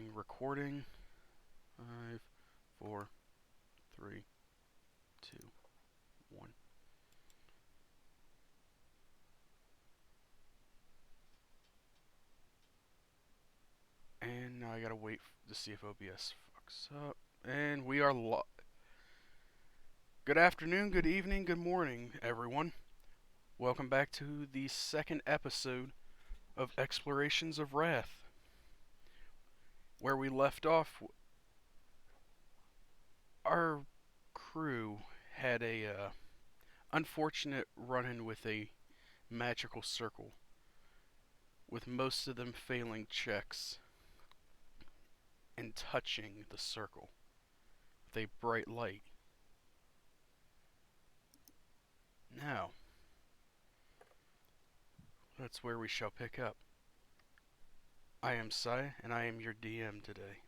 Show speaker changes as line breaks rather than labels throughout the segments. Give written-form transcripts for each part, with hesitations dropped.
Recording. 5, 4, 3, 2, 1. And now I gotta wait to see if OBS fucks up. And we are Good afternoon, good evening, good morning, everyone. Welcome back to the second episode of Explorations of Wrath. Where we left off, our crew had a unfortunate run-in with a magical circle, with most of them failing checks and touching the circle with a bright light. Now, that's where we shall pick up. I am Sai, and I am your DM today.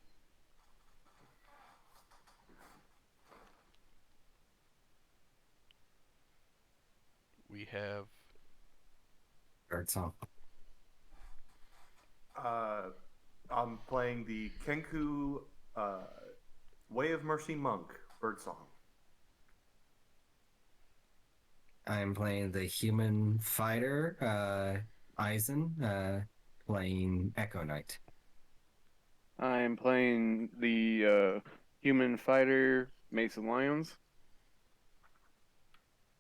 We have
Birdsong.
I'm playing the Kenku Way of Mercy Monk Birdsong.
I'm playing the human fighter, Aizen, playing Echo Knight.
I'm playing the human fighter Mason Lyons,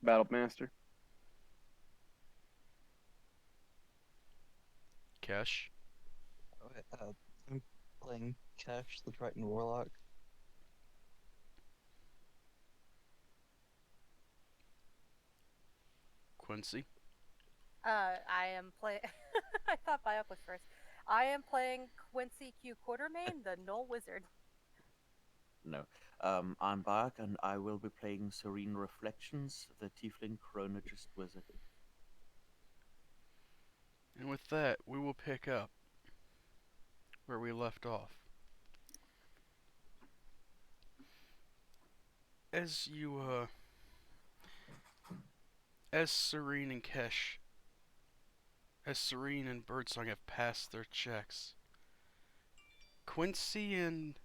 Battle Master.
Kesh.
Okay, I'm playing Kesh, the Triton Warlock.
Quincy.
I am playing. I thought Biok was first. I am playing Quincy Q Quartermain, the Null Wizard.
No. I'm Bark, and I will be playing Serene Reflections, the Tiefling Chronologist Wizard.
And with that, we will pick up where we left off. As Serene and Kesh, as Serene and Birdsong have passed their checks, Quincy and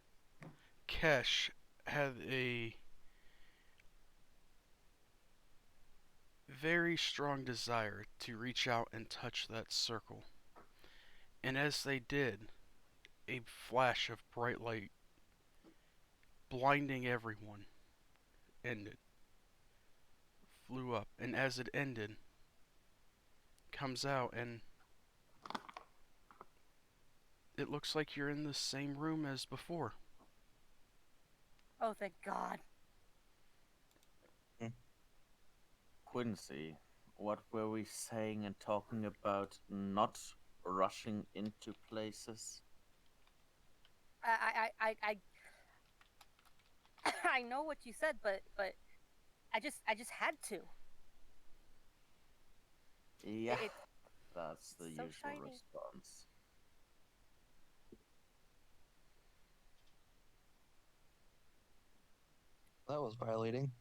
Kesh had a very strong desire to reach out and touch that circle. And as they did, a flash of bright light, blinding everyone, ended. Flew up, and as it ended, comes out, and it looks like you're in the same room as before.
Oh, thank God.
Quincy, what were we saying and talking about not rushing into places?
I I know what you said, but I just had to.
Yeah,
It's
that's the
so
usual
shiny.
response.
That was violating.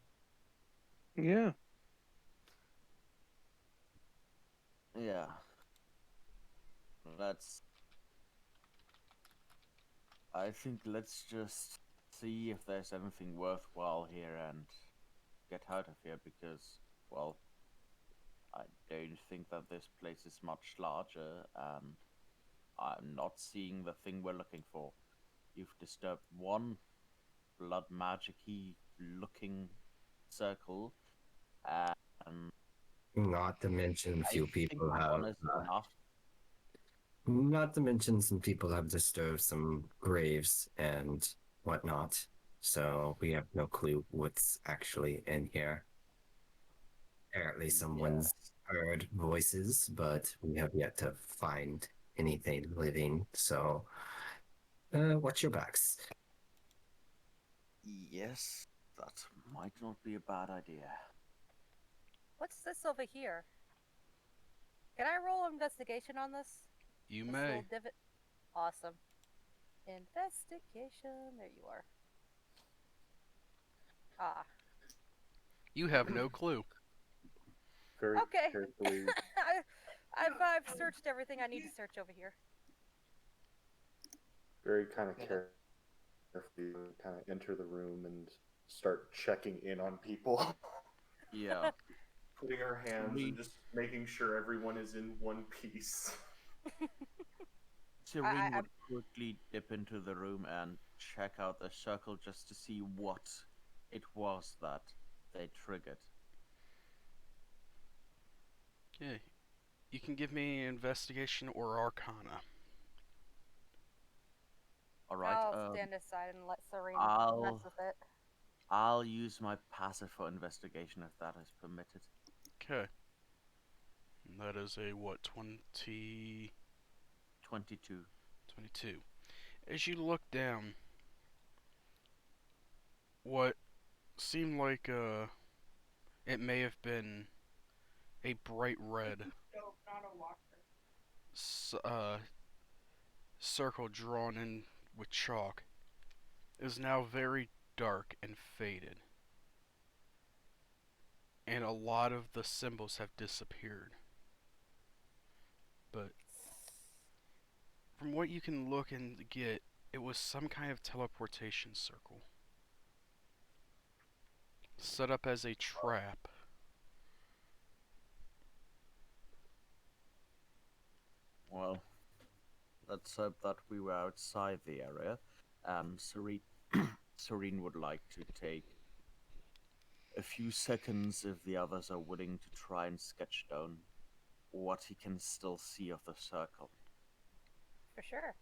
Yeah.
Yeah. I think let's just see if there's anything worthwhile here and get out of here because, well, I don't think that this place is much larger and I'm not seeing the thing we're looking for. You've disturbed one blood magic-y looking circle, and
Not to mention a
I
few
think
people
one
have.
is enough.
Not to mention some people have disturbed some graves and whatnot. So we have no clue what's actually in here. Apparently, someone's heard voices, but we have yet to find anything living. So, watch your backs.
Yes, that might not be a bad idea.
What's this over here? Can I roll investigation on this?
You
This
may.
little divot. Awesome. Investigation. There you are. Ah.
You have no clue.
Very
Okay.
carefully.
I've searched everything I need to search over here.
Very kind of
Yeah.
carefully, kind of enter the room and start checking in on people.
Yeah.
Putting her hands
Serene,
and just making sure everyone is in one piece.
Serene
I
would quickly dip into the room and check out the circle just to see what it was that they triggered.
Yeah, you can give me investigation or arcana.
All right.
I'll stand aside and let Serene
I'll-
mess with it.
I'll use my passive for investigation if that is permitted.
Okay. And that is a what, 20,
22.
22. As you look down, what seemed like it may have been a bright red circle drawn in with chalk is now very dark and faded. And a lot of the symbols have disappeared. But from what you can look and get, it was some kind of teleportation circle. Set up as a trap.
Well, let's hope that we were outside the area, and Serene would like to take a few seconds if the others are willing to try and sketch down what he can still see of the circle.
For sure.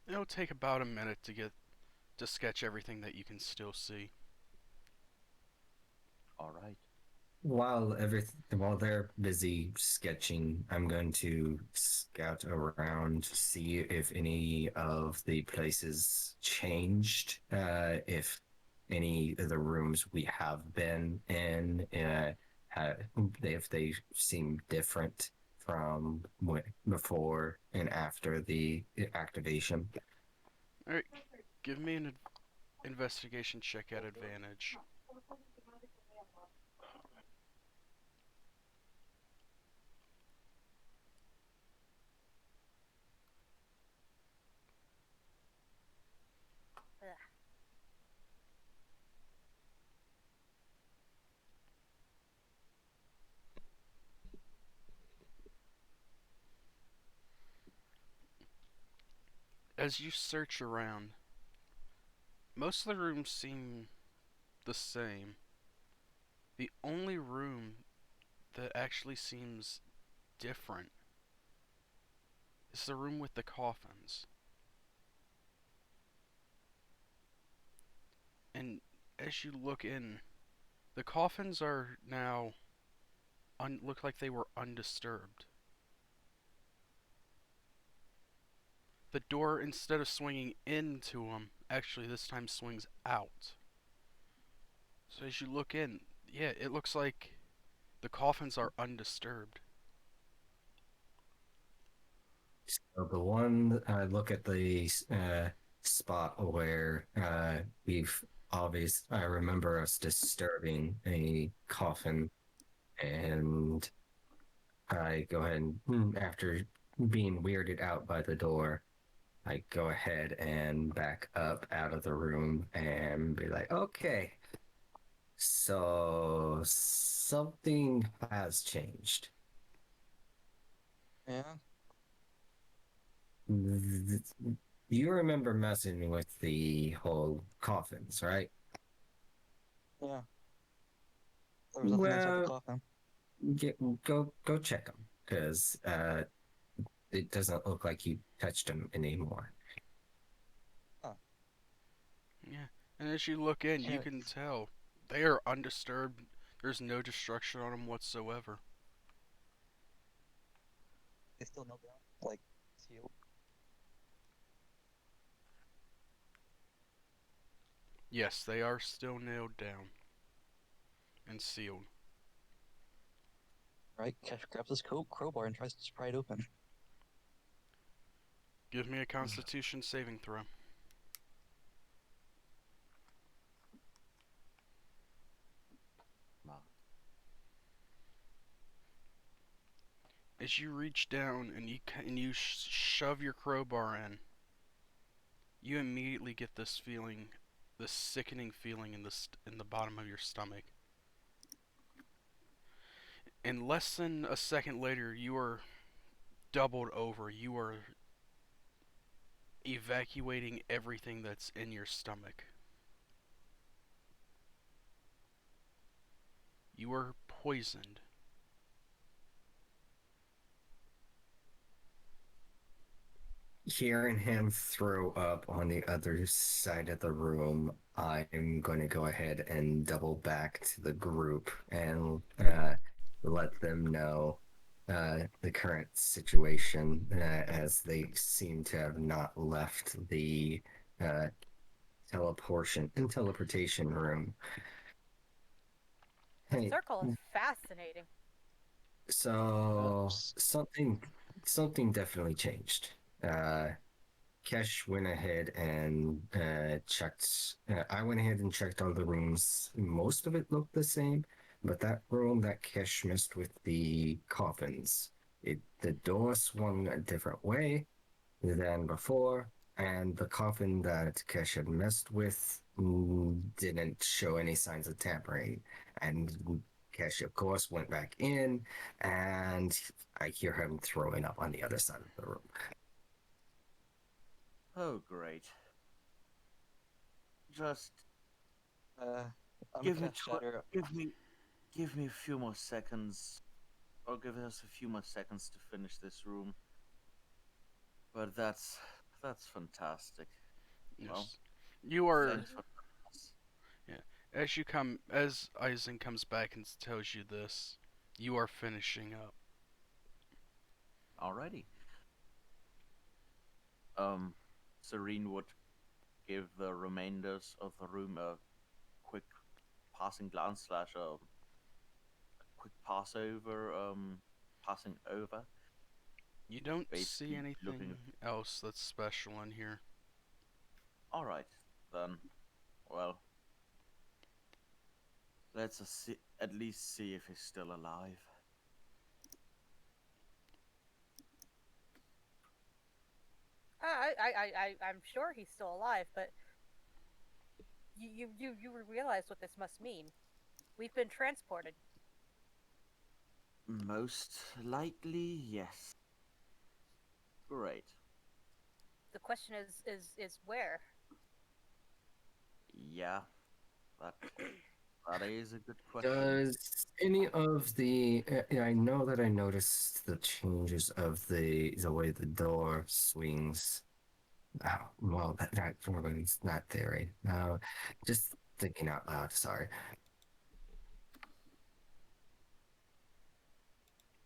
It'll take about a minute to sketch everything that you can still see.
All right.
While they're busy sketching, I'm going to scout around, see if any of the places changed, if any of the rooms we have been in, if they seem different from before and after the activation.
Alright, give me an investigation check at advantage.
Ugh.
As you search around, most of the rooms seem the same. The only room that actually seems different is the room with the coffins. And as you look in, the coffins are now look like they were undisturbed. The door, instead of swinging into them, actually this time swings out. So as you look in, yeah, it looks like the coffins are undisturbed.
So the one I look at the spot where I remember us disturbing a coffin, and I go ahead and after being weirded out by the door, I go ahead and back up out of the room and be like, okay, so something has changed.
Yeah.
You remember messing with the whole coffins, right?
Yeah. There was nothing inside the
Well,
coffin.
go check them because it doesn't look like you touched them anymore.
Yeah, and as you look in, you
Yeah.
can tell they are undisturbed. There's no destruction on them whatsoever.
They still know down, like sealed.
Yes, they are still nailed down and sealed.
Right? Cash grabs his crowbar and tries to pry it open.
Give me a Constitution saving throw. As you reach down and you shove your crowbar in, you immediately get this feeling, this sickening feeling in the bottom of your stomach. And less than a second later, you are doubled over. You are evacuating everything that's in your stomach. You are poisoned.
Hearing him throw up on the other side of the room, I'm going to go ahead and double back to the group and let them know the current situation, as they seem to have not left the uh, teleportation room.
The
Hey,
circle is fascinating.
so
Oops.
something definitely changed. Kesh went ahead and checked. I went ahead and checked all the rooms. Most of it looked the same, but that room that Kesh missed with the coffins, the door swung a different way than before, and the coffin that Kesh had messed with didn't show any signs of tampering. And Kesh, of course, went back in, and I hear him throwing up on the other side of the room.
Oh, great. Just
I'm
give me,
Cash Shatter.
give me a few more seconds, or give us a few more seconds to finish this room. But that's fantastic.
Yes.
Well,
You are,
thanks for us.
as Eisen comes back and tells you this, you are finishing up.
Alrighty. Serene would give the remainders of the room a quick passing glance slash a quick passing over.
You don't see
Basically
anything
looking-
else that's special in here.
Alright, then. Well, let's at least see if he's still alive.
I'm sure he's still alive, but you realize what this must mean. We've been transported.
Most likely, yes. Great.
The question is where?
Yeah, that is a good question.
Does any of the I know that I noticed the changes of the way the door swings. Oh, well, that was not theory. No, just thinking out loud. Sorry.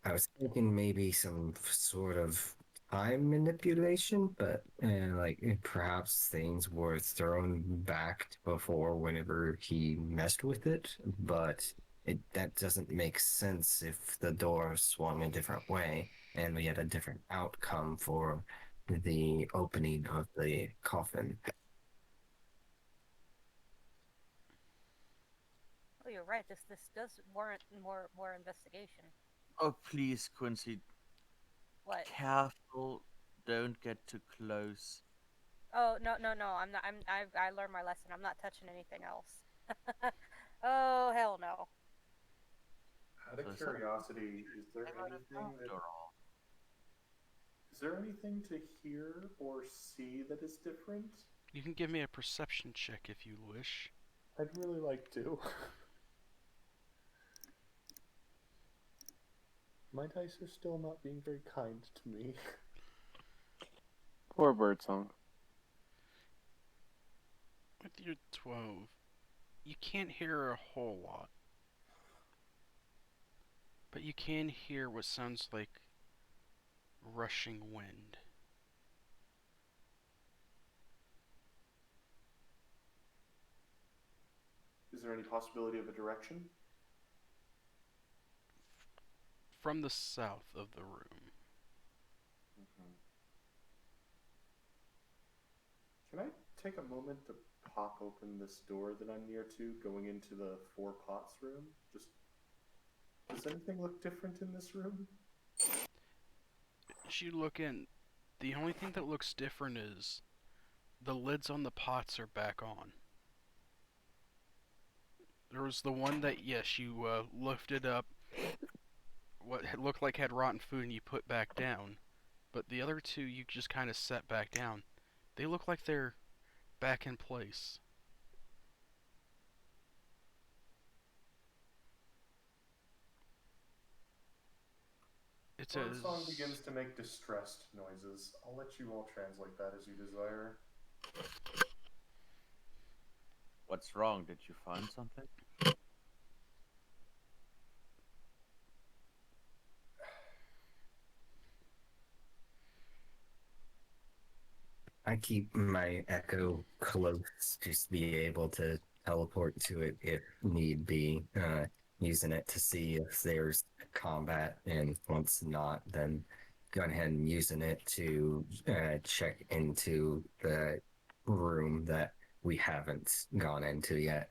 I was thinking maybe some sort of time manipulation, but perhaps things were thrown back to before whenever he messed with it. But that doesn't make sense if the door swung a different way and we had a different outcome for the opening of the coffin.
Oh, you're right. This does warrant more investigation.
Oh, please, Quincy,
What?
careful. Don't get too close.
Oh no. I'm not. I learned my lesson. I'm not touching anything else. Oh hell no.
Out of
So is that-
curiosity, is there anything to hear or see that is different?
You can give me a perception check if you wish.
I'd really like to. My dice are still not being very kind to me.
Poor Birdsong.
With your 12, you can't hear a whole lot. But you can hear what sounds like rushing wind.
Is there any possibility of a direction?
From the south of the room.
Can I take a moment to pop open this door that I'm near to, going into the Four Pots room? Does anything look different in this room?
As you look in, the only thing that looks different is the lids on the pots are back on. There was the one that, yes, you lifted up, what had looked like had rotten food, and you put back down. But the other two you just kind of set back down. They look like they're back in place. It
Well, the
says,
song begins to make distressed noises. I'll let you all translate that as you desire.
What's wrong? Did you find something?
I keep my echo close just to be able to teleport to it if need be, using it to see if there's combat, and once not, then going ahead and using it to check into the room that we haven't gone into yet.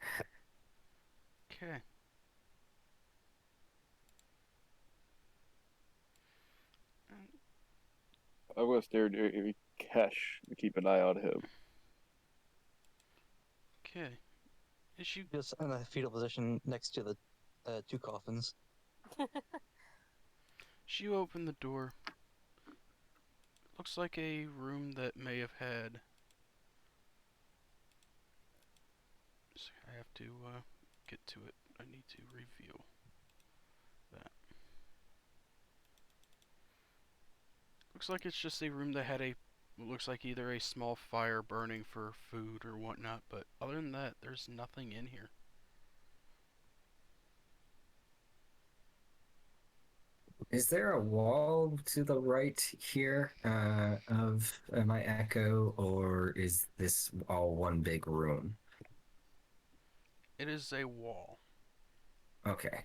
okay.
I will stare at Kesh and keep an eye on him.
Okay. As you
Just in a fetal position next to the two coffins.
open the door, looks like a room that may have had. So I have to get to it. I need to reveal that. Looks like it's just a room that had a. Looks like either a small fire burning for food or whatnot, but other than that, there's nothing in here.
Is there a wall to the right here of my echo, or is this all one big room?
It is a wall.
Okay.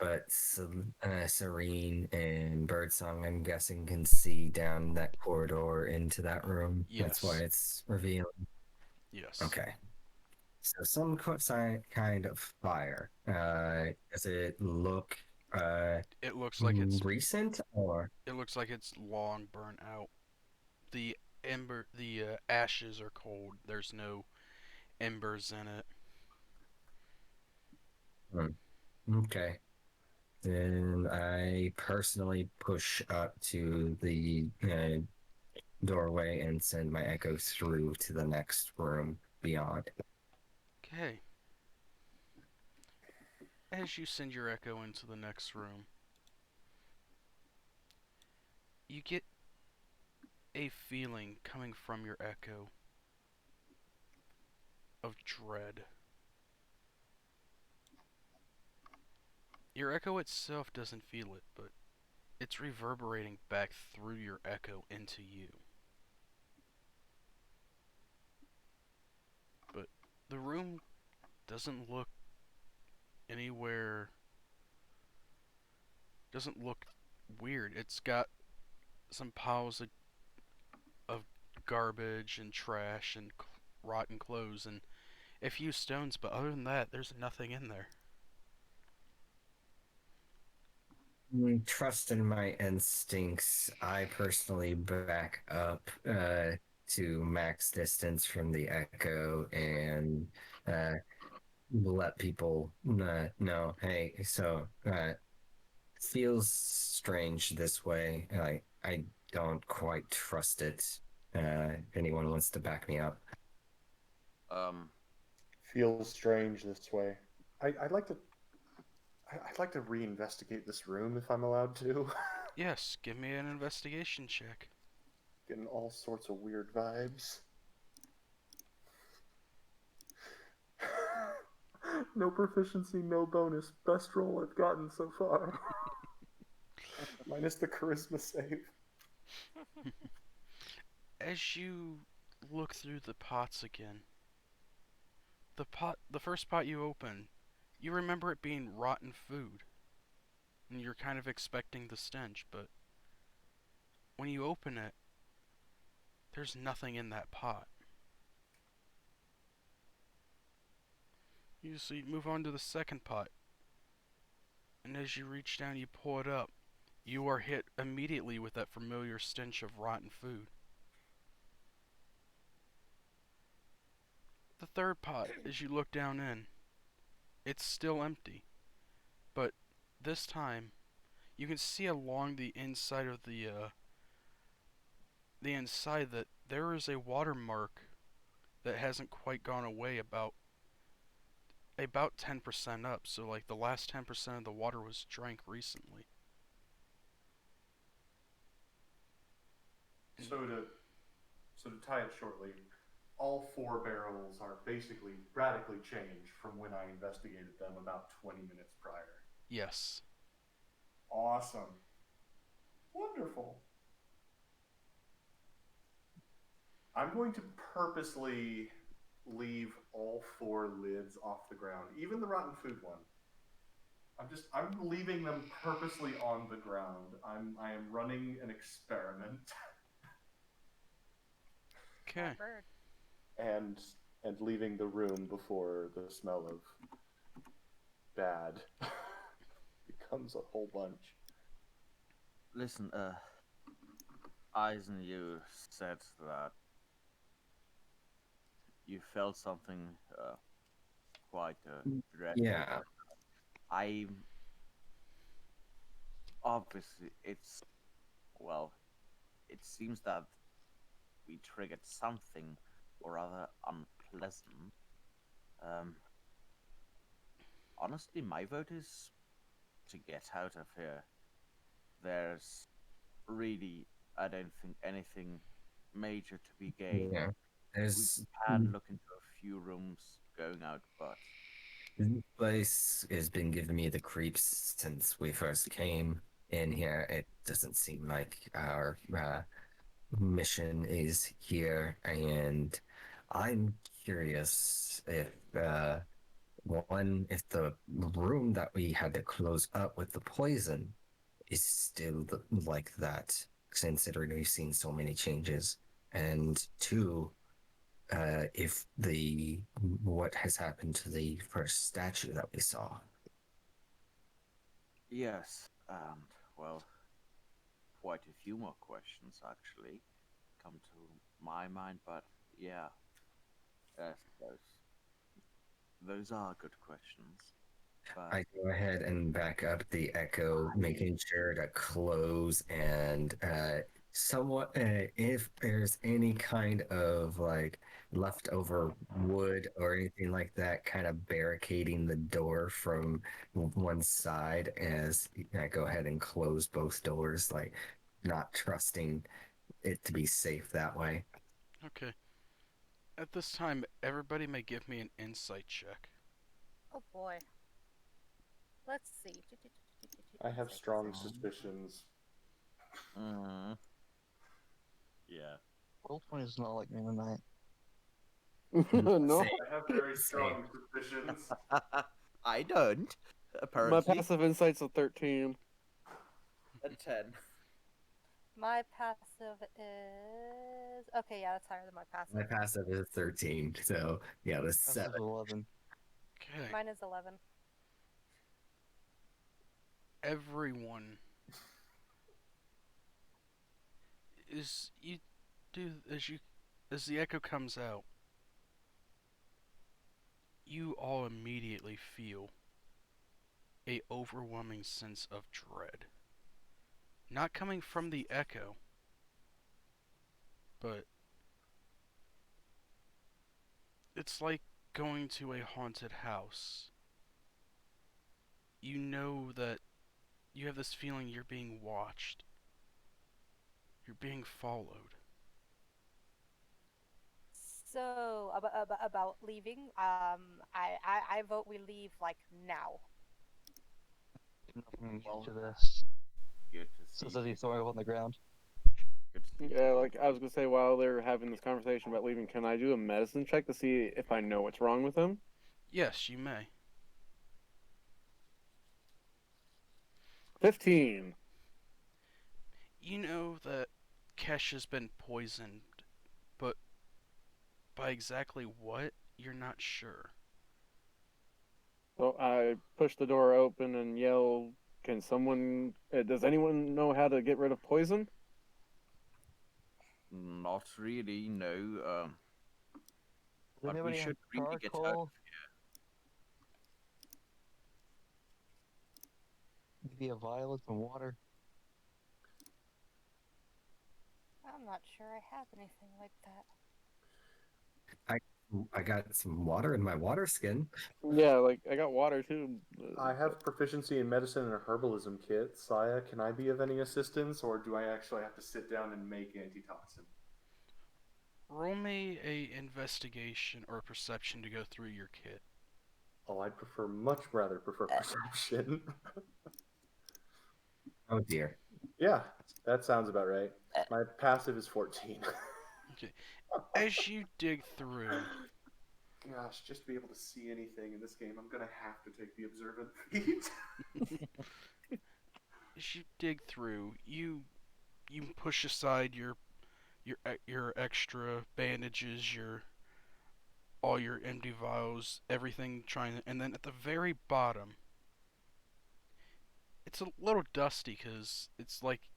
But Serene and Birdsong, I'm guessing, can see down that corridor into that room. That's why
Yes.
it's revealing.
Yes.
Okay. So some kind of fire. Does it look
It looks like it's.
recent, or?
It looks like it's long burnt out. The ashes are cold. There's no embers in it.
Okay. Then I personally push up to the doorway and send my echo through to the next room beyond.
Okay. As you send your echo into the next room, you get a feeling coming from your echo of dread. Your echo itself doesn't feel it, but it's reverberating back through your echo into you. But the room doesn't look anywhere. Doesn't look weird. It's got some piles of garbage and trash and rotten clothes and a few stones, but other than that, there's nothing in there.
Trust in my instincts. I personally back up to max distance from the echo and let people know, hey, so feels strange this way. I don't quite trust it. If anyone wants to back me up.
Feels strange this way. I'd like to. I'd like to reinvestigate this room if I'm allowed to.
Yes, give me an investigation check.
Getting all sorts of weird vibes. No proficiency, no bonus. Best roll I've gotten so far. Minus the charisma save.
As you look through the pots again, the first pot you open, you remember it being rotten food. And you're kind of expecting the stench, but when you open it, there's nothing in that pot. So you move on to the second pot, and as you reach down, you pull it up. You are hit immediately with that familiar stench of rotten food. The third pot, as you look down in, it's still empty, but this time you can see along the inside of the inside that there is a watermark that hasn't quite gone away, about 10% up. So like the last 10% of the water was drank recently.
So to tie it shortly, all 4 barrels are basically radically changed from when I investigated them about 20 minutes prior.
Yes.
Awesome. Wonderful. I'm going to purposely leave all 4 lids off the ground, even the rotten food one. I'm leaving them purposely on the ground. I am running an experiment.
Okay.
That bird.
and leaving the room before the smell of bad becomes a whole bunch.
Listen, Eisen, you said that you felt something quite dreadful.
Yeah.
I obviously it seems that we triggered something or rather unpleasant. Honestly, my vote is to get out of here. There's really, I don't think anything major to be gained.
Yeah.
We
There's
can look into a few rooms going out, but
this place has been giving me the creeps since we first came in here. It doesn't seem like our mission is here, and I'm curious if if the room that we had to close up with the poison is still like that, considering we've seen so many changes, and two, if the what has happened to the first statue that we saw.
yes, and well, quite a few more questions actually come to my mind. But yeah, yes, those are good questions. But
I go ahead and back up the echo, making sure to close and somewhat, if there's any kind of like leftover wood or anything like that, kind of barricading the door from one side as I go ahead and close both doors, like not trusting it to be safe that way.
Okay. At this time, everybody may give me an insight check.
Oh boy. Let's see.
I have
Insight,
strong
insight.
suspicions.
yeah,
Roll 20 is not like me tonight.
I
No,
have very
Same.
strong suspicions.
I don't.
my
Apparently,
passive insight's a 13.
a 10.
My passive is okay. Yeah, that's higher than my passive.
My passive is 13, so yeah, the
Passive
7.
11.
Okay.
Mine is 11.
Everyone is you do as the echo comes out. You all immediately feel a overwhelming sense of dread. Not coming from the echo, but it's like going to a haunted house. You know that you have this feeling you're being watched. You're being followed.
So about leaving, I vote we leave like now.
Nothing
Well,
to this.
Good to see.
Says as he's throwing up on the ground.
Good to see.
Yeah, like I was gonna say, while they're having this conversation about leaving, can I do a medicine check to see if I know what's wrong with him?
Yes, you may.
15.
You know that Kesh has been poisoned, but by exactly what, you're not sure.
So I push the door open and yell, "Can someone? Does anyone know how to get rid of poison?"
Not really, no.
Does
But we
anybody have
should really get out.
charcoal? Maybe a vial with some water.
I'm not sure I have anything like that.
I got some water in my water skin.
Yeah, like I got water too.
I have proficiency in medicine and a herbalism kit. Saya, can I be of any assistance, or do I actually have to sit down and make antitoxin?
Roll me a investigation or perception to go through your kit.
Oh, I'd much rather prefer perception.
Oh dear.
Yeah, that sounds about right. My passive is 14.
Okay. As you dig through,
Gosh, just to be able to see anything in this game, I'm gonna have to take the observant feat.
you push aside your extra bandages, all your empty vials, everything and then at the very bottom, it's a little dusty because it's like,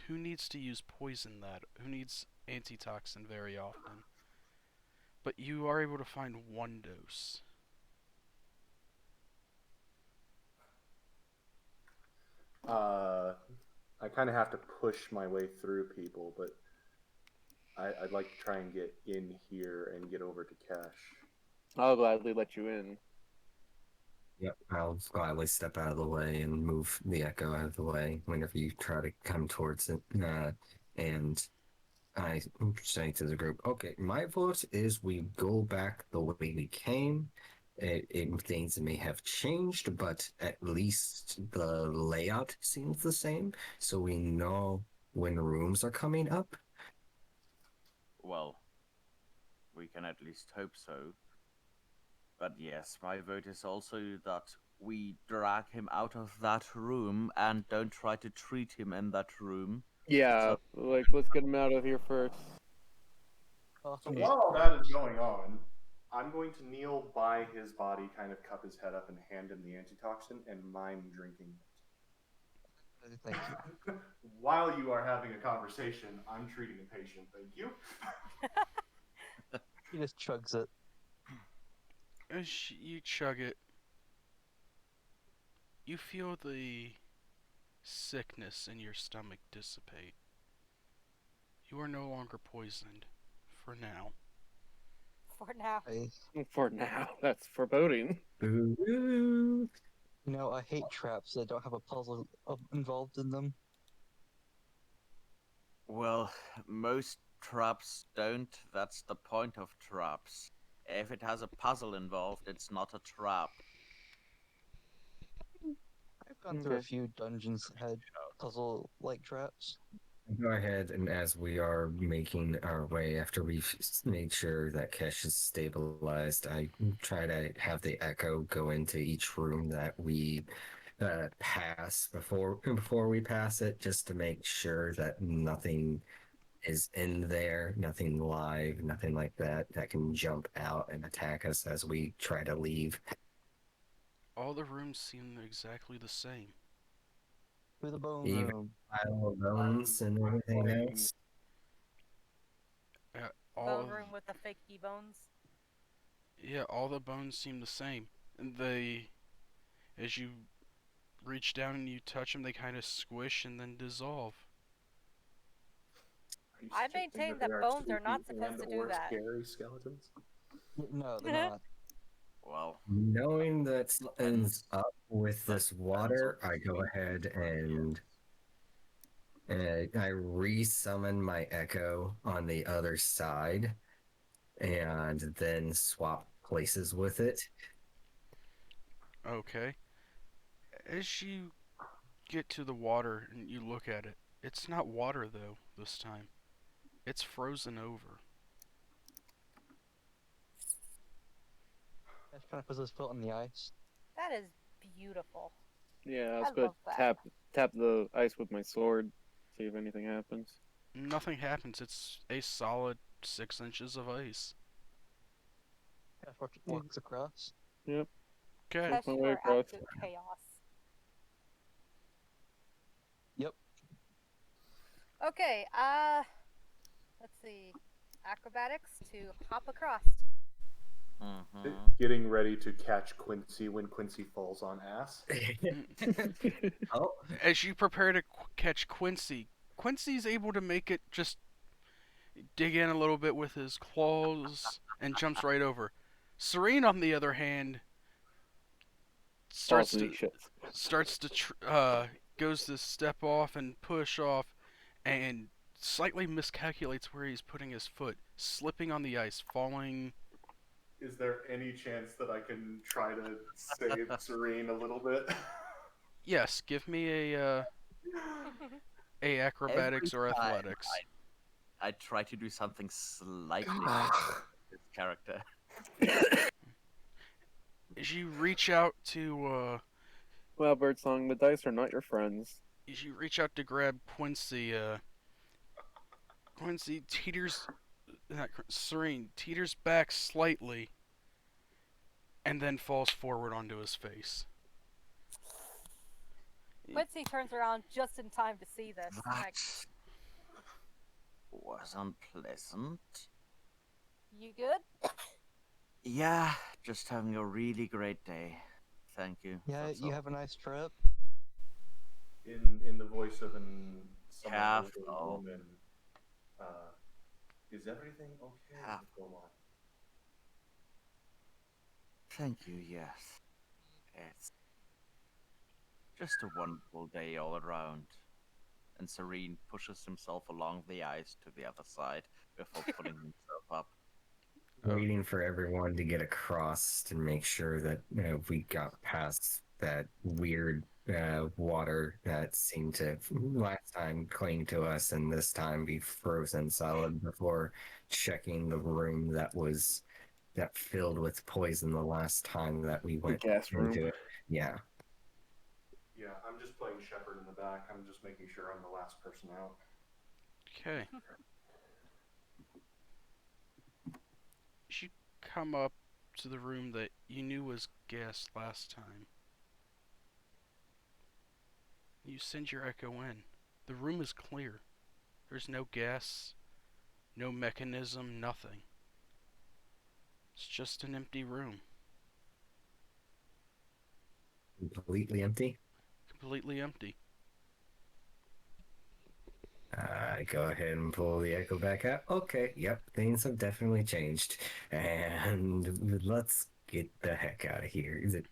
who needs to use poison that? Who needs antitoxin very often? But you are able to find one dose.
I kind of have to push my way through people, but I'd like to try and get in here and get over to Cash.
I'll gladly let you in.
Yep, I'll gladly step out of the way and move the echo out of the way whenever you try to come towards it. And I say to the group, okay, my vote is we go back the way we came. Things may have changed, but at least the layout seems the same, so we know when rooms are coming up.
Well, we can at least hope so. But yes, my vote is also that we drag him out of that room and don't try to treat him in that room.
Yeah, like let's get him out of here first.
Oh,
So
geez.
while all that is going on, I'm going to kneel by his body, kind of cup his head up and hand him the antitoxin and mime drinking it.
Thank you.
While you are having a conversation, I'm treating a patient. Thank you.
He just chugs it.
As you chug it, you feel the sickness in your stomach dissipate. You are no longer poisoned. For now.
For now.
For now, that's foreboding.
Ooh.
I hate traps that don't have a puzzle involved in them.
Well, most traps don't. That's the point of traps. If it has a puzzle involved, it's not a trap.
I've gone through a
Okay.
few dungeons that had puzzle-like traps.
Go ahead, and as we are making our way, after we've made sure that Kesh is stabilized, I try to have the echo go into each room that we pass before we pass it, just to make sure that nothing is in there, nothing live, nothing like that can jump out and attack us as we try to leave.
All the rooms seem exactly the same.
Through the bone
Even
room.
pile of bones and everything else.
All
Bone
of,
room with the fakey bones.
yeah, all the bones seem the same. And as you reach down and you touch them, they kind of squish and then dissolve.
I maintain that bones are not supposed to do that.
Scary skeletons.
No, they're not.
Well,
Knowing that something's up with this water, I go ahead and I re-summon my echo on the other side and then swap places with it.
Okay. As you get to the water and you look at it, it's not water though this time. It's frozen over.
I just kind of puts his foot on the ice.
That is beautiful.
Yeah, I
I
was gonna
love that.
tap the ice with my sword, see if anything happens.
Nothing happens. It's a solid 6 inches of ice.
Cash walks across.
Yep.
Okay.
Test
my way
for
across.
absolute chaos.
Yep.
Okay, let's see. Acrobatics to hop across.
Mm-hmm.
Getting ready to catch Quincy when Quincy falls on ass.
Oh,
As you prepare to catch Quincy, Quincy's able to make it just dig in a little bit with his claws and jumps right over. Serene, on the other hand, starts
Falls and
to
eat shit.
goes to step off and push off, and slightly miscalculates where he's putting his foot, slipping on the ice, falling.
Is there any chance that I can try to save Serene a little bit?
Yes, give me a acrobatics or
time
athletics.
I try to do something slightly different with this character.
As you reach out to
Well, Birdsong, the dice are not your friends.
grab Quincy, Quincy teeters, not Serene teeters back slightly, and then falls forward onto his face.
Quincy turns around just in time to see this.
That
Like,
was unpleasant.
you good?
Yeah, just having a really great day. Thank you.
Yeah,
That's
you
all.
have a nice trip.
In the voice of someone older
Careful.
woman, is everything okay?
Careful.
Go on.
Thank you, yes. It's just a wonderful day all around. And Serene pushes himself along the ice to the other side before pulling himself up.
waiting for everyone to get across to make sure that we got past that weird water that seemed to last time cling to us and this time be frozen solid before checking the room that filled with poison the last time that we went
gas room.
into it. Yeah.
Yeah, I'm just playing Shepherd in the back. I'm just making sure I'm the last person out.
Okay. You come up to the room that you knew was gas last time. You send your echo in. The room is clear. There's no gas, no mechanism, nothing. It's just an empty room.
Completely empty.
Completely empty.
Go ahead and pull the echo back out. Okay, yep, things have definitely changed. And let's get the heck out of here. Is it?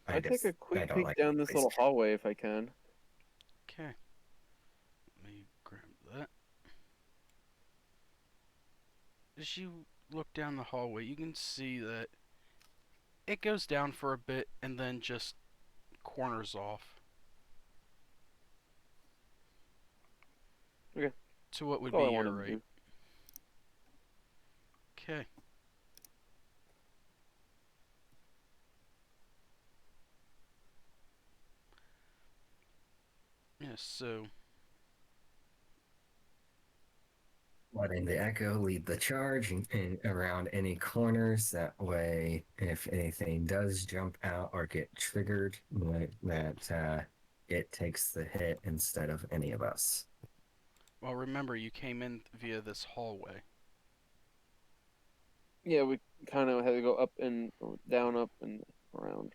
I take a
I
quick
don't
peek
like
down
the
this
place.
little hallway if I can.
Okay. Let me grab that. As you look down the hallway, you can see that it goes down for a bit and then just corners off.
Okay.
To what would
That's all
be
I
your
wanted to
right.
do.
Okay. Yes, so
Letting the echo lead the charge and around any corners. That way, if anything does jump out or get triggered, that it takes the hit instead of any of us.
well, remember you came in via this hallway.
Yeah, we kind of had to go up and down, up and around.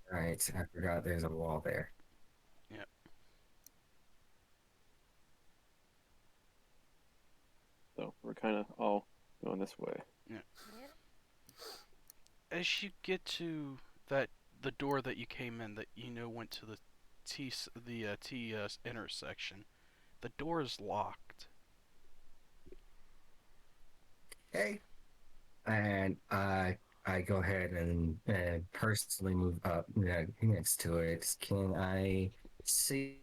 All right, I forgot there's a wall there.
So we're kind of all going this way.
As you get to the door that you came in that you know went to the T intersection, the door is locked.
Okay. And I go ahead and personally move up next to it. Can I see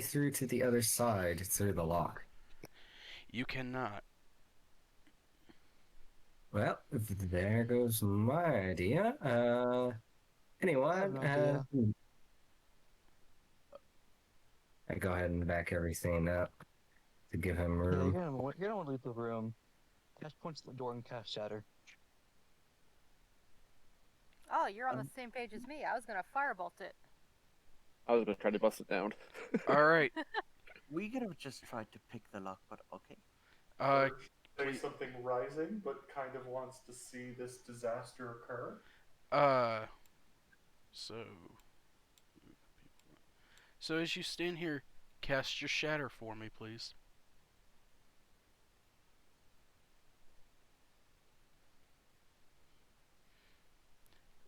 through to the other side through the lock?
You cannot.
Well, there goes my idea. Anyone?
an idea.
I go ahead and back everything up to give him
Yeah,
room.
you're gonna want to leave the room. Cash points at the door and cast shatter.
Oh, you're on the same page as me. I was gonna firebolt it.
I was gonna try to bust it down.
Alright,
We could have just tried to pick the lock, but okay.
uh,
Or say
please-
something rising, but kind of wants to see this disaster occur.
so... So as you stand here, cast your shatter for me, please.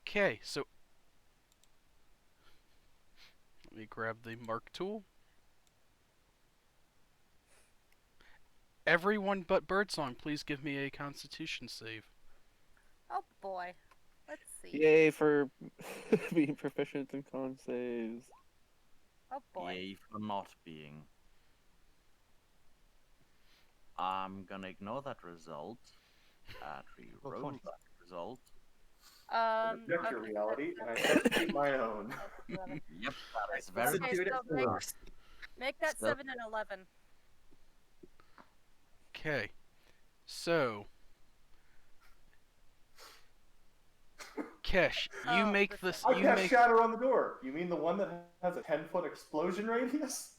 Okay, so... Let me grab the mark tool. Everyone but Birdsong, please give me a constitution save.
Oh boy. Let's see.
Yay for being proficient in con saves.
Oh boy.
Yay for not being. I'm gonna ignore that result and re-roll
20.
that result.
Reject your
Okay,
reality, and I
that's-
substitute my own.
11.
Yep, that is very
Okay,
Substitute it
so
for Ross.
make that
So-
7 and 11.
Okay, so... Kesh, you
Oh,
make
this
this...
I
You
cast
make...
shatter on the door. You mean the one that has a 10-foot explosion radius?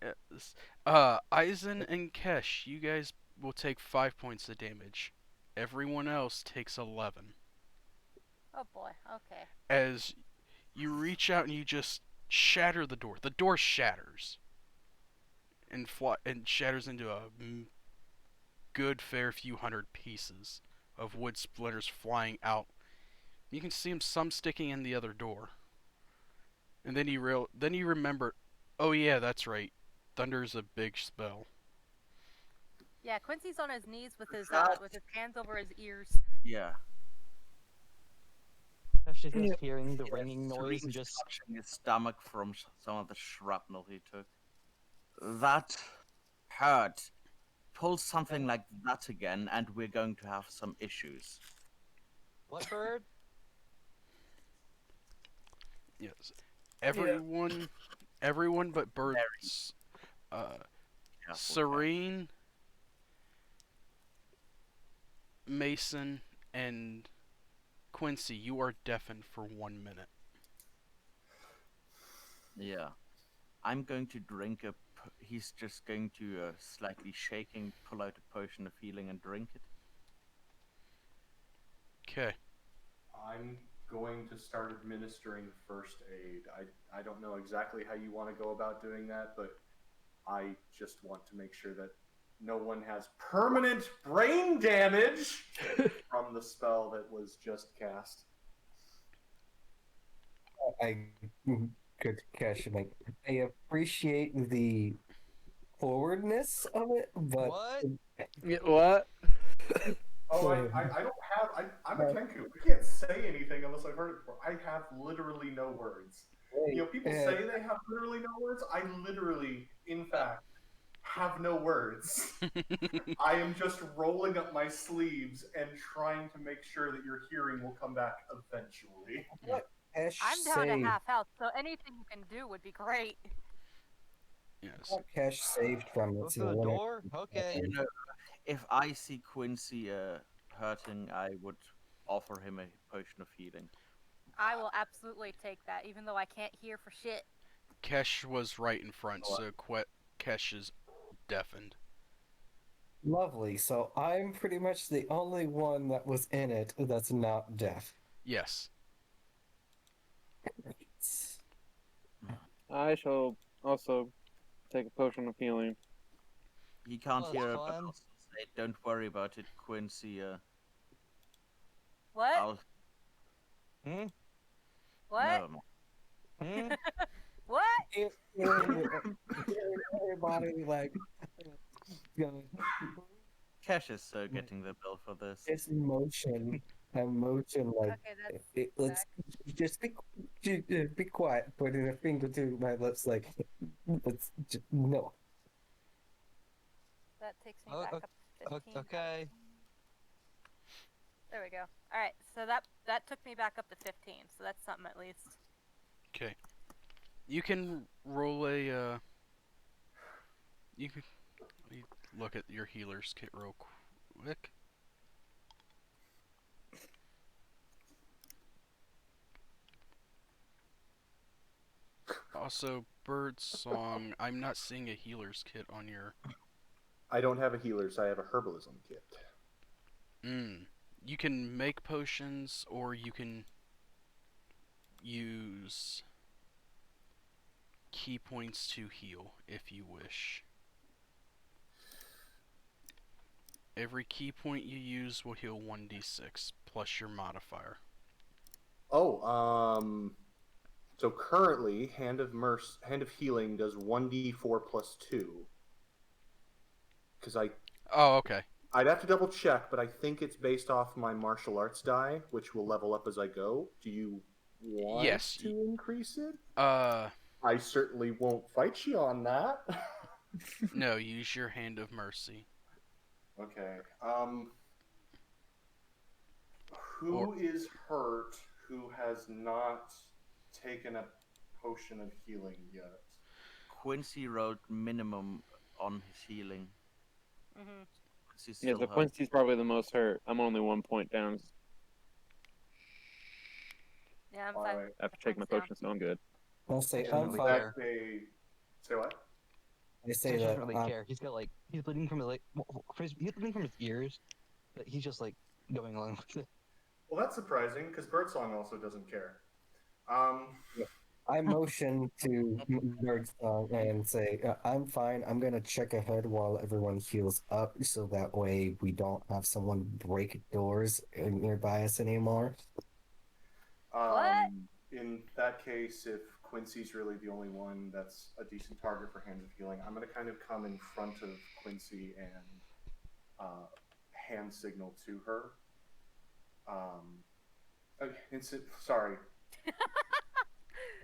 Yes. Aizen and Kesh, you guys will take 5 points of damage. Everyone else takes 11.
Oh boy. Okay.
As you reach out and you just shatter the door. The door shatters. And shatters into a good fair few hundred pieces of wood splinters flying out. You can see some sticking in the other door. And then you remember, oh yeah, that's right. Thunder's a big spell.
Yeah, Quincy's on his knees with his hands over his ears.
Yeah.
Actually, just hearing the ringing noise
Serene's
and just
touching his stomach from some of the shrapnel he took. That hurt. Pull something like that again, and we're going to have some issues.
what bird?
Yes. Everyone but Birds.
Careful,
Serene, Mason, and Quincy, you are deafened for 1 minute.
Yeah. I'm going to drink a. He's just going to, slightly shaking, pull out a potion of healing and drink it.
Okay.
I'm going to start administering first aid. I don't know exactly how you want to go about doing that, but I just want to make sure that no one has permanent brain damage from the spell that was just cast.
I could cash like I appreciate the forwardness of it, but
What?
What?
Oh,
Wait.
I don't have. I'm a Kenku. I can't say anything unless I've heard it before. I have literally no words. You know, people say they have literally no words. I literally, in fact, have no words. I am just rolling up my sleeves and trying to make sure that your hearing will come back eventually.
Cash
I'm down to
saved.
half health, so anything you can do would be great.
Yes.
Cash saved from
Go
it.
through the door? Okay.
You know, if I see Quincy hurting, I would offer him a potion of healing.
I will absolutely take that, even though I can't hear for shit.
Kesh was right in front, so Kesh is deafened.
Lovely. So I'm pretty much the only one that was in it that's not deaf.
Yes.
I shall also take a potion of healing.
He can't
Oh,
hear,
that's
but
fun.
also say, "Don't worry about it, Quincy.
What?
I'll."
Hmm?
What?
Never mind.
Hmm?
What?
Everybody like
Cash is getting the bill for this.
it's emotion, like
Okay, that's
let's just be quiet, putting a finger to my lips like let's just, no.
that takes me
Oh,
back
oh,
up to 15.
Okay.
There we go. All right, so that took me back up to 15. So that's something at least.
Okay. You can roll a, you can let me look at your healer's kit real quick. Also, Bird Song, I'm not seeing a healer's kit on your.
I don't have a healer's. I have a herbalism kit.
You can make potions, or you can use key points to heal if you wish. Every key point you use will heal 1d6 plus your modifier.
Oh, so currently, Hand of Healing does 1d4 plus 2. Because
Oh, okay.
I'd have to double check, but I think it's based off my martial arts die, which will level up as I go. Do you want
Yes,
to increase it?
I
certainly won't fight you on that.
no, use your Hand of Mercy.
Okay. Who is hurt who has not taken a potion of healing yet?
Quincy wrote minimum on his healing.
Mm-hmm.
Quincy's
Yeah,
still
so
hurt.
Quincy's probably the most hurt. I'm only 1 point down.
Yeah, I'm
All
five.
right.
After taking my
points down.
potion, so I'm good.
I'll say
Doesn't
I'm
really
fine.
care.
Say what?
I say
He
that
doesn't really care. He's got like he's bleeding from his he's bleeding from his ears, but he's just like going along with it.
Well, that's surprising because Birdsong also doesn't care.
I motion to Birdsong and say, I'm fine. I'm going to check ahead while everyone heals up so that way we don't have someone break doors nearby us anymore.
What?
In that case, if Quincy's really the only one that's a decent target for Hands of Healing, I'm going to kind of come in front of Quincy and hand signal to her. Sorry.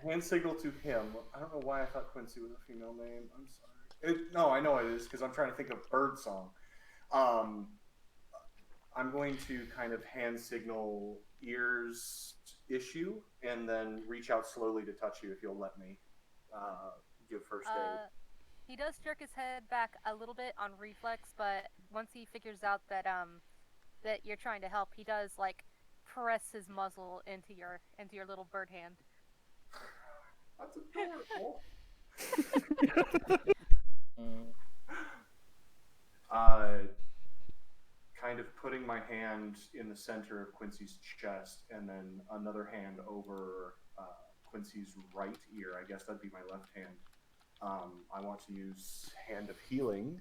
Hand signal to him. I don't know why I thought Quincy was a female name. I'm sorry. No, I know it is because I'm trying to think of Birdsong. I'm going to kind of hand signal ears issue and then reach out slowly to touch you if you'll let me give first aid.
He does jerk his head back a little bit on reflex, but once he figures out that that you're trying to help, he does like press his muzzle into your little bird hand.
That's adorable. Kind of putting my hand in the center of Quincy's chest and then another hand over Quincy's right ear. I guess that'd be my left hand. I want to use Hand of Healing.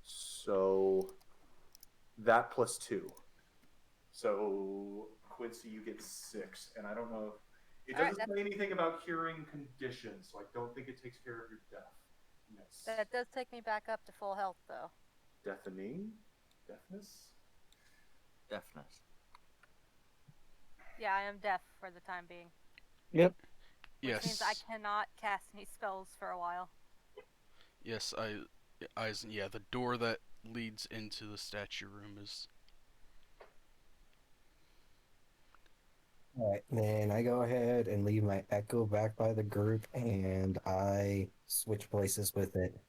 So that plus 2. So Quincy, you get 6. And I don't know if it doesn't say anything about curing conditions, so I don't think it takes care of your deafness.
That does take me back up to full health, though.
Deafness?
Deafness.
Yeah, I am deaf for the time being.
Yep.
Which
Yes.
means I cannot cast any spells for a while.
Yes, yeah, the door that leads into the statue room is.
Alright, then I go ahead and leave my echo back by the group and I switch places with it.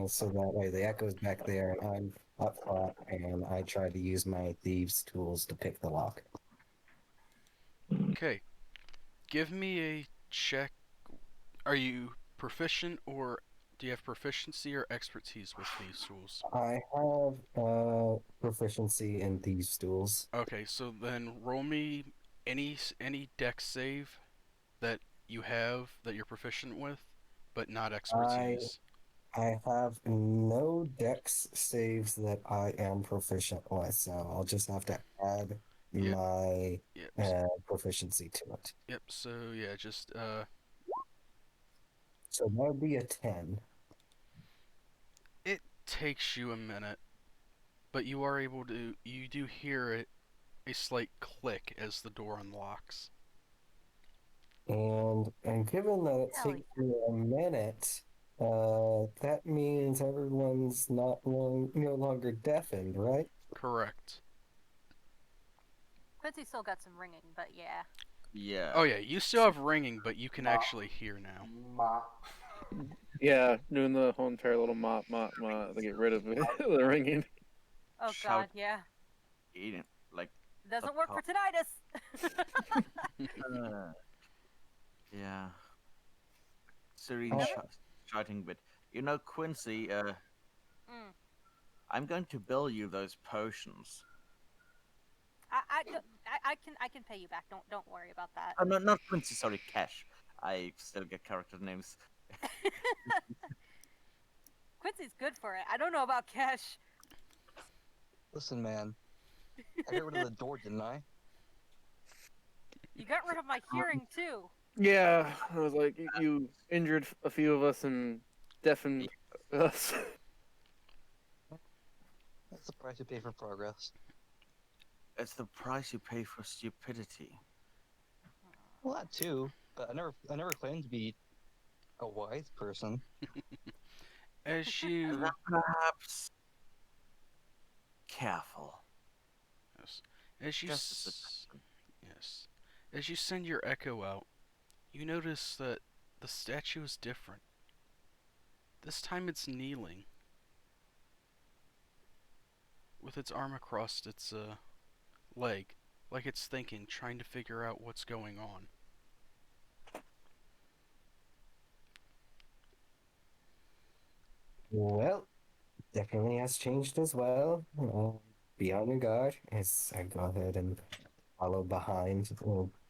So that way the echo's back there and I'm up front and I try to use my thieves' tools to pick the lock.
Okay. Give me a check. Are you proficient or do you have proficiency or expertise with these tools?
I have proficiency in thieves' tools.
Okay, so then roll me any dex save that you have that you're proficient with, but not expertise.
I have no dex saves that I am proficient with, so I'll just have to add my proficiency to it.
Yep, so yeah, just
So that would be a 10.
It takes you a minute, but you are able to. You do hear a slight click as the door unlocks.
And given that it takes me a minute, that means everyone's no longer deafened, right?
Correct.
Quincy's still got some ringing, but yeah.
Yeah.
Oh yeah, you still have ringing, but you can actually hear now.
Yeah, doing the whole entire little mop to get rid of it, the ringing.
Oh
Shout-
god, yeah.
Like
Doesn't work for tinnitus.
Yeah. Serene
Oh.
shouting bit. You know, Quincy,
Mm.
I'm going to bill you those potions.
I can pay you back. Don't worry about that.
Oh, no, not Quincy, sorry, Cash. I still get character names.
Quincy's good for it. I don't know about Cash.
Listen, man. I got rid of the door, didn't I?
You got rid of my hearing too.
Yeah, I was like, you injured a few of us and deafened us.
That's the price you pay for progress.
It's the price you pay for stupidity.
Well, that too. But I never claimed to be a wise person.
As you
That perhaps careful.
yes, as you
Just as a
yes, as you send your echo out, you notice that the statue is different. This time it's kneeling, with its arm across its leg, like it's thinking, trying to figure out what's going on.
Well, definitely has changed as well. Be on your guard as I go ahead and follow behind,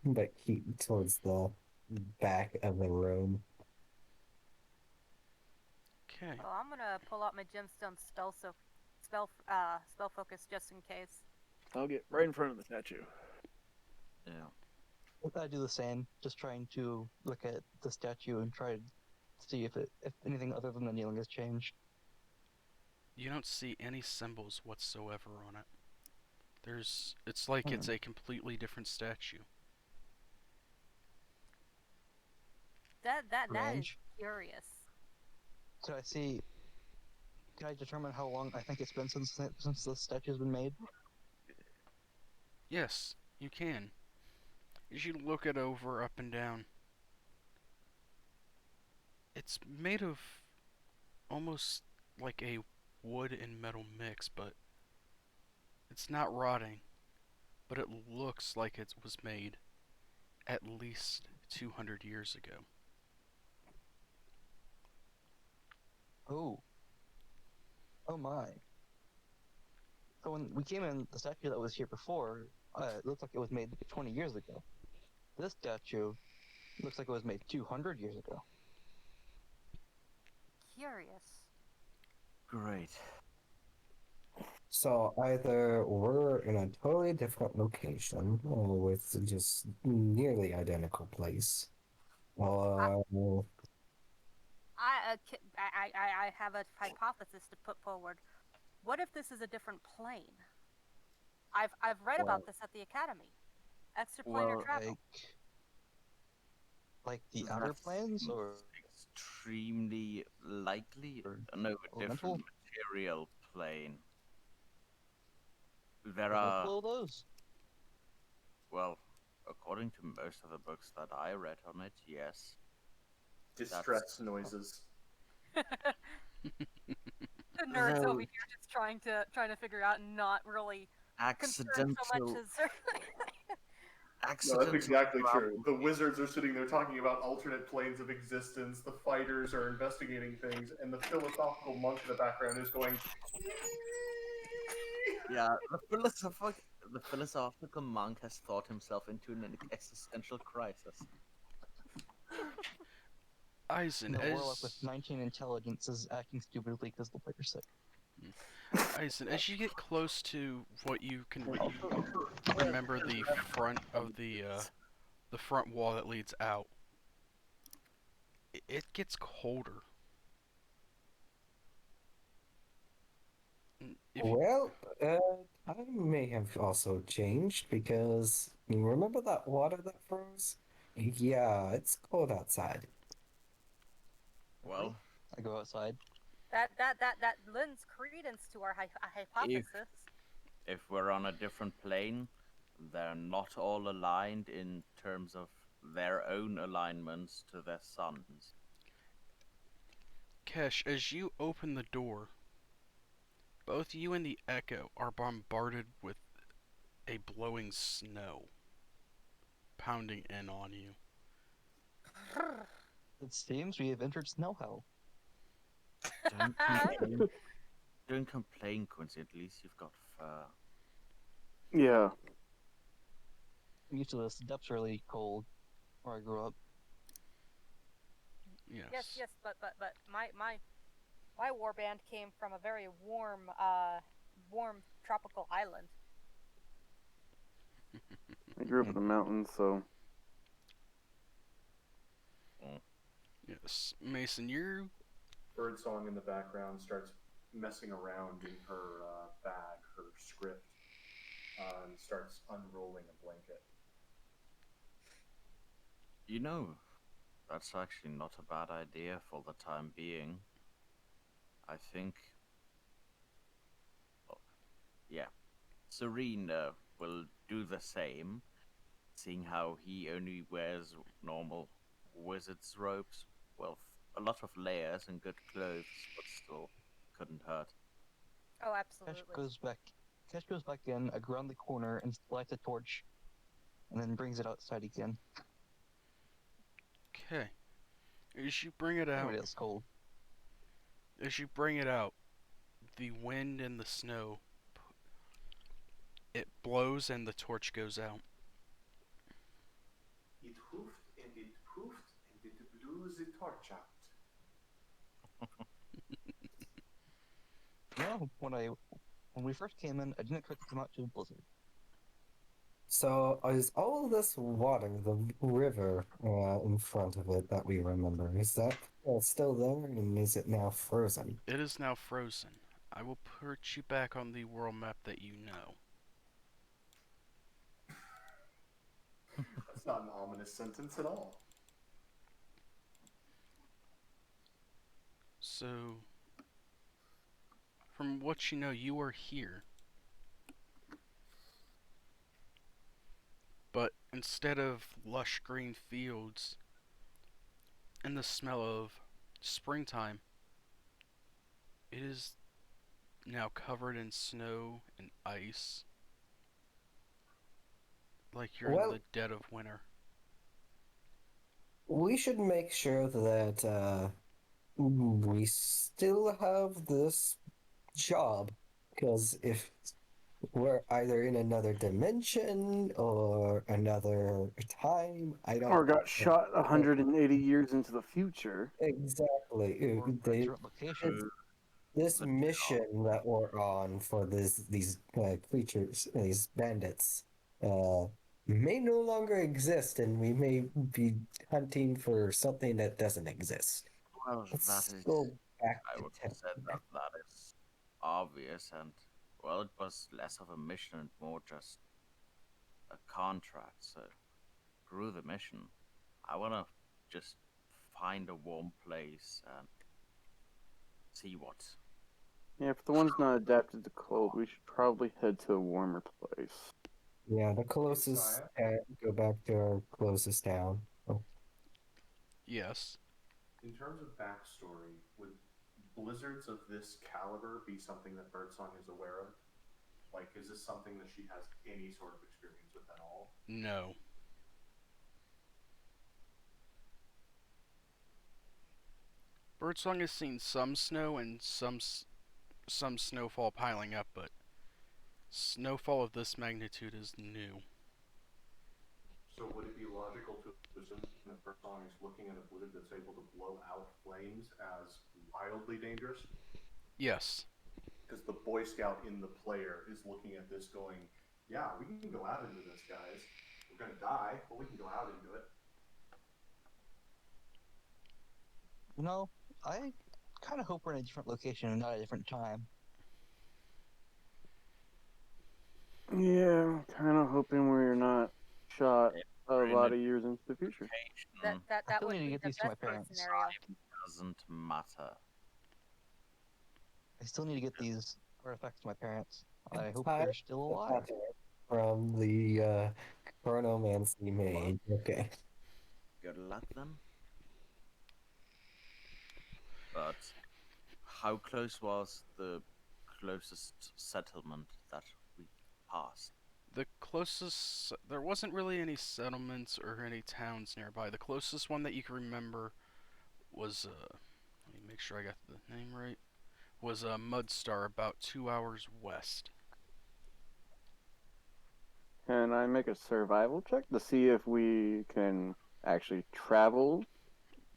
but keep towards the back of the room.
Okay.
Well, I'm gonna pull out my gemstone spell focus just in case.
I'll get right in front of the statue.
Yeah.
I do the same, just trying to look at the statue and try to see if anything other than the kneeling has changed.
You don't see any symbols whatsoever on it. It's like it's a completely different statue.
That is
Range.
curious.
Could I see? Can I determine how long I think it's been since the statue has been made?
Yes, you can. As you look it over up and down, it's made of almost like a wood and metal mix, but it's not rotting. But it looks like it was made at least 200 years ago.
Oh. Oh my. So when we came in, the statue that was here before, it looked like it was made 20 years ago. This statue looks like it was made 200 years ago.
Curious.
Great.
So either we're in a totally different location or with just nearly identical place, or
I have a hypothesis to put forward. What if this is a different plane? I've read about this at the academy. Extraplanar
Well,
travel.
Like the outer
That
planes,
seems
or
extremely likely.
Or
No, a
elemental?
different material plane. There
multiple
are,
of those?
well, according to most of the books that I read on it, yes.
Distress noises.
The nerds
Though
over here just trying to figure out and not really concerned
accidental,
so much as
No,
accidental
that's exactly
travel-
true. The wizards are sitting there talking about alternate planes of existence. The fighters are investigating things, and the philosophical monk in the background is going.
Yeah, the philosophical monk has thought himself into an existential crisis.
Eisen,
The warlock with
as
19 intelligence is acting stupidly because the player's sick.
Eisen, as you get close to what you can remember the front of the front wall that leads out, it gets colder. If you,
well, time may have also changed because you remember that water that froze? Yeah, it's cold outside.
Well,
I go outside.
that lends credence to our hypothesis.
if we're on a different plane, they're not all aligned in terms of their own alignments to their suns.
Kesh, as you open the door, both you and the Echo are bombarded with a blowing snow pounding in on you.
It seems we have entered snow hell.
Don't complain. Don't complain, Quincy. At least you've got fur.
Yeah.
I'm used to this. The depths are really cold where I grew up.
Yes.
Yes, but my warband came from a very warm tropical island.
I grew up in the mountains, so
Yes. Mason, you
Birdsong in the background starts messing around in her bag, her script, and starts unrolling a blanket.
You know, that's actually not a bad idea for the time being. I think. Oh, yeah. Serena will do the same, seeing how he only wears normal wizard's robes. Well, a lot of layers and good clothes, but still couldn't hurt.
Oh,
Cash
absolutely.
goes back. Cash goes back in, around the corner, and lights a torch, and then brings it outside again.
okay? As you bring it out,
Anyway, it's cold.
the wind and the snow, it blows and the torch goes out.
It hoofed and it poofed and it blew the torch out.
No, when we first came in, I didn't expect to come out to a blizzard.
So is all this water, the river in front of it that we remember, is that still there, and is it now frozen?
It is now frozen. I will put you back on the world map that you know.
That's not an ominous sentence at all.
So, from what you know, you are here. But instead of lush green fields and the smell of springtime, it is now covered in snow and ice. Like you're in
Well,
the dead of winter.
we should make sure that we still have this job, because if we're either in another dimension or another time, I don't
or got shot 180 years into the future.
exactly.
Or a different location.
This
The
mission that we're on for these creatures, these bandits, uh, may no longer exist, and we may be hunting for something that doesn't exist.
Well,
Let's
that is.
go back
I
to
would
town.
have said that that is obvious, and well, it was less of a mission and more just a contract. So, through the mission, I want to just find a warm place and see what.
Yeah, if the one's not adapted to cold, we should probably head to a warmer place.
Yeah, the closest. Go back to our closest town. Oh,
Yes.
In terms of backstory, would blizzards of this caliber be something that Birdsong is aware of? Like, is this something that she has any sort of experience with at all?
No. Birdsong has seen some snow and some snowfall piling up, but snowfall of this magnitude is new.
So would it be logical to assume that Birdsong is looking at a blizzard that's able to blow out flames as wildly dangerous?
Yes.
Because the Boy Scout in the player is looking at this going, yeah, we can go out into this, guys. We're going to die, but we can go out into it.
You know, I kind of hope we're in a different location and not a different time.
Yeah, kind of hoping we're not shot a
we're in
lot
a
of years into the future.
That
I
that
still
would
need to
be
get
the
these to my
best case
parents.
scenario.
Doesn't matter.
I still need to get these artifacts to my parents. I hope
Hi.
they're still alive.
From the chronomancy mage. Okay.
Good luck then. But how close was the closest settlement that we passed?
The closest, there wasn't really any settlements or any towns nearby. The closest one that you can remember was, let me make sure I got the name right, was Mudstar, about 2 hours west.
Can I make a survival check to see if we can actually travel?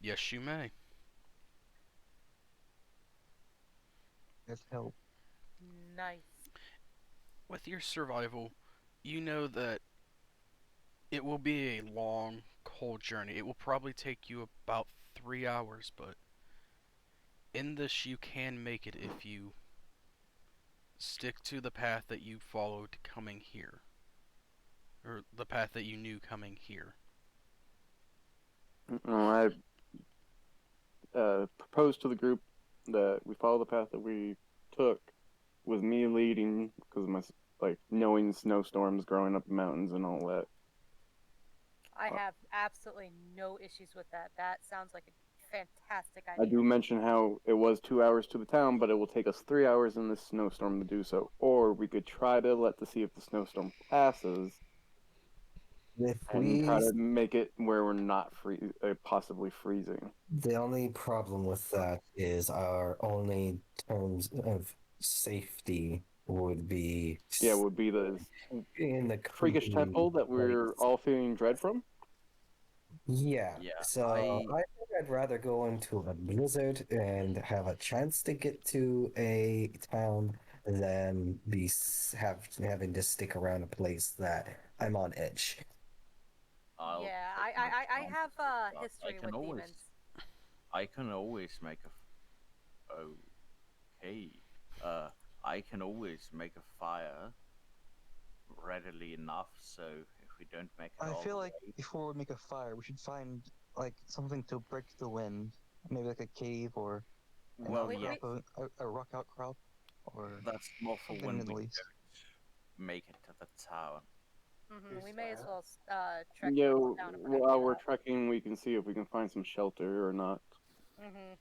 Yes, you may.
Let's help.
Nice.
With your survival, you know that it will be a long, cold journey. It will probably take you about 3 hours, but in this you can make it if you stick to the path that you followed coming here. Or the path that you knew coming here.
I proposed to the group that we follow the path that we took, with me leading because of my knowing snowstorms, growing up in mountains, and all that.
I have absolutely no issues with that. That sounds like a fantastic
I
idea.
do mention how it was 2 hours to the town, but it will take us 3 hours in this snowstorm to do so. Or we could try to see if the snowstorm passes
If
and
we,
try to make it where we're not possibly freezing.
the only problem with that is our only terms of safety would be
Yeah, it would be the
in the
freakish
creepy
temple that we're
place.
all feeling dread from.
Yeah.
Yeah,
So I think I'd rather go into a blizzard and have a chance to get to a town than having to stick around a place that I'm on edge.
I'll
Yeah,
take
I
my chances
have
with that.
history with demons.
I can always make a. Okay. Uh, I can always make a fire readily enough. So if we don't make it
I
all
feel
the
like
way,
before we make a fire, we should find like something to break the wind. Maybe like a cave or an
well,
we-
yeah,
outcrop, a rock outcrop, or
that's more for
something
when
in the
we
least.
don't make it to the town.
We
Is
may as
that-
well trek
Yeah,
down if we're gonna
while
do
we're
that.
trekking, we can see if we can find some shelter or not.
Mm-hmm.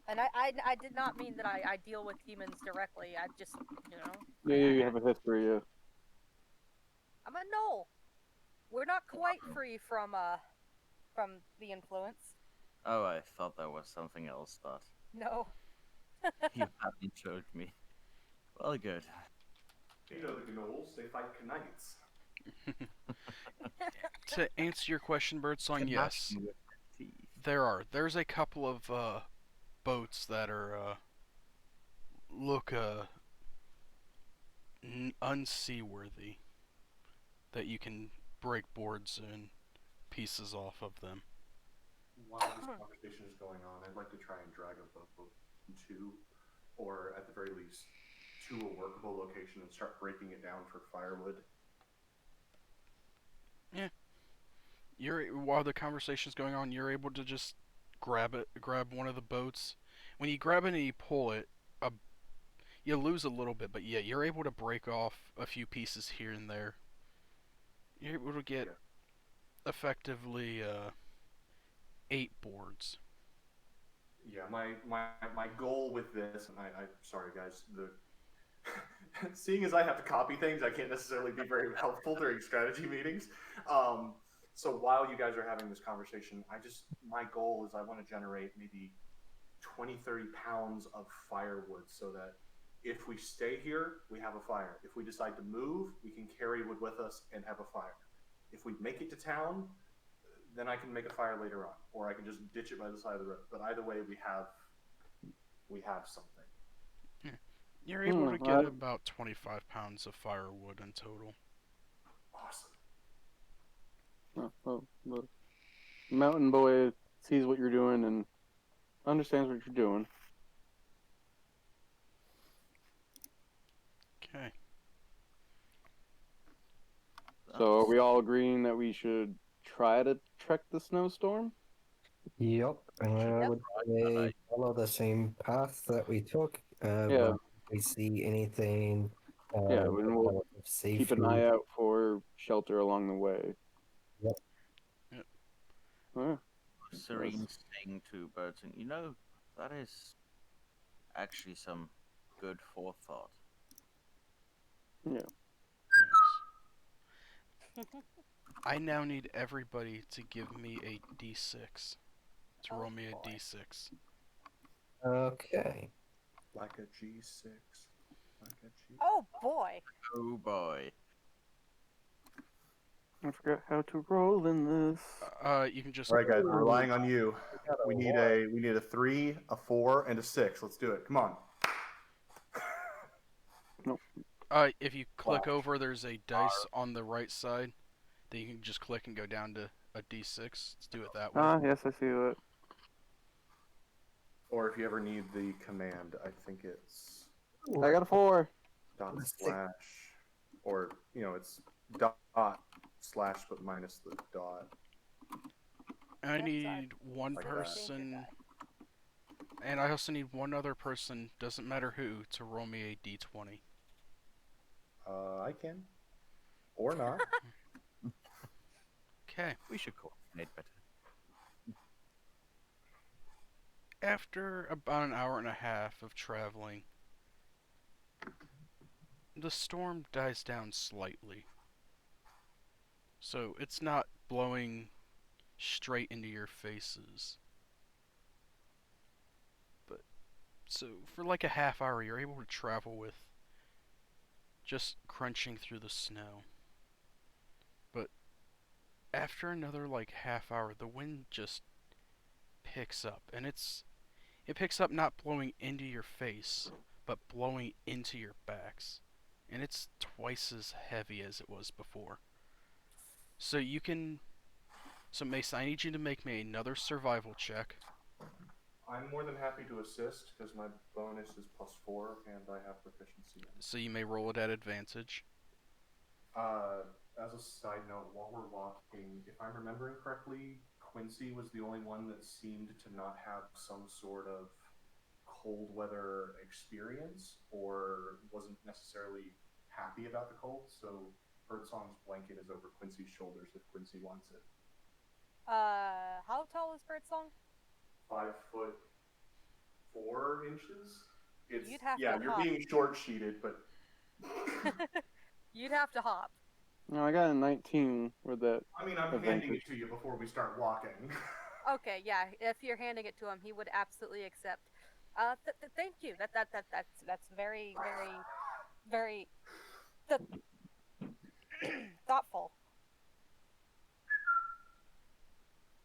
And I did not mean that I deal with demons directly. I just, you know,
Yeah, you have a history. Yeah.
I'm a knoll. We're not quite free from the influence.
Oh, I thought there was something else that
No.
you hadn't told me. Well, good.
You know the gnolls, they fight knights.
To answer your question, Birdsong, yes.
Connection with the teeth.
There's a couple of boats that are look unseaworthy that you can break boards and pieces off of them.
While this conversation is going on, I'd like to try and drag a boat into, or at the very least, to a workable location and start breaking it down for firewood.
While the conversation's going on, you're able to just grab one of the boats. When you grab it and you pull it, you lose a little bit, but yeah, you're able to break off a few pieces here and there. You're able to get effectively 8 boards.
Yeah, my goal with this, and I sorry guys, the seeing as I have to copy things, I can't necessarily be very helpful during strategy meetings. So while you guys are having this conversation, my goal is I want to generate maybe 20-30 pounds of firewood so that if we stay here, we have a fire. If we decide to move, we can carry wood with us and have a fire. If we make it to town, then I can make a fire later on, or I can just ditch it by the side of the road. But either way, we have something.
You're able to get about 25 pounds of firewood in total.
Awesome.
Well, the mountain boy sees what you're doing and understands what you're doing.
Okay.
So are we all agreeing that we should try to trek the snowstorm?
Yep, and I would say
Right.
follow the same path that we took.
Yeah.
When we see anything,
Yeah, and we'll
safety.
keep an eye out for for shelter along the way.
Yep.
Yep.
Huh.
Serene saying to Burton, you know, that is actually some good forethought.
Yeah.
Yes. I now need everybody to give me a d6. To
Oh,
roll me a
boy.
d6.
Okay.
Like a G6. Like a G.
Oh boy.
Oh boy.
I forgot how to roll in this.
You can just
All right, guys, we're relying on you.
got a
We need a 3, a 4, and a 6. Let's do it. Come on.
if you click
Wow.
over, there's a dice on the right side. Then you can just click and go down to a d6. Let's do it that way.
Yes, I see that.
Or if you ever need the command, I think it's
I got a 4.
dot
Let's take-
slash, or it's dot slash but minus the dot.
I
Yep,
need
sorry.
one
Like that.
person, and I also need one other person, doesn't matter who, to roll me a d20.
I can, or not.
Okay.
We should coordinate better.
After about an hour and a half of traveling, the storm dies down slightly. So it's not blowing straight into your faces. But so for like a half hour you're able to travel with just crunching through the snow. But after another like half hour the wind just picks up, and it picks up not blowing into your face, but blowing into your backs. And it's twice as heavy as it was before. So Mason, I need you to make me another survival check.
I'm more than happy to assist because my bonus is +4 and I have proficiency in it.
So you may roll it at advantage.
As a side note, while we're walking, if I'm remembering correctly, Quincy was the only one that seemed to not have some sort of cold weather experience or wasn't necessarily happy about the cold, so Birdsong's blanket is over Quincy's shoulders if Quincy wants it.
How tall is Birdsong?
5'4". It's
You'd have
yeah,
to
you're
hop.
being short sheeted, but
You'd have to hop.
No, I got a 19 with that.
I mean, I'm handing it to you before we start walking.
Okay, yeah. If you're handing it to him, he would absolutely accept. Thank you. That's very, very, very thoughtful.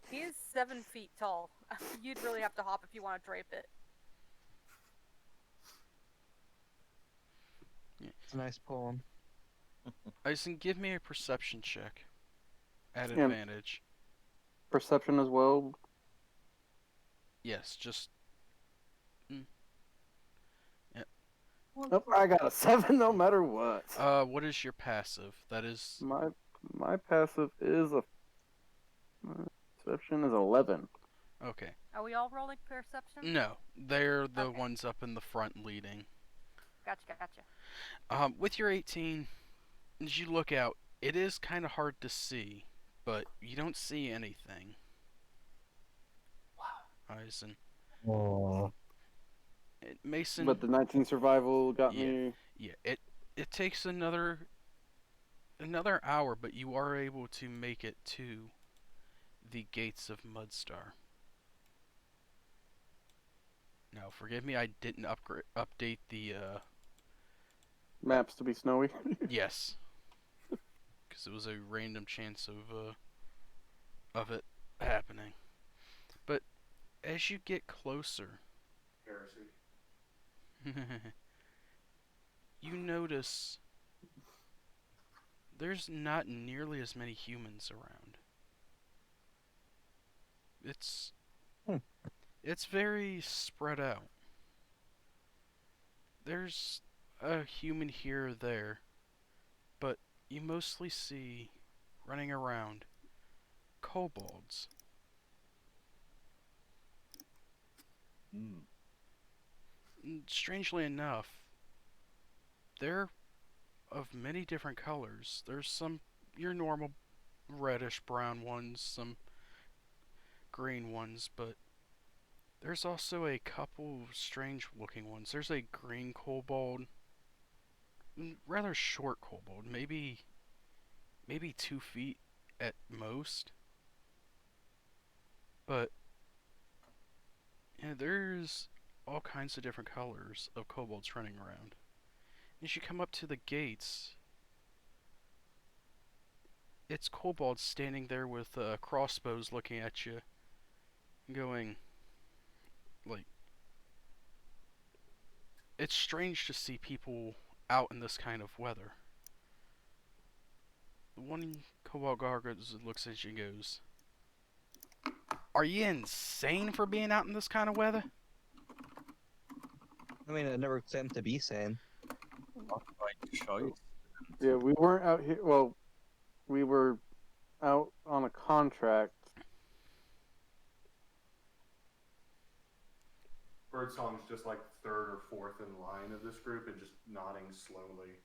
He is 7 feet tall. You'd really have to hop if you want to drape it.
It's a nice poem.
Ison, give me a perception check at
Yeah.
advantage.
Perception as well.
Yes, just
Nope, I got a 7 no matter what.
what is your passive? That is
My passive is my perception is 11.
okay.
Are we all rolling perception?
No, they're the
Okay.
ones up in the front leading.
Gotcha.
With your 18, as you look out, it is kind of hard to see, but you don't see anything. Wow. Ison.
Oh,
Mason.
But the 19 survival got
Yeah.
me.
Yeah, it takes another hour, but you are able to make it to the gates of Mudstar. Now, forgive me, I didn't update the
Maps to be snowy.
yes, because it was a random chance of it happening. But as you get closer,
Heresy.
you notice there's not nearly as many humans around. It's very spread out. There's a human here or there, but you mostly see running around kobolds. Strangely enough, they're of many different colors. There's some your normal reddish brown ones, some green ones, but there's also a couple strange looking ones. There's a green kobold, rather short kobold, maybe 2 feet at most. But yeah, there's all kinds of different colors of kobolds running around. As you come up to the gates, it's kobolds standing there with crossbows looking at you, going, like, it's strange to see people out in this kind of weather. The one kobold gargoyle looks at you and goes, "Are you insane for being out in this kind of weather?"
I mean, I never claimed to be sane.
Not by choice.
Yeah, we weren't out here. Well, we were out on a contract.
Birdsong's just like third or fourth in line of this group and just nodding slowly.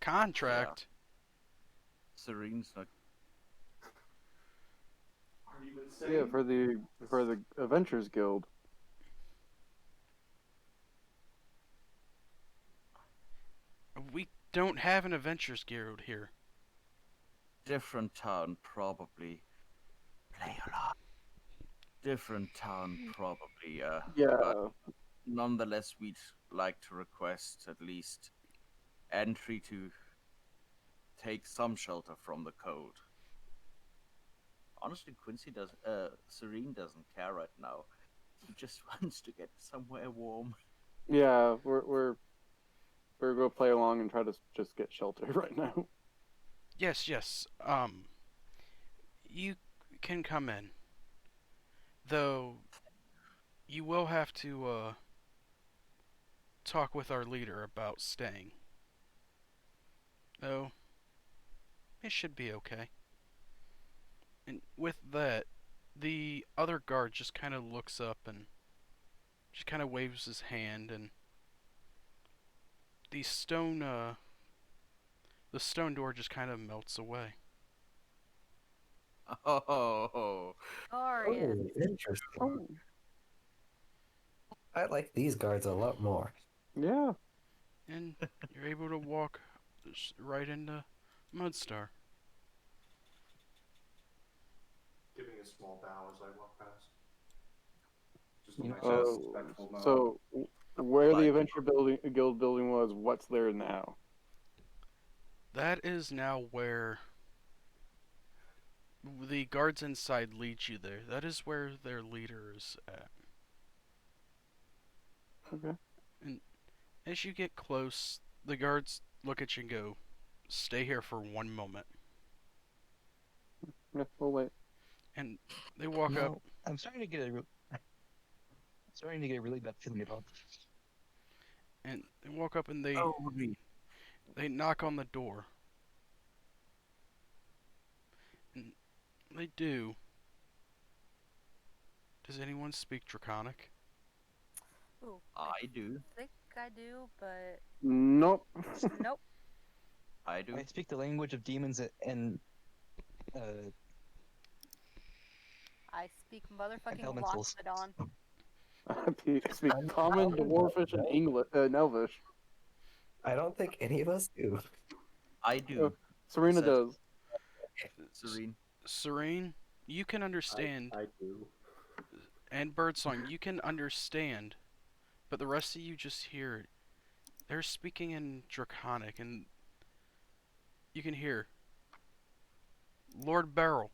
Contract?
Serene's not.
Are you insane?
Yeah, for the Adventures Guild.
We don't have an Adventures Guild here.
Different town, probably. Play along. Different town, probably,
Yeah.
But nonetheless, we'd like to request at least entry to take some shelter from the cold. Honestly, Serene doesn't care right now. He just wants to get somewhere warm.
Yeah, we're gonna play along and try to just get shelter right now.
Yes. You can come in. Though, you will have to, talk with our leader about staying. Though, it should be okay. And with that, the other guard just kind of looks up and just kind of waves his hand, and the stone door just kind of melts away.
Glorious.
Oh, interesting. I like these guards a lot more.
Yeah.
And you're able to walk right into Mudstar.
Giving a small bow as I walk past. Just a
You
nice
know,
respectful nod.
So where the
Like-
Adventure Guild building was, what's there now?
That is now where the guards inside lead you there. That is where their leader is at.
Okay.
And as you get close, the guards look at you and go, "Stay here for 1 moment."
Yeah, we'll wait.
And they walk up,
I'm starting to get a really bad feeling about this.
and they walk up and
Oh, really?
they knock on the door. And they do. Does anyone speak Draconic?
Ooh,
I do.
think I do, but
Nope.
nope.
I do.
I speak the language of demons and
I speak motherfucking
Elementals.
Loxodon.
I speak Common, Dwarfish, and English, Elvish.
I don't think any of us do.
I do.
Serena
Said-
does.
Serene.
Serene, you can understand,
I do.
and Birdsong, you can understand, but the rest of you just hear it. They're speaking in Draconic, and you can hear, "Lord Beryl,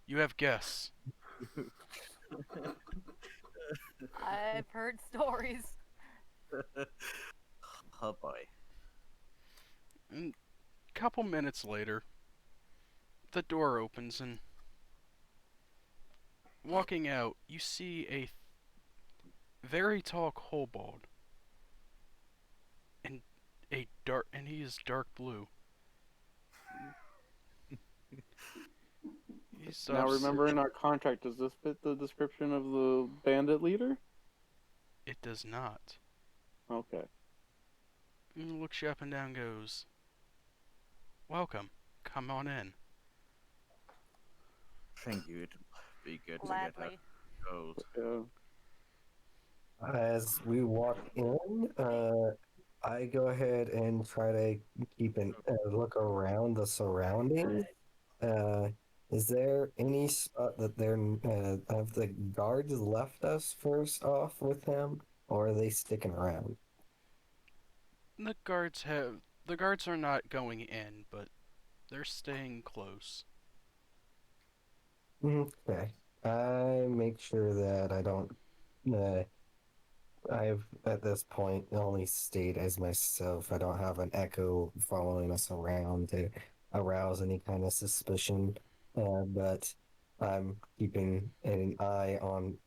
you have guests."
I've heard stories.
Oh boy.
And a couple minutes later, the door opens, and walking out, you see a very tall kobold, and he is dark blue. He's
Now remember, in our contract, does this fit the description of the bandit leader?
It does not.
Okay.
And he looks you up and down and goes, welcome. Come on in.
Thank you. It'd be good to get out
Gladly.
cold.
Yeah.
As we walk in, I go ahead and try to keep an look around the surroundings. Uh, is there any spot that they're have the guards left us first off with him, or are they sticking around?
The guards are not going in, but they're staying close.
Okay. I make sure that I don't. Uh, I've at this point only stayed as myself. I don't have an echo following us around to arouse any kind of suspicion. But I'm keeping an eye on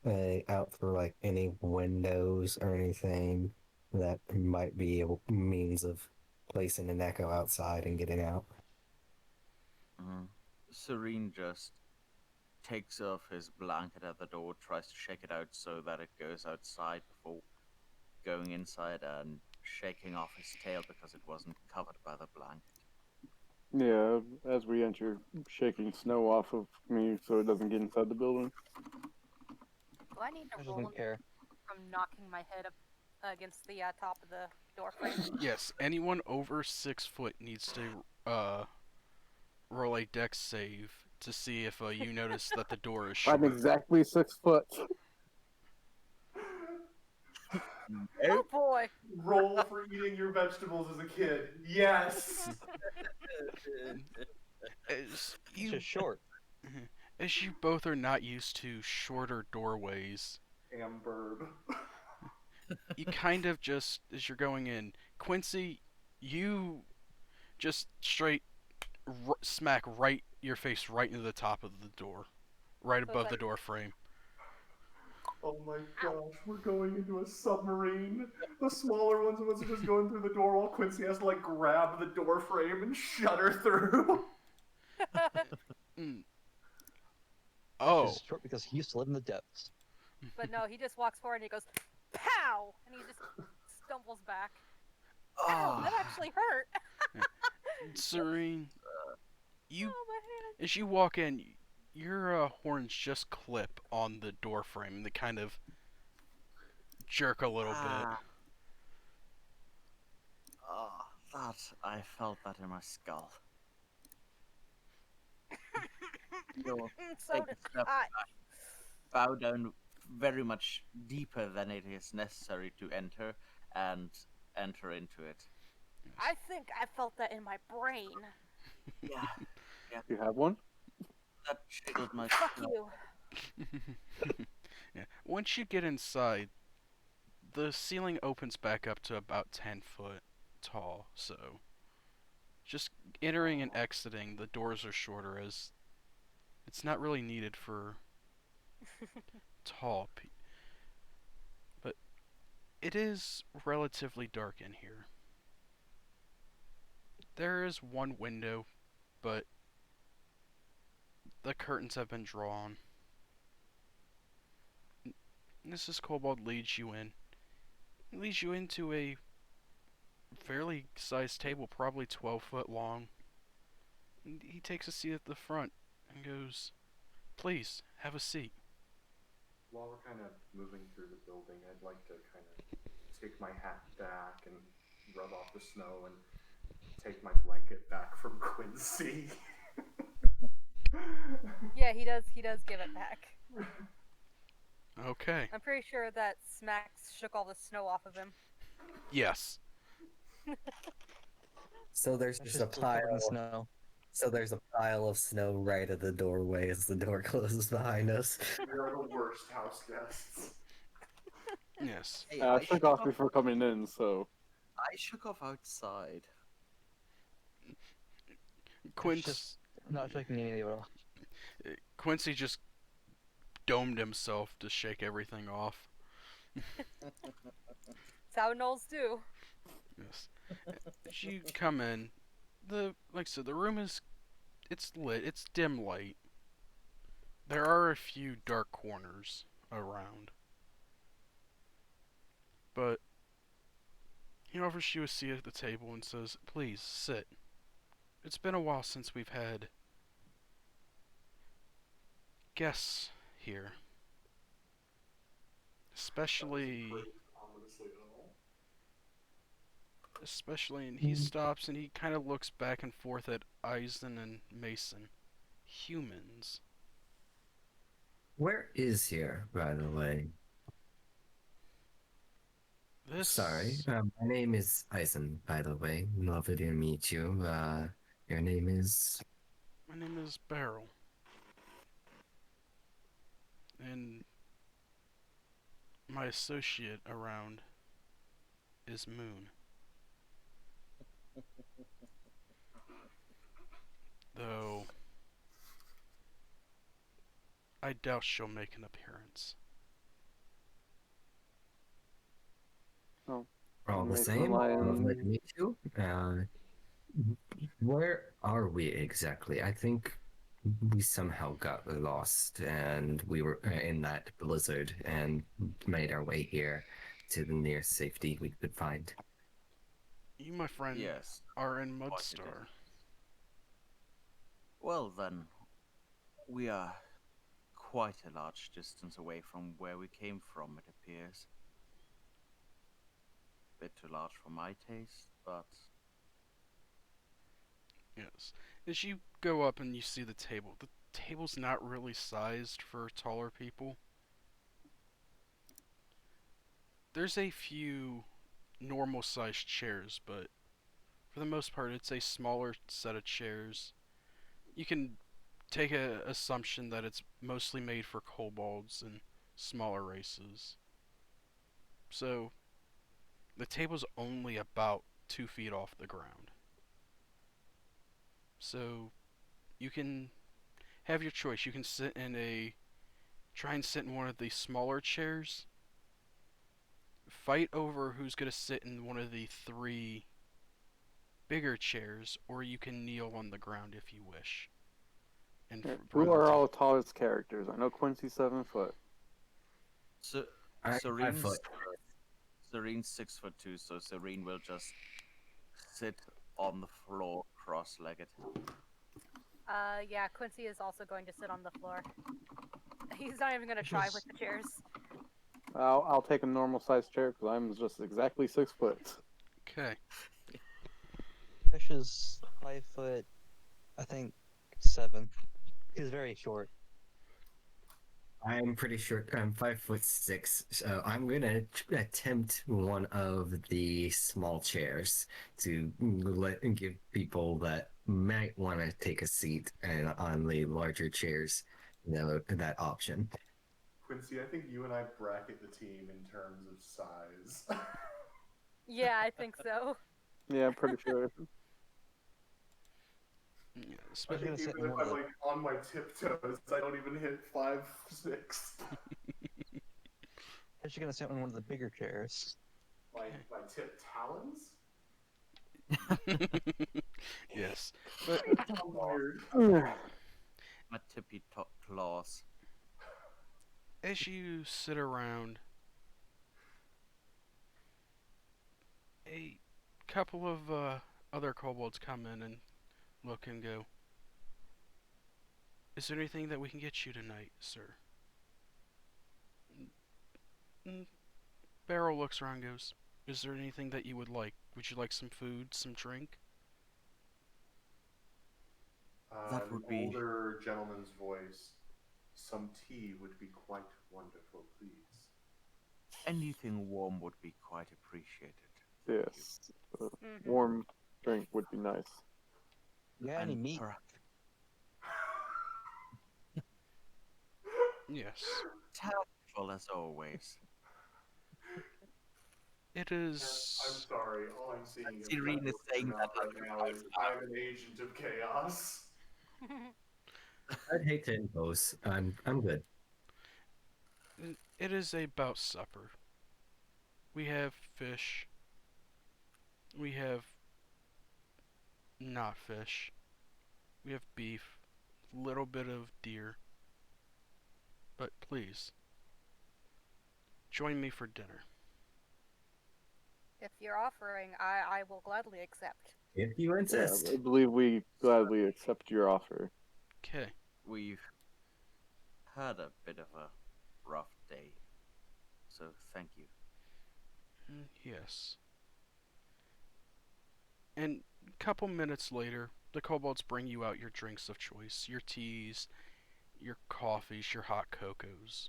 out for like any windows or anything that might be a means of placing an echo outside and getting out.
Serene just takes off his blanket at the door, tries to shake it out so that it goes outside before going inside and shaking off his tail because it wasn't covered by the blanket.
Yeah, as we enter, shaking snow off of me so it doesn't get inside the building.
Do I need
I
to
just
roll
don't care.
from knocking my head up against the top of the door frame?
Yes, anyone over 6 foot needs to roll a dex save to see if you notice that the door is short.
I'm exactly 6 foot.
Oh boy!
Roll for eating your vegetables as a kid. Yes.
As
It's
you,
just short.
as you both are not used to shorter doorways,
Amberb.
you kind of just, as you're going in, Quincy, you just straight smack your face right into the top of the door, right
So it's
above the
like-
door frame.
Oh my gosh, we're going into a submarine. The smaller ones are just going through the door while Quincy has to like grab the door frame and shudder through.
Mm.
It's
Oh,
just short because he used to live in the depths.
But no, he just walks forward and he goes, "Pow!" and he just stumbles back. Ow, that actually hurt.
Serene, you
Oh, my hand.
as you walk in, your horns just clip on the door frame. They kind of jerk a little bit.
That I felt that in my skull. You'll
So
take
did
a step
I.
back, bow down very much deeper than it is necessary to enter, and enter into it.
I think I felt that in my brain.
Yeah,
You have one?
that jiggled my
Fuck
skull.
you.
Yeah. Once you get inside, the ceiling opens back up to about 10 foot tall, so just entering and exiting, the doors are shorter as it's not really needed for tall people. But it is relatively dark in here. There is one window, but the curtains have been drawn. Mrs. Kobold leads you in. He leads you into a fairly sized table, probably 12 foot long. And he takes a seat at the front and goes, "Please, have a seat."
While we're kind of moving through the building, I'd like to kind of take my hat back and rub off the snow and take my blanket back from Quincy.
Yeah, he does. He does give it back.
Okay.
I'm pretty sure that Smacks shook all the snow off of him.
Yes.
So there's
It's
just a
just still covered in
pile.
snow.
So there's a pile of snow right at the doorway as the door closes behind us.
We are the worst house guests.
Yes.
Hey,
I took off before coming in, so
I shook off outside.
Quince,
Not shaking any of it off.
Quincy just domed himself to shake everything off.
That's how Knowles do.
Yes. As you come in, like I said, the room it's lit. It's dim light. There are a few dark corners around, but he offers you a seat at the table and says, "Please sit." It's been a while since we've had guests here. Especially,
Ominously ill.
and he stops and he kind of looks back and forth at Eisen and Mason. Humans.
Where is here, by the way?
This.
Sorry, my name is Eisen, by the way. Lovely to meet you. Your name is.
My name is Beryl. And my associate around is Moon. Though I doubt she'll make an appearance.
Oh,
All the
Mason
same,
Lion.
lovely to meet you. Where are we exactly? I think we somehow got lost and we were in that blizzard and made our way here to the nearest safety we could find.
You, my friend,
Yes.
are in
What it
Mudstar.
is. Well then, we are quite a large distance away from where we came from, it appears. Bit too large for my taste, but
Yes. As you go up and you see the table's not really sized for taller people. There's a few normal sized chairs, but for the most part, it's a smaller set of chairs. You can take a assumption that it's mostly made for kobolds and smaller races. So the table's only about 2 feet off the ground. So you can have your choice. You can try and sit in one of the smaller chairs, fight over who's going to sit in one of the 3 bigger chairs, or you can kneel on the ground if you wish. And
Who are all the tallest characters? I know Quincy's 7 foot.
so
I'm 5 foot.
Serene's 6'2", so Serene will just sit on the floor cross-legged.
Yeah, Quincy is also going to sit on the floor. He's not even going to try with the chairs.
I'll take a normal sized chair because I'm just exactly 6 foot.
Okay.
Fish is 5 foot, I think 7. He's very short.
I'm pretty sure I'm 5'6", so I'm gonna attempt one of the small chairs to give people that might want to take a seat and on the larger chairs, that option.
Quincy, I think you and I bracket the team in terms of size.
Yeah, I think so.
Yeah, I'm pretty sure.
Yes,
I
but
think even if I'm like on my tiptoes, I don't even hit 5'6".
Fish is gonna sit in one of the bigger chairs.
My tip talons?
yes. But
Weird.
My tippy top claws.
as you sit around, a couple of other kobolds come in and look and go, "Is there anything that we can get you tonight, sir?" And Beryl looks around and goes, "Is there anything that you would like? Would you like some food, some drink?"
That would be-
Older gentleman's voice. Some tea would be quite wonderful, please.
Anything warm would be quite appreciated.
Yes. A
Mhm.
warm drink would be nice.
You got any
And
meat?
Yes.
Tactful as always.
It
I'm
is.
sorry, all I'm seeing is
Serene is saying that
right now is I'm an agent of chaos.
I'd hate to impose. I'm good.
It is about supper. We have fish. We have not fish. We have beef. Little bit of deer. But please, join me for dinner.
If you're offering, I will gladly accept.
If you
Yeah,
insist.
I believe we gladly accept your offer.
Okay.
We've had a bit of a rough day, so thank you.
Yes. And a couple minutes later, the kobolds bring you out your drinks of choice, your teas, your coffees, your hot cocos.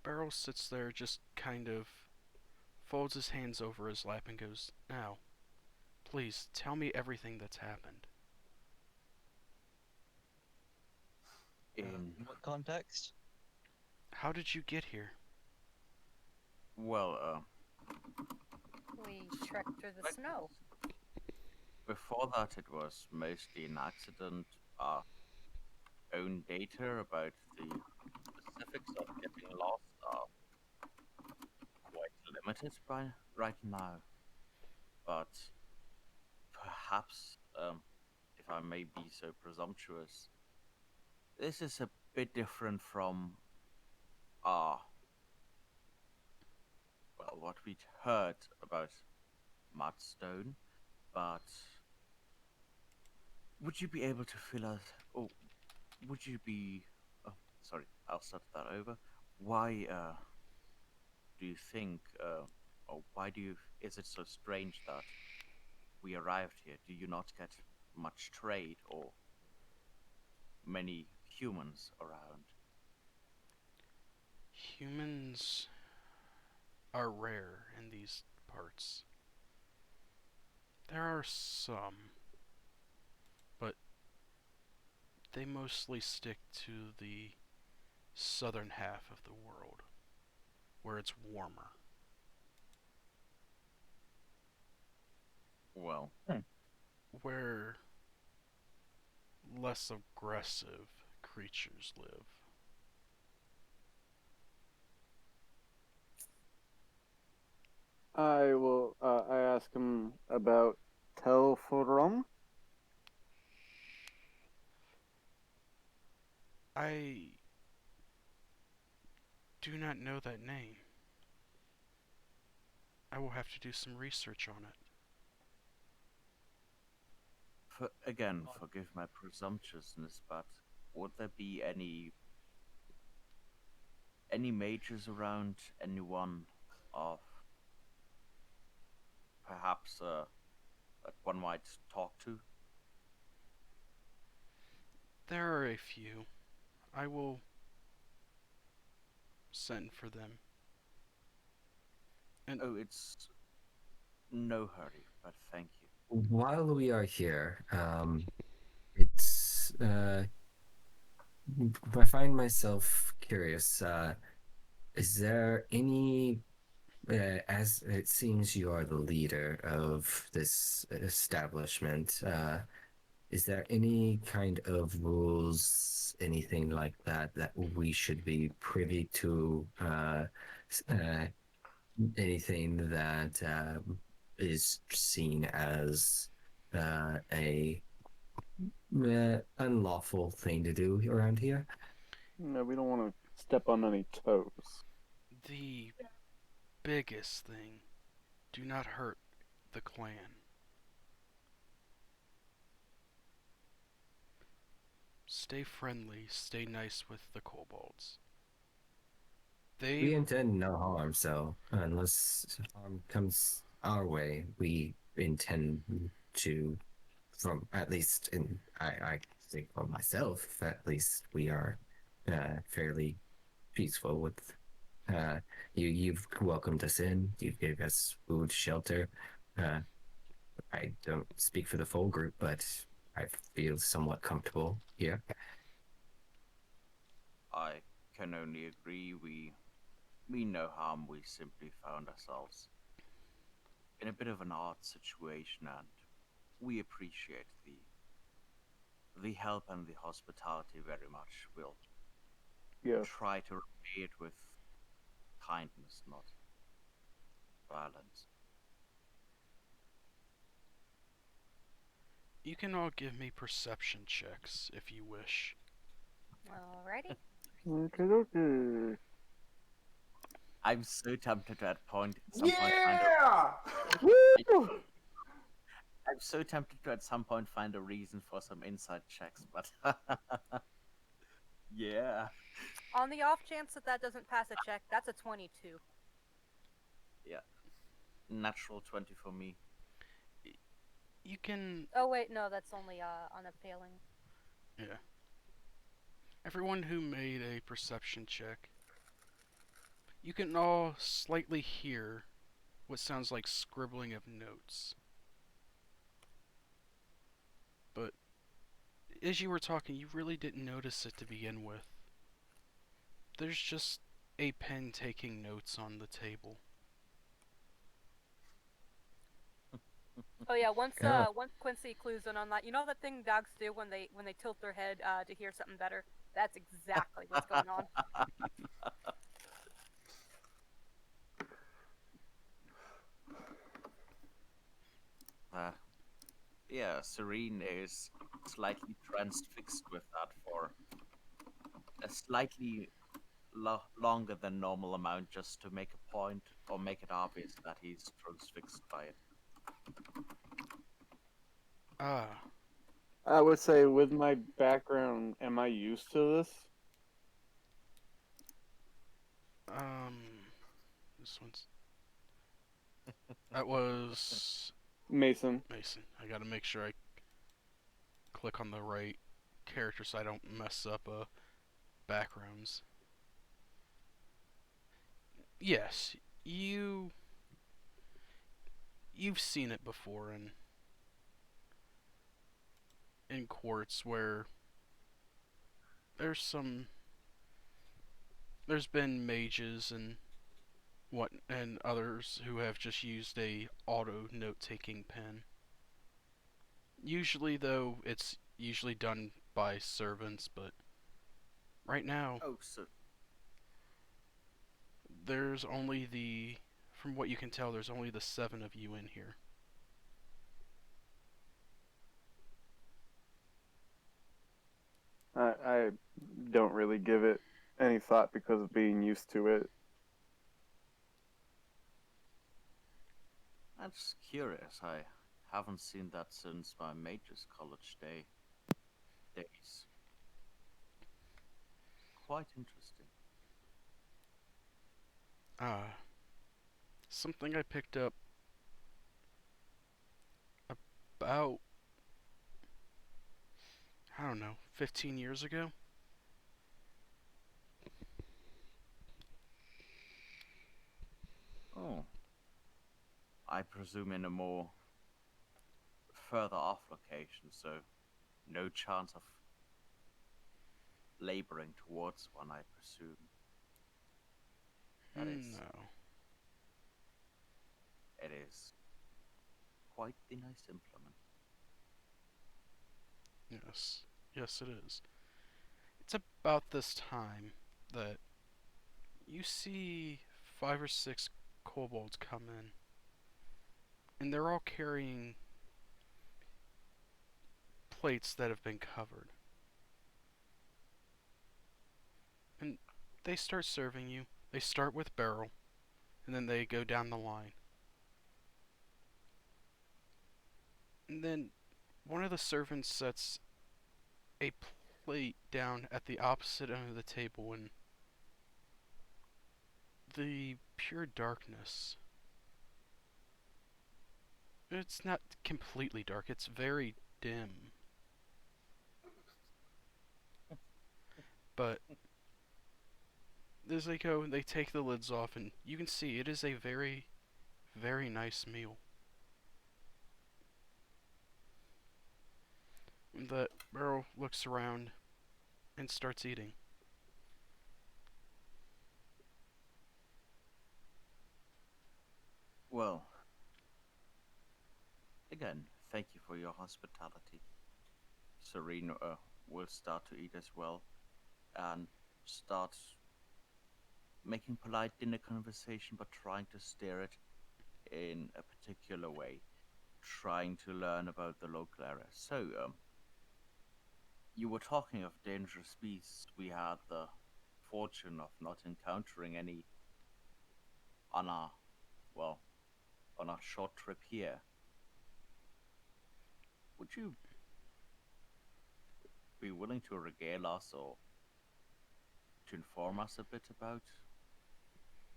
Beryl sits there, just kind of folds his hands over his lap and goes, "Now, please tell me everything that's happened."
In
What context?
How did you get here?
well,
We trekked through the
Right.
snow.
before that, it was mostly an accident. Our own data about the specifics of getting lost are quite limited by right now. But perhaps, if I may be so presumptuous, this is a bit different from our, well, what we'd heard about Mudstone. But would you be able to fill us? Oh, would you be? Oh, sorry, I'll start that over. Why do you think? Or why do you? Is it so strange that we arrived here? Do you not get much trade or many humans around?
Humans are rare in these parts. There are some, but they mostly stick to the southern half of the world, where it's warmer.
Well,
Where less aggressive creatures live.
I will. I ask him about Telforum.
I do not know that name. I will have to do some research on it.
again, forgive my presumptuousness, but would there be any mages around? Anyone of perhaps that one might talk to?
There are a few. I will send for them. And
Oh, it's no hurry, but thank you.
While we are here, it's I find myself curious. Is there any, as it seems you are the leader of this establishment, is there any kind of rules, anything like that, that we should be privy to? Anything that is seen as a unlawful thing to do around here?
No, we don't want to step on any toes.
the biggest thing, do not hurt the clan. Stay friendly, stay nice with the kobolds.
We
They
intend no harm, so unless harm comes our way, we intend to, from at least in I think for myself, at least we are fairly peaceful with you've welcomed us in, you've gave us food, shelter. Uh, I don't speak for the full group, but I feel somewhat comfortable here.
I can only agree. We mean no harm. We simply found ourselves in a bit of an odd situation, and we appreciate the help and the hospitality very much. We'll
Yes.
try to repay it with kindness, not violence.
You can all give me perception checks if you wish.
Alrighty.
Okay.
I'm so tempted to at some point find a.
Yeah!
Woo!
I'm so tempted to at some point find a reason for some inside checks, but yeah,
On the off chance that that doesn't pass a check, that's a 22.
natural 20 for me.
You can.
Oh wait, no, that's only on a failing.
Yeah. Everyone who made a perception check, you can all slightly hear what sounds like scribbling of notes. But as you were talking, you really didn't notice it to begin with. There's just a pen taking notes on the table.
Oh yeah, once
Yeah.
once Quincy clues in on that, you know that thing dogs do when they tilt their head to hear something better? That's exactly what's going on.
Uh, yeah, Serene is slightly transfixed with that for a slightly longer than normal amount, just to make a point or make it obvious that he's transfixed by it.
Ah,
I would say, with my background, am I used to this?
um, this one's. That was
Mason.
Mason. I gotta make sure I click on the right character so I don't mess up backgrounds. Yes, you've seen it before in courts where there's been mages and others who have just used a auto note-taking pen. Usually though, it's usually done by servants, but right now
Oh, so
there's only from what you can tell, there's only the 7 of you in here.
I don't really give it any thought because of being used to it.
I'm just curious. I haven't seen that since my Mages College days. Quite interesting.
Something I picked up about, I don't know, 15 years ago.
Oh, I presume in a more further off location, so no chance of laboring towards one, I presume. That is,
No.
it is quite the nice implement.
Yes. Yes, it is. It's about this time that you see 5 or 6 kobolds come in, and they're all carrying plates that have been covered. And they start serving you. They start with Beryl, and then they go down the line. And then one of the servants sets a plate down at the opposite end of the table, and the pure darkness. It's not completely dark, it's very dim. But as they go, they take the lids off, and you can see it is a very, very nice meal. The Beryl looks around and starts eating.
Well, again, thank you for your hospitality. Serene will start to eat as well, and start making polite dinner conversation, but trying to steer it in a particular way, trying to learn about the local area. So, you were talking of dangerous beasts. We had the fortune of not encountering any on our, well, on our short trip here, would you be willing to regale us or to inform us a bit about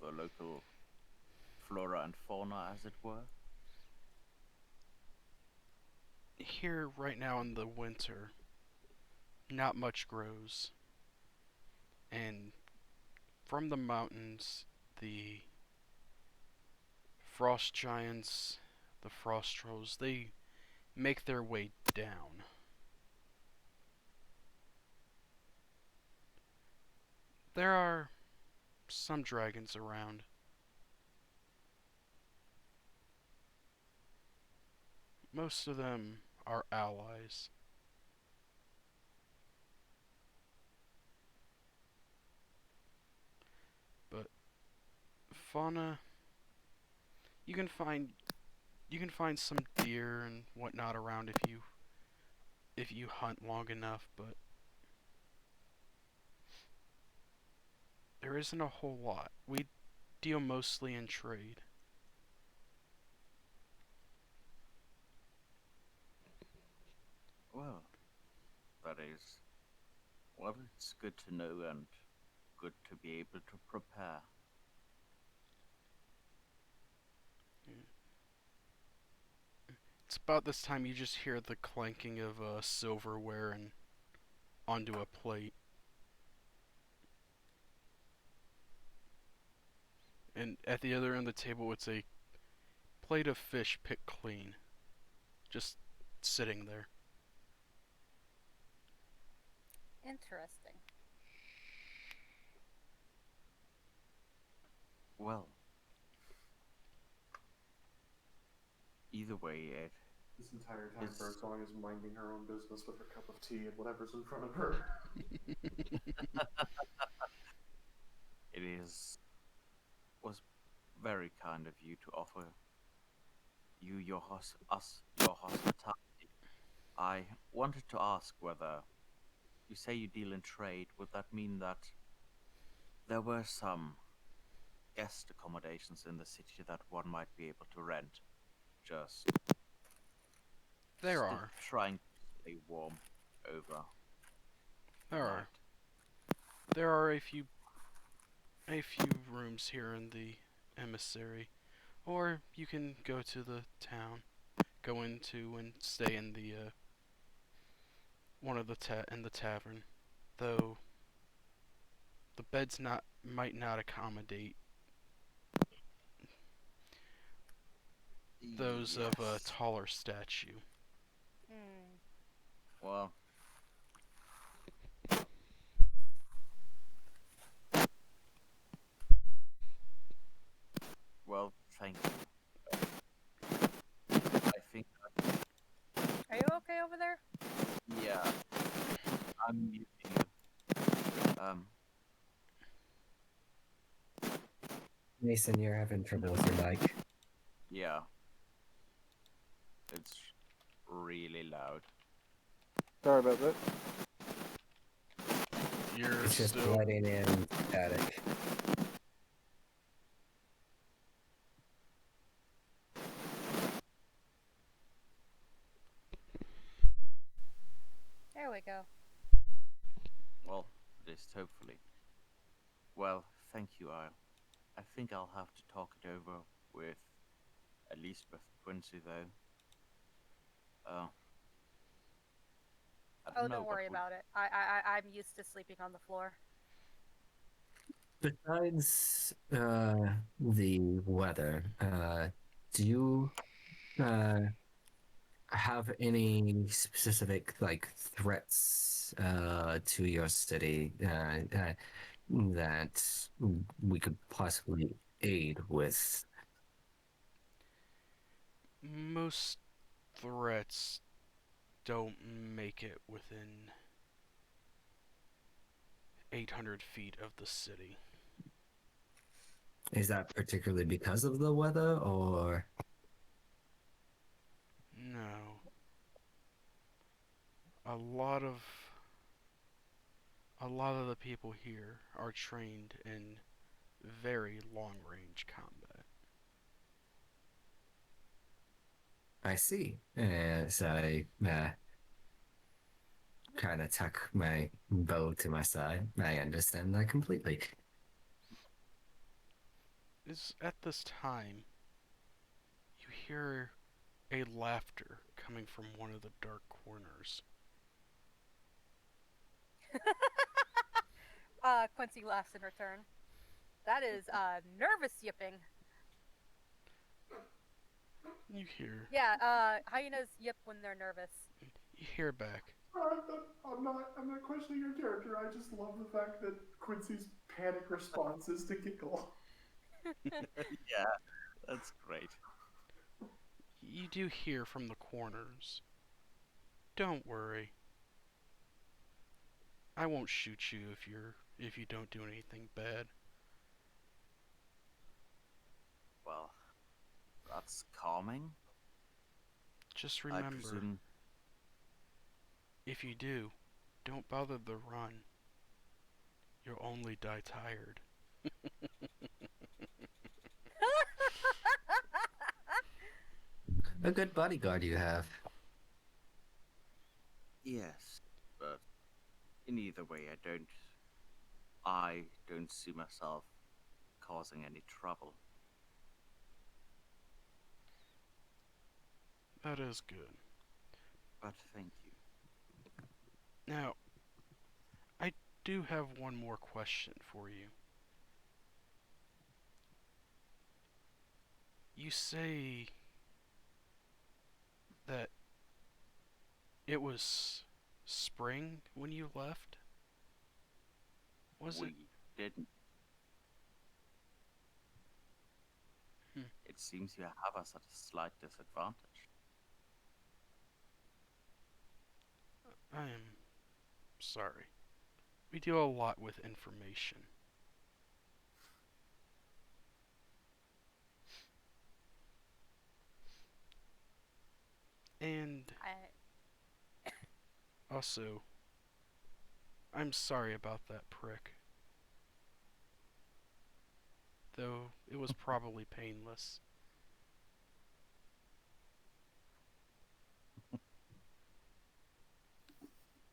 the local flora and fauna, as it were?
Here, right now in the winter, not much grows. And from the mountains, the frost giants, the frost trolls, they make their way down. There are some dragons around. Most of them are allies. But fauna, you can find some deer and whatnot around if you hunt long enough, but there isn't a whole lot. We deal mostly in trade.
Well, that is. Well, it's good to know and good to be able to prepare.
It's about this time you just hear the clanking of silverware and onto a plate. And at the other end of the table, it's a plate of fish picked clean, just sitting there.
Interesting.
Well, either way, Ed,
This entire time,
It's-
Birdsong is minding her own business with her cup of tea and whatever's in front of her.
was very kind of you to offer us your hospitality. I wanted to ask whether you say you deal in trade. Would that mean that there were some guest accommodations in the city that one might be able to rent? Just
There
still
are.
trying to stay warm over
There are.
night.
There are a few rooms here in the emissary, or you can go to the town, go into and stay in the one of the in the tavern. Though the beds might not accommodate those of a
Yes.
taller stature.
Hmm.
Well, well, thank you. I think,
Are you okay over there?
yeah, I'm muting you.
Mason, you're having trouble with your mic.
Yeah. It's really loud.
Sorry about that.
You're
It's just
still
letting in static.
There we go.
Well, at least hopefully. Well, thank you. I think I'll have to talk it over with at least with Quincy though. I
Oh,
don't know
don't
what
worry
would-
about it. I'm used to sleeping on the floor.
Besides the weather, do you have any specific like threats to your city that we could possibly aid with?
most threats don't make it within 800 feet of the city.
Is that particularly because of the weather, or
No. A lot of the people here are trained in very long range combat.
I see. As I kind of tuck my bow to my side, I understand that completely.
Is at this time you hear a laughter coming from one of the dark corners.
Quincy laughs in return. That is nervous yipping.
You hear
Yeah, hyenas yip when they're nervous.
you hear back.
I'm not questioning your character. I just love the fact that Quincy's panic response is to giggle.
Yeah, that's great.
You do hear from the corners. Don't worry. I won't shoot you if you don't do anything bad.
Well, that's calming.
Just
I
remember,
presume.
if you do, don't bother to run. You'll only die tired.
A good bodyguard you have.
Yes, but in either way, I don't see myself causing any trouble.
That is good.
But thank you.
Now, I do have one more question for you. You say that it was spring when you left? Was
we
it?
didn't.
Hmm.
It seems you have us at a slight disadvantage.
I am sorry. We deal a lot with information. And also, I'm sorry about that prick. Though it was probably painless.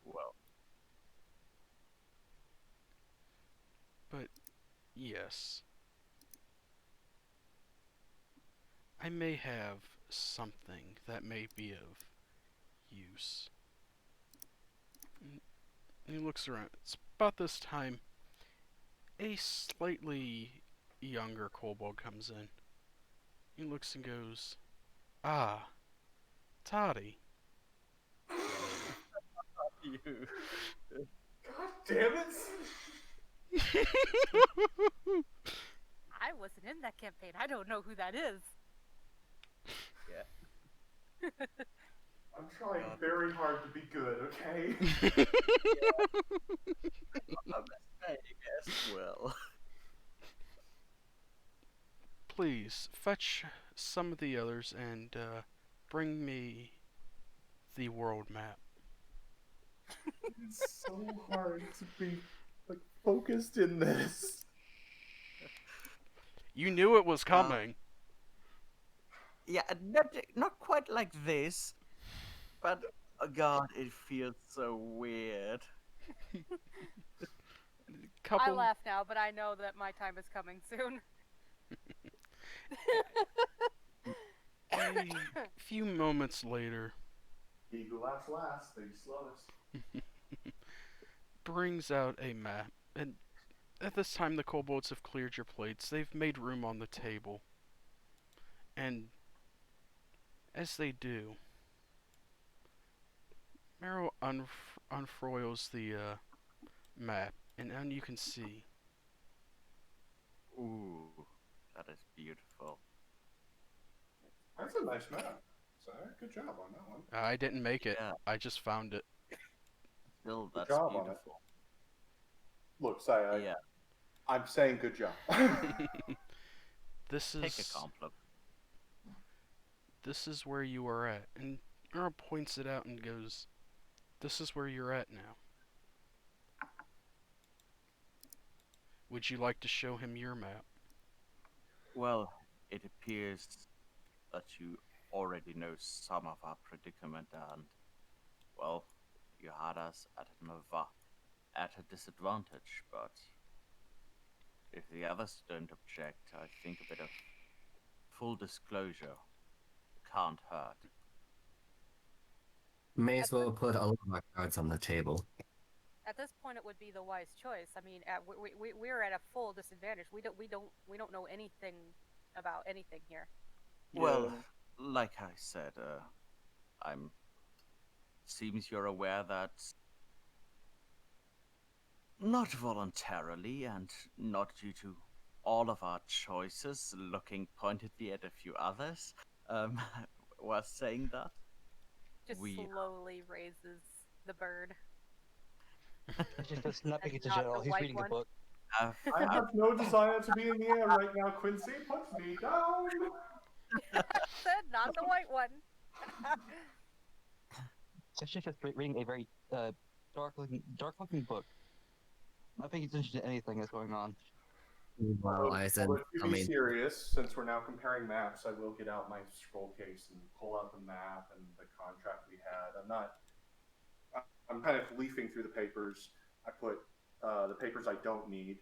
Well,
But yes, I may have something that may be of use. And he looks around. It's about this time a slightly younger kobold comes in. He looks and goes, "Ah, Toddy."
you.
God damn it!
I wasn't in that campaign. I don't know who that is.
I'm trying very hard to be good, okay?
I'm saying as well.
Please fetch some of the others and bring me the world map.
It's so hard to be like focused in this.
You knew it was coming.
Yeah, not quite like this, but God, it feels so weird.
I laugh now, but I know that my time is coming soon.
A few moments later,
He who laughs last, the slowest.
brings out a map, and at this time the kobolds have cleared your plates. They've made room on the table, and as they do, Meryl unfurls the map, and then you can see.
Ooh, that is beautiful.
That's a nice map. So good job on that one.
I didn't make it.
Yeah.
I just found it.
Still,
Good
that's
job on it.
beautiful.
Look, Sai,
Yeah,
I'm saying good job.
This
take a
is
compliment.
this is where you are at, and Earl points it out and goes, "This is where you're at now. Would you like to show him your map?"
Well, it appears that you already knows some of our predicament, and well, you had us at a disadvantage. But if the others don't object, I think a bit of full disclosure can't hurt.
May as well put all of our cards on the table.
At this point, it would be the wise choice. I mean, we're at a full disadvantage. We don't know anything about anything here.
Well,
Yeah.
like I said, I'm. Seems you're aware that not voluntarily and not due to all of our choices, looking pointedly at a few others, was saying that
Just
we.
slowly raises the bird.
He's just snapping
And
into
not
general.
the
He's
white
reading a
one.
book.
Have,
I have no desire to be in the air right now, Quincy. Put me down.
Said not the white one.
He's just reading a very dark-looking book. Not paying attention to anything that's going on.
Well, I said,
But to
I
be
mean,
serious, since we're now comparing maps, I will get out my scroll case and pull out the map and the contract we had. I'm kind of leafing through the papers. I put the papers I don't need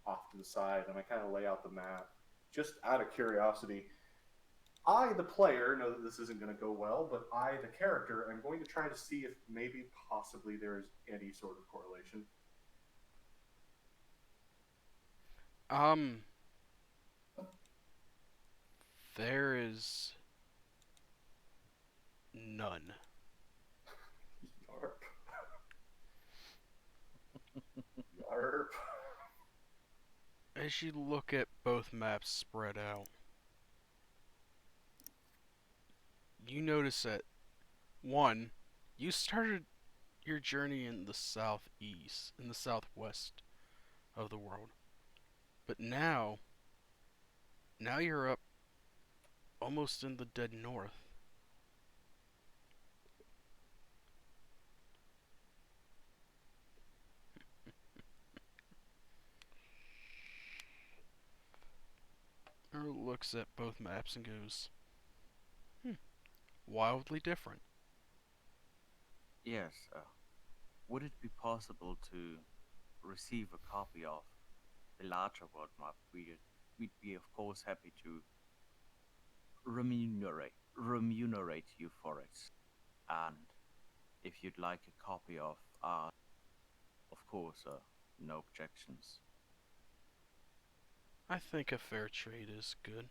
off to the side, and I kind of lay out the map. Just out of curiosity, I, the player, know that this isn't going to go well, but I, the character, am going to try to see if maybe possibly there is any sort of correlation.
There is none.
Yarp. Yarp.
As you look at both maps spread out, you notice that, one, you started your journey in the southwest of the world. But now you're up almost in the dead north. Earl looks at both maps and goes, wildly different.
Yes, would it be possible to receive a copy of the larger world map? We'd be, of course, happy to remunerate you for it. And if you'd like a copy of ours, of course, no objections.
I think a fair trade is good.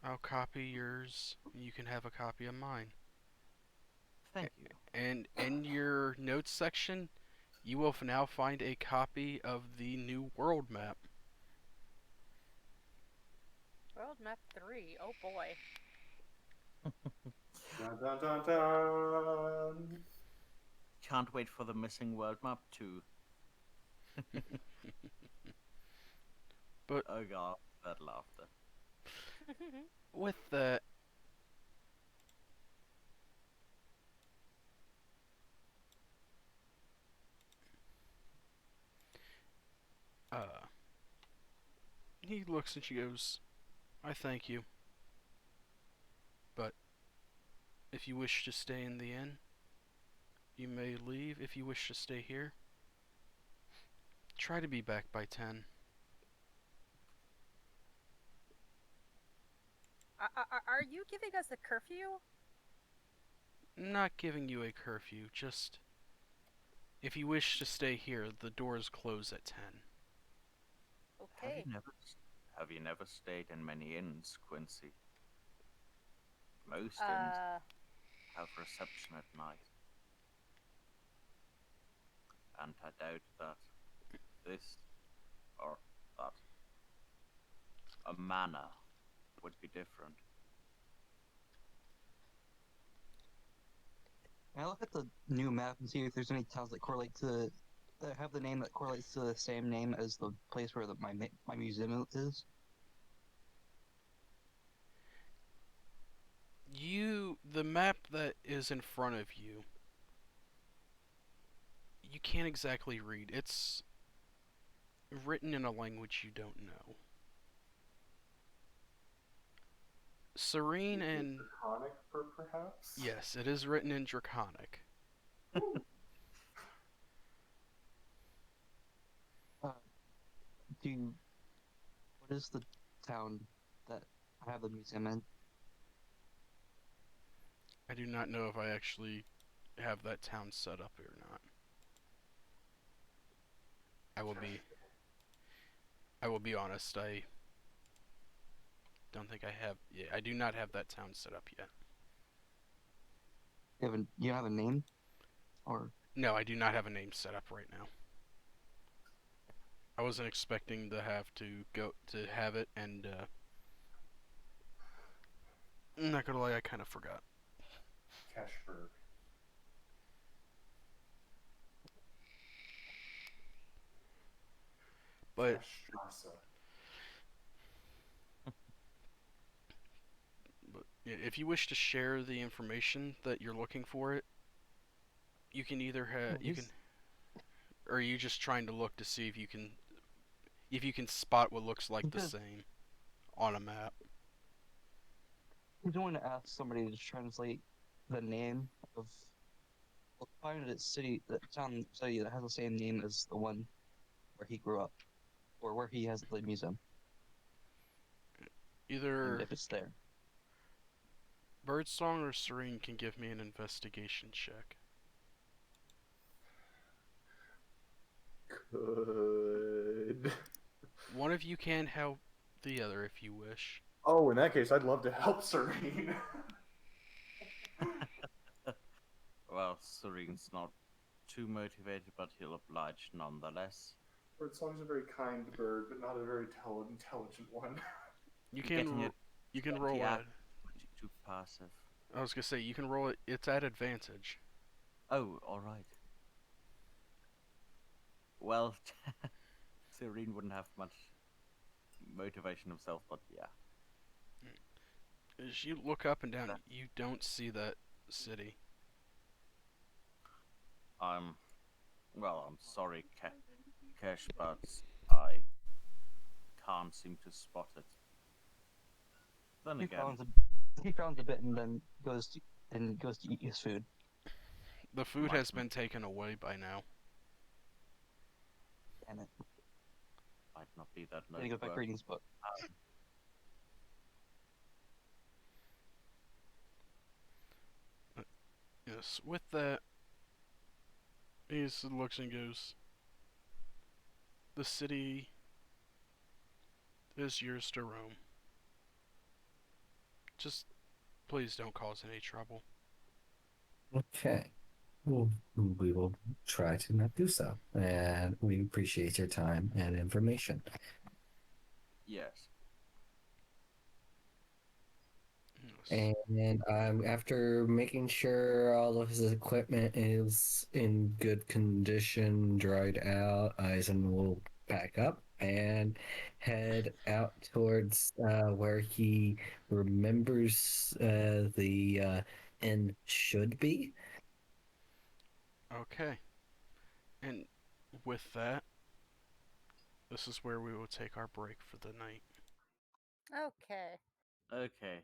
I'll copy yours, and you can have a copy of mine.
Thank you.
And in your notes section, you will now find a copy of the new world map.
World map 3. Oh boy.
Dun, dun, dun, dun.
Can't wait for the missing world map too.
But
Oh god, that laughter.
with that, he looks and she goes, I thank you. But if you wish to stay in the inn, you may leave. If you wish to stay here, try to be back by 10.
Are you giving us a curfew?
Not giving you a curfew, just if you wish to stay here, the doors close at 10.
Okay.
Have you never stayed in many inns, Quincy? Most inns have reception at night. And I doubt that this or that a manor would be different.
Can I look at the new map and see if there's any towns that correlate to that have the name that correlates to the same name as the place where my museum is?
The map that is in front of you, you can't exactly read. It's written in a language you don't know. Serene and
Draconic, perhaps?
yes, it is written in Draconic.
Uh, do you, what is the town that I have the museum in?
I do not know if I actually have that town set up or not. I will be I will be honest, I don't think I have yeah, I do not have that town set up yet.
You don't have a name, or
No, I do not have a name set up right now. I wasn't expecting to have to go to have it and I'm not gonna lie, I kinda forgot.
Cashberg.
But
Cashstrasse.
if you wish to share the information that you're looking for it, you can either have you can or are you just trying to look to see if you can spot what looks like the
Because-
same on a map.
I don't want to ask somebody to translate the name of. Well, find a city, the town city that has the same name as the one where he grew up, or where he has the museum, and
Either
if it's there.
Birdsong or Serene can give me an investigation check.
Good.
One of you can help the other if you wish.
Oh, in that case, I'd love to help Serene.
Well, Serene's not too motivated, but he'll oblige nonetheless.
Birdsong's a very kind bird, but not a very intelligent one.
You
Getting
can
it
you can roll
yeah.
it.
Too passive.
I was gonna say you can roll it. It's at advantage.
Oh, alright. Well, Serene wouldn't have much motivation himself, but yeah.
As you look up and down, you don't see that city.
Well, I'm sorry, Cash, but I can't seem to spot it. Then
He
again,
frowns a bit and then goes to eat his food.
The food has been taken away by now.
Damn it!
might not be that
Then he goes back
noteworthy.
reading his book.
Yes, with that, he just looks and goes, "The city is yours to roam. Just please don't cause any trouble."
Okay. Well, we will try to not do so. And we appreciate your time and information.
Yes.
Yes.
And after making sure all of his equipment is in good condition, dried out, Eisen will pack up and head out towards where he remembers the inn should be.
Okay. And with that, this is where we will take our break for the night.
Okay.
Okay.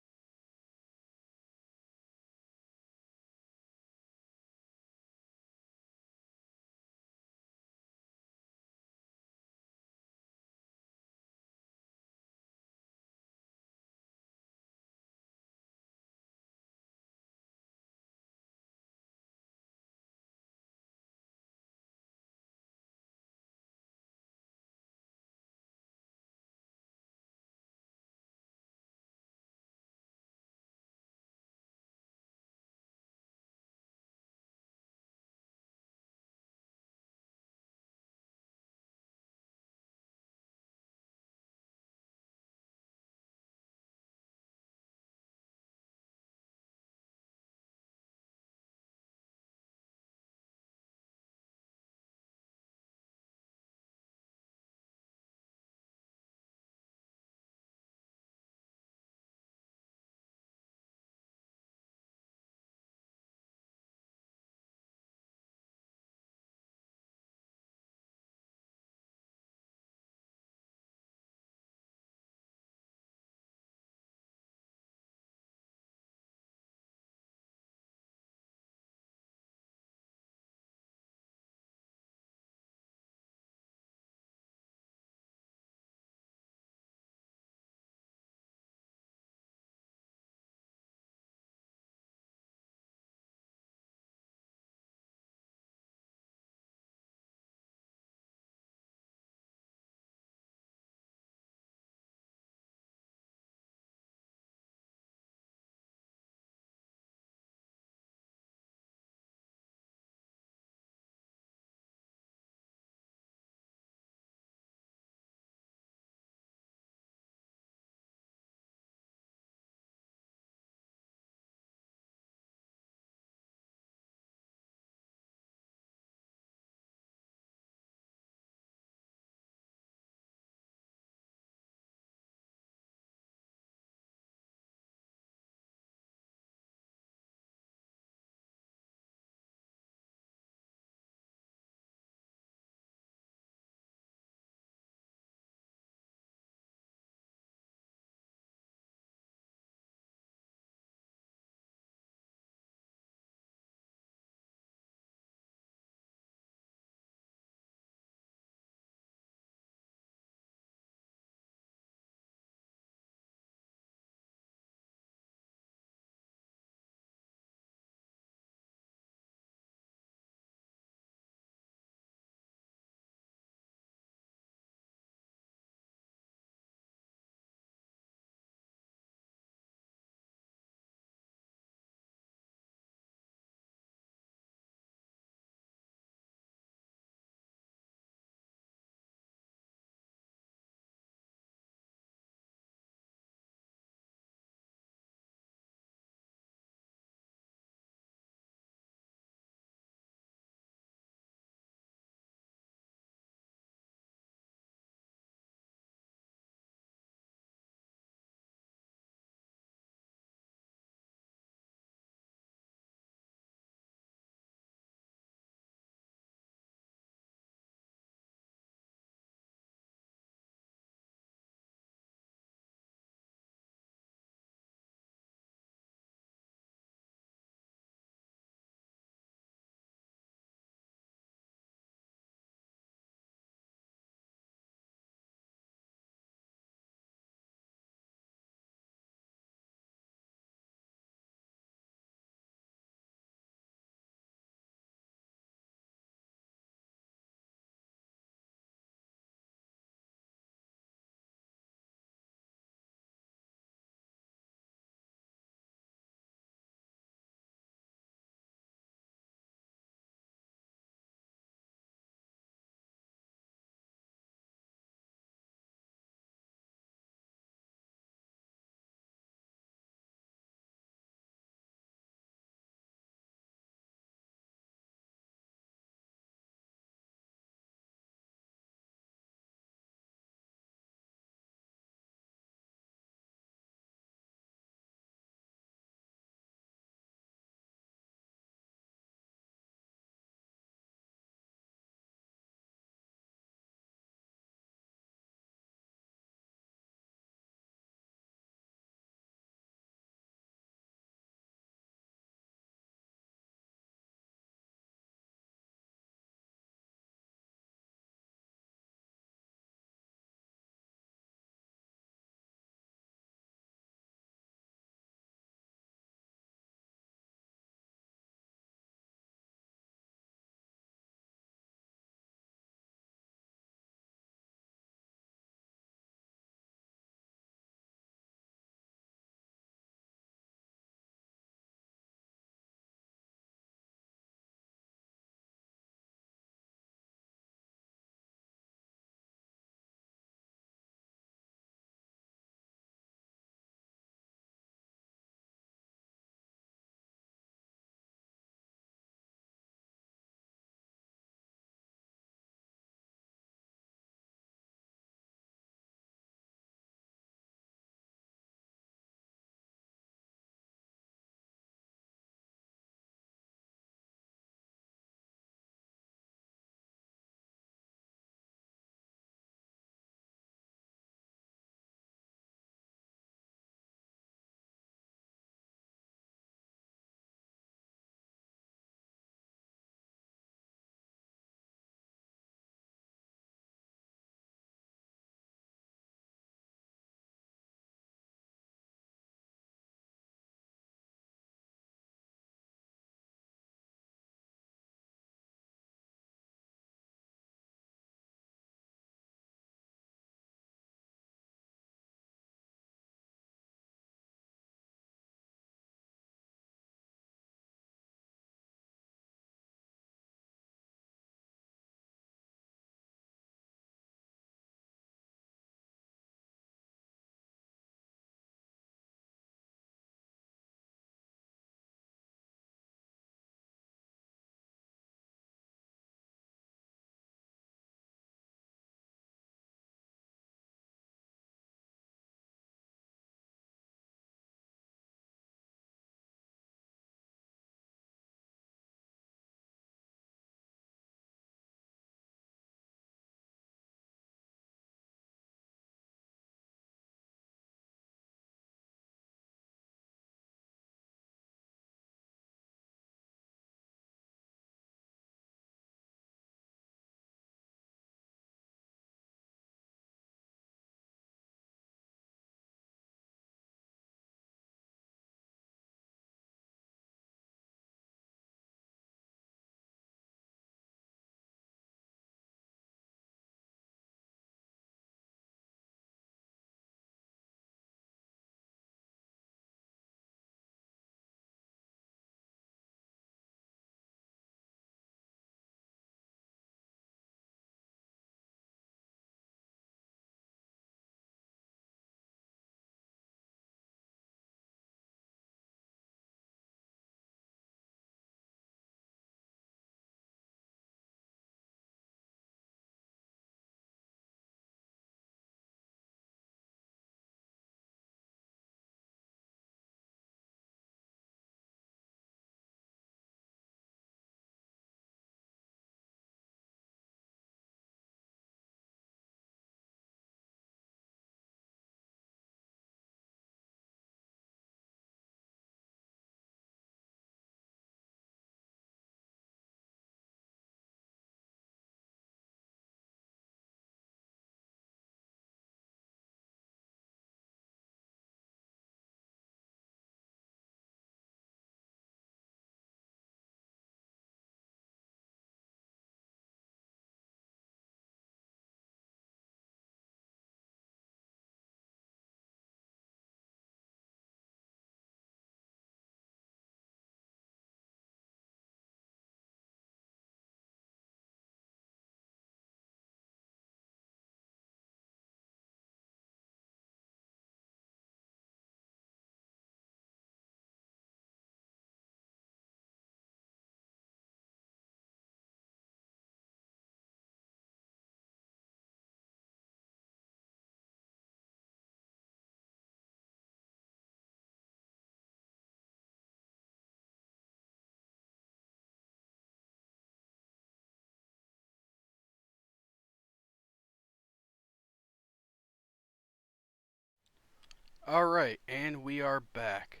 Alright, and we are back.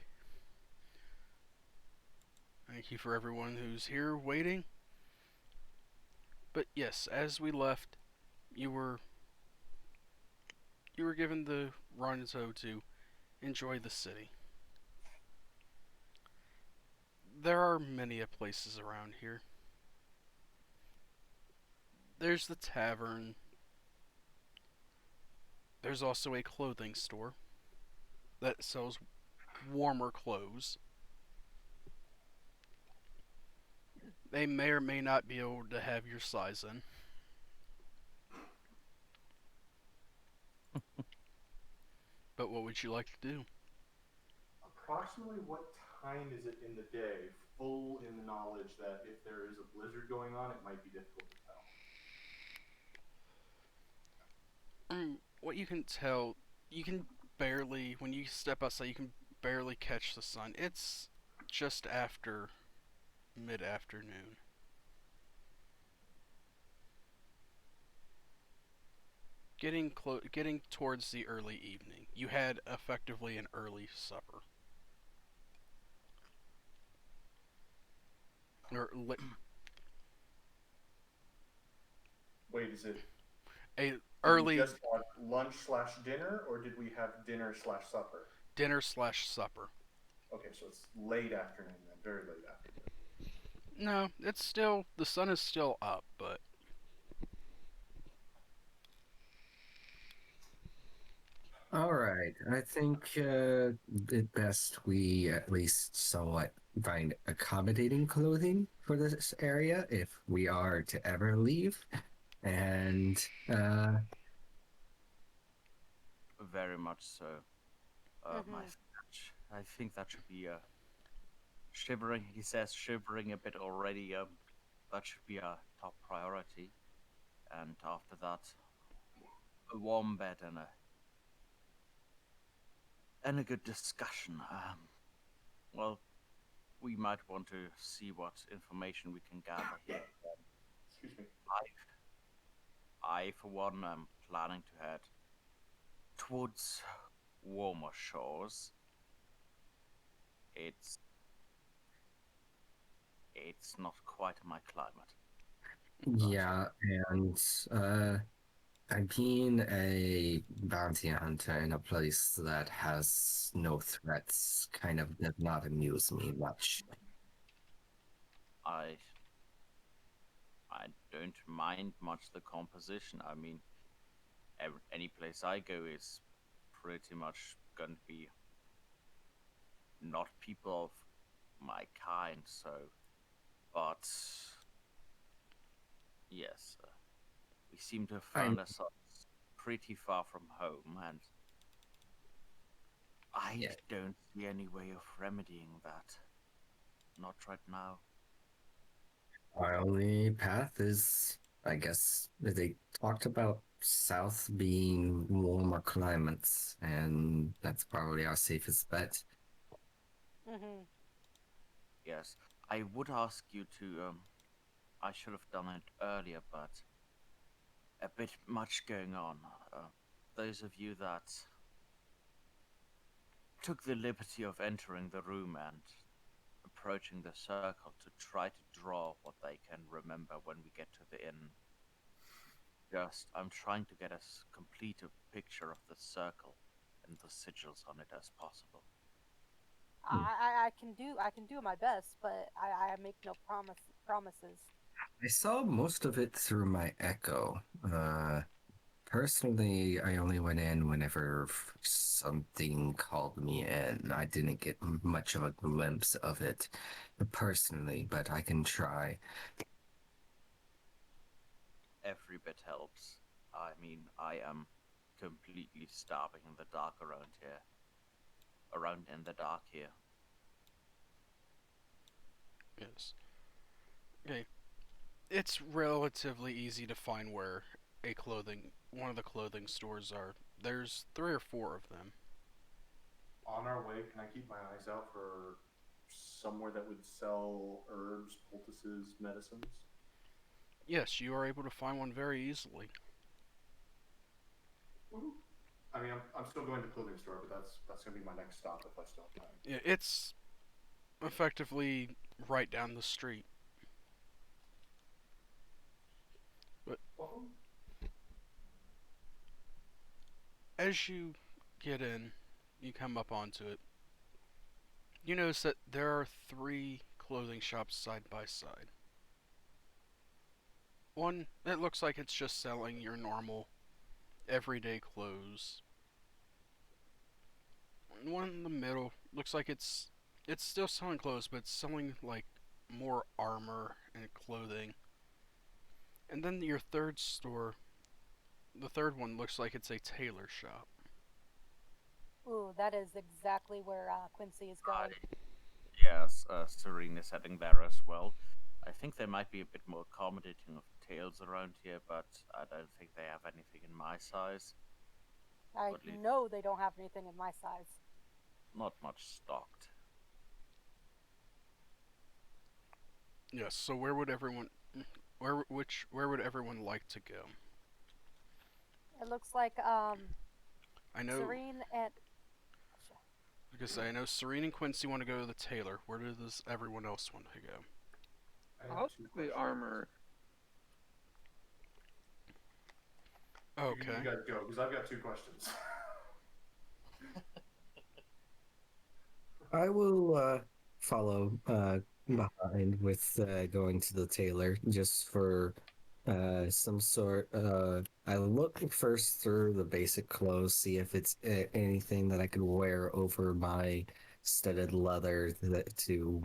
Thank you for everyone who's here waiting. But yes, as we left, you were given the Ronzo to enjoy the city. There are many places around here. There's the tavern. There's also a clothing store that sells warmer clothes. They may or may not be able to have your size in. But what would you like to do?
Approximately what time is it in the day? Full in the knowledge that if there is a blizzard going on, it might be difficult to tell.
What you can tell, you can barely, when you step outside, you can barely catch the sun. It's just after mid-afternoon. Getting towards the early evening. You had effectively an early supper. Or
Wait, is it
a
did
early
we just have lunch slash dinner, or did we have dinner slash supper?
dinner/supper.
Okay, so it's late afternoon then, very late afternoon.
No, it's still, the sun is still up, but
All right. I think it best we at least somewhat find accommodating clothing for this area if we are to ever leave. And
Very much so. My
Mhm.
sketch. I think that should be shivering. He says shivering a bit already. That should be a top priority. And after that, a warm bed and a good discussion. Well, we might want to see what information we can gather here.
Excuse me.
I for one, am planning to head towards warmer shores. It's not quite my climate.
yeah, and being a bounty hunter in a place that has no threats kind of does not amuse me much.
I don't mind much the composition. I mean, any place I go is pretty much going to be not people of my kind. So, but yes, we seem to have found ourselves pretty far from home, and I
Yeah.
don't see any way of remedying that. Not right now.
Our only path is, I guess, they talked about south being warmer climates, and that's probably our safest bet.
Mhm.
Yes, I would ask you to. I should have done it earlier, but a bit much going on. Those of you that took the liberty of entering the room and approaching the circle to try to draw what they can remember when we get to the inn. I'm trying to get as complete a picture of the circle and the sigils on it as possible.
I can do my best, but I make no promises.
I saw most of it through my echo. Personally, I only went in whenever something called me in. I didn't get much of a glimpse of it personally, but I can try.
Every bit helps. I mean, I am completely starving in the dark around here. Around in the dark here.
yes. Okay. It's relatively easy to find where one of the clothing stores are. There's 3 or 4 of them.
On our way, can I keep my eyes out for somewhere that would sell herbs, poultices, medicines?
Yes, you are able to find one very easily.
Woo-hoo. I mean, I'm still going to the clothing store, but that's going to be my next stop if I still have time.
Yeah, it's effectively right down the street.
Well,
As you get in, you come up onto it. You notice that there are 3 clothing shops side by side. One that looks like it's just selling your normal everyday clothes. One in the middle looks like it's still selling clothes, but it's selling like more armor and clothing. And then your third store, the third one looks like it's a tailor shop.
Ooh, that is exactly where Quincy is going.
Yes, Serene is heading there as well. I think there might be a bit more accommodating of tails around here, but I don't think they have anything in my size.
I
At least
know they don't have anything in my size.
not much stocked.
Yes. So where would everyone, where would everyone like to go?
It looks like
I know.
Serene and
Like I say, I know Serene and Quincy want to go to the tailor. Where does everyone else want to go?
I have
I'll
two
take the
questions.
armor.
Okay.
You guys go, because I've got 2 questions.
I will follow behind with going to the tailor just for some sort. I look first through the basic clothes, see if it's anything that I could wear over my studded leather to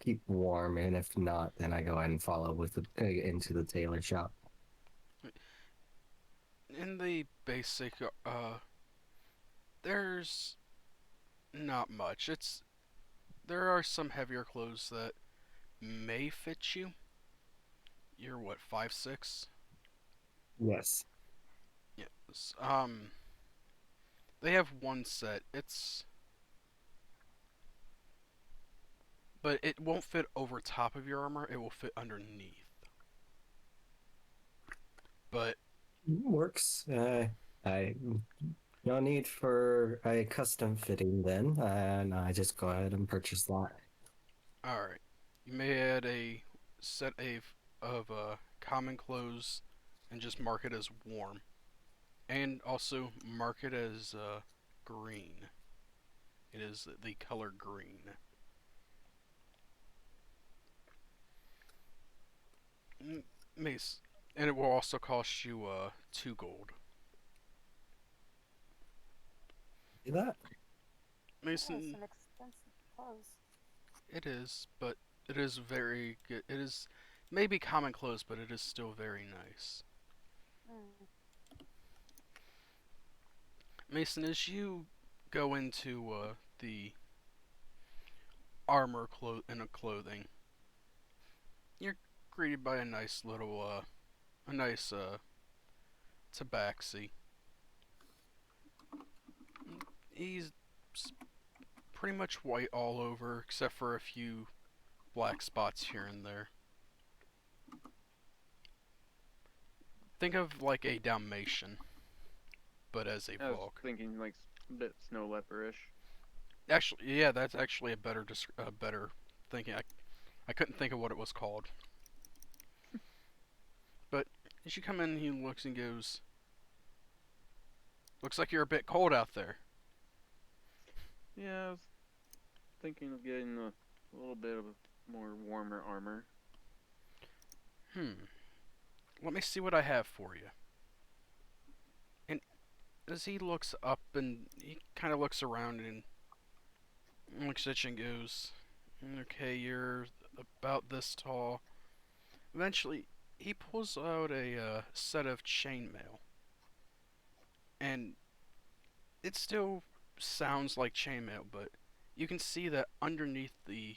keep warm, and if not, then I go ahead and follow with into the tailor shop.
In the basic, there's not much. There are some heavier clothes that may fit you. You're what, 5'6"?
Yes.
Yes. They have one set. But it won't fit over top of your armor. It will fit underneath. But
Works. I no need for a custom fitting then, and I just go ahead and purchase that.
all right, you may add a set of common clothes and just mark it as warm, and also mark it as green. It is the color green. Mace, and it will also cost you 2 gold.
See that?
oh,
Mason,
some expensive clothes.
it is, but it is very good. It is maybe common clothes, but it is still very nice.
Mm.
Mason, as you go into the armor and a clothing, you're greeted by a nice little a nice tabaxi. He's pretty much white all over, except for a few black spots here and there. Think of like a Dalmatian, but as a
I was
Volk.
thinking like a bit snow leoperish.
Actually, yeah, that's actually a better thinking. I couldn't think of what it was called. But as you come in, he looks and goes, "Looks like you're a bit cold out there."
Yeah, I was thinking of getting a little bit of more warmer armor.
Let me see what I have for you. And as he looks up and he kind of looks around and looks at you and goes, "Okay, you're about this tall." Eventually, he pulls out a set of chainmail, and it still sounds like chainmail, but you can see that underneath the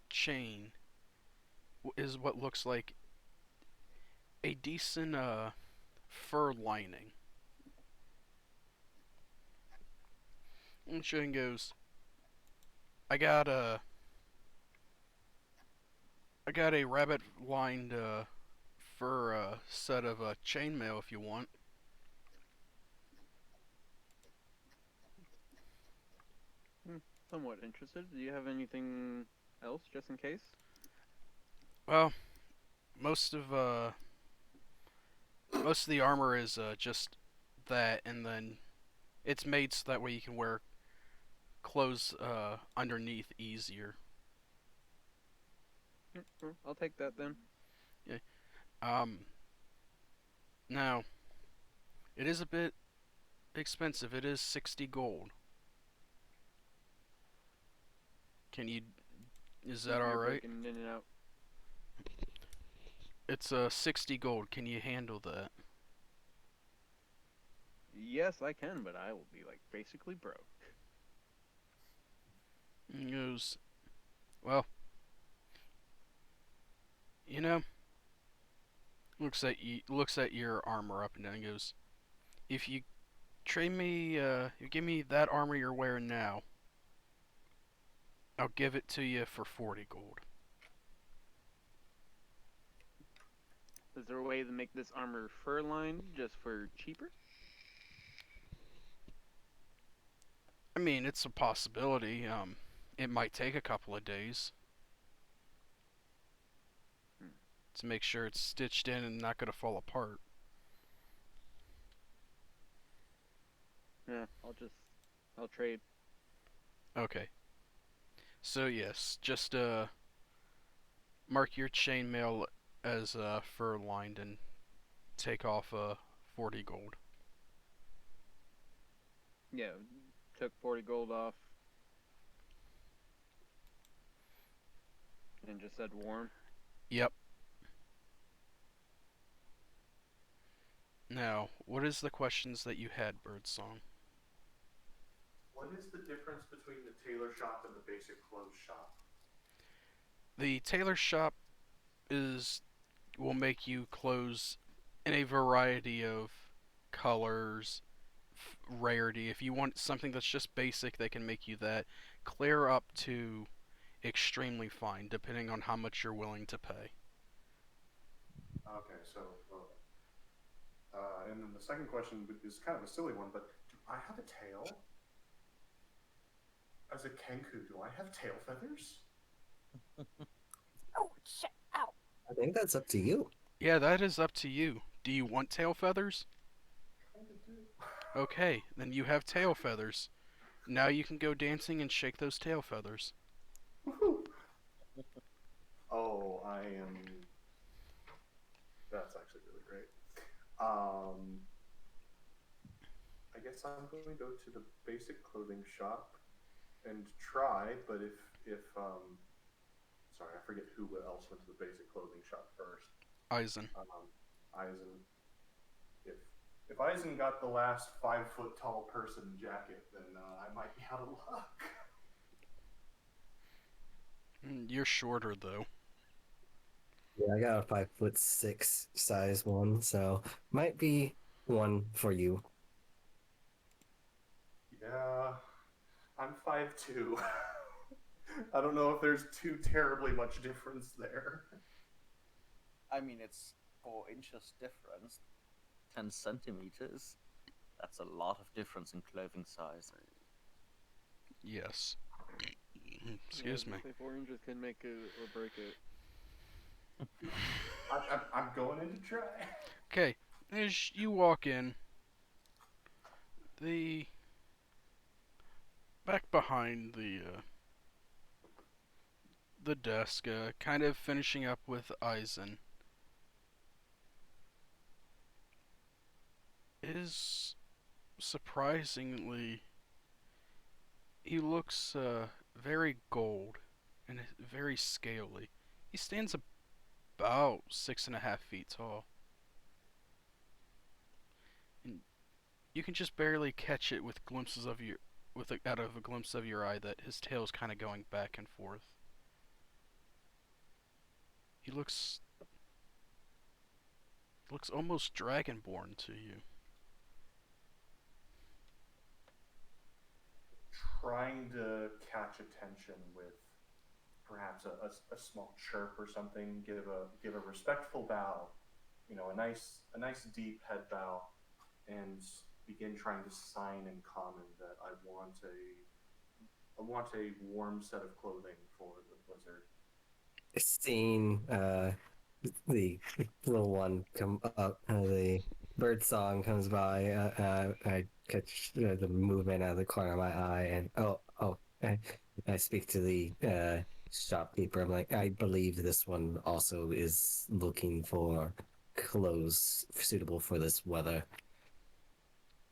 chain is what looks like a decent fur lining. And Shane goes, I got a rabbit lined fur set of chainmail if you want."
somewhat interested. Do you have anything else, just in case?
Well, most of the armor is just that, and then it's made so that way you can wear clothes underneath easier.
I'll take that then.
Um, Now it is a bit expensive. It is 60 gold. Can you? Is that
You're
all right?
breaking in and out.
It's 60 gold. Can you handle that?
Yes, I can, but I will be like basically broke.
He goes, well, you know, looks at your armor up and down and goes, if you trade me, you give me that armor you're wearing now, I'll give it to you for 40 gold.
Is there a way to make this armor fur lined just for cheaper?
I mean, it's a possibility. It might take a couple of days to make sure it's stitched in and not gonna fall apart.
Yeah, I'll trade.
Okay. So yes, just mark your chainmail as fur lined and take off 40 gold.
Yeah, took 40 gold off. And just said warm.
Yep. Now, what is the questions that you had, Birdsong?
What is the difference between the tailor shop and the basic clothes shop?
The tailor shop will make you clothes in a variety of colors, rarity. If you want something that's just basic, they can make you that. Clear up to extremely fine, depending on how much you're willing to pay.
Okay, so, and then the second question is kind of a silly one, but do I have a tail? As a Kenku, do I have tail feathers?
Oh shit! Ow!
I think that's up to you.
Yeah, that is up to you. Do you want tail feathers?
Kinda do.
Okay, then you have tail feathers. Now you can go dancing and shake those tail feathers.
Woohoo! Oh, I am. That's actually really great. I guess I'm going to go to the basic clothing shop and try, but if sorry, I forget who else went to the basic clothing shop first.
Eisen.
Eisen. If Eisen got the last 5 foot tall person jacket, then I might be out of luck.
You're shorter though.
Yeah, I got a 5'6" size one, so might be one for you.
Yeah, I'm 5'2". I don't know if there's too terribly much difference there.
I mean, it's 4 inches difference, 10 centimeters. That's a lot of difference in clothing size.
Yes. Excuse me.
Say 4 inches can make it or break it.
I'm going in to try.
Okay, as you walk in, the back behind the desk, kind of finishing up with Eisen, is surprisingly, he looks very gold and very scaly. He stands about 6.5 feet tall. And you can just barely catch it with glimpses of your out of a glimpse of your eye that his tail's kind of going back and forth. He looks almost dragonborn to you.
Trying to catch attention with perhaps a small chirp or something. Give a respectful bow, a nice deep head bow, and begin trying to sign in common that I want want a warm set of clothing for the blizzard.
Seeing the little one come up, the bird song comes by. I catch the movement out of the corner of my eye, and I speak to the shopkeeper. I'm like, I believe this one also is looking for clothes suitable for this weather.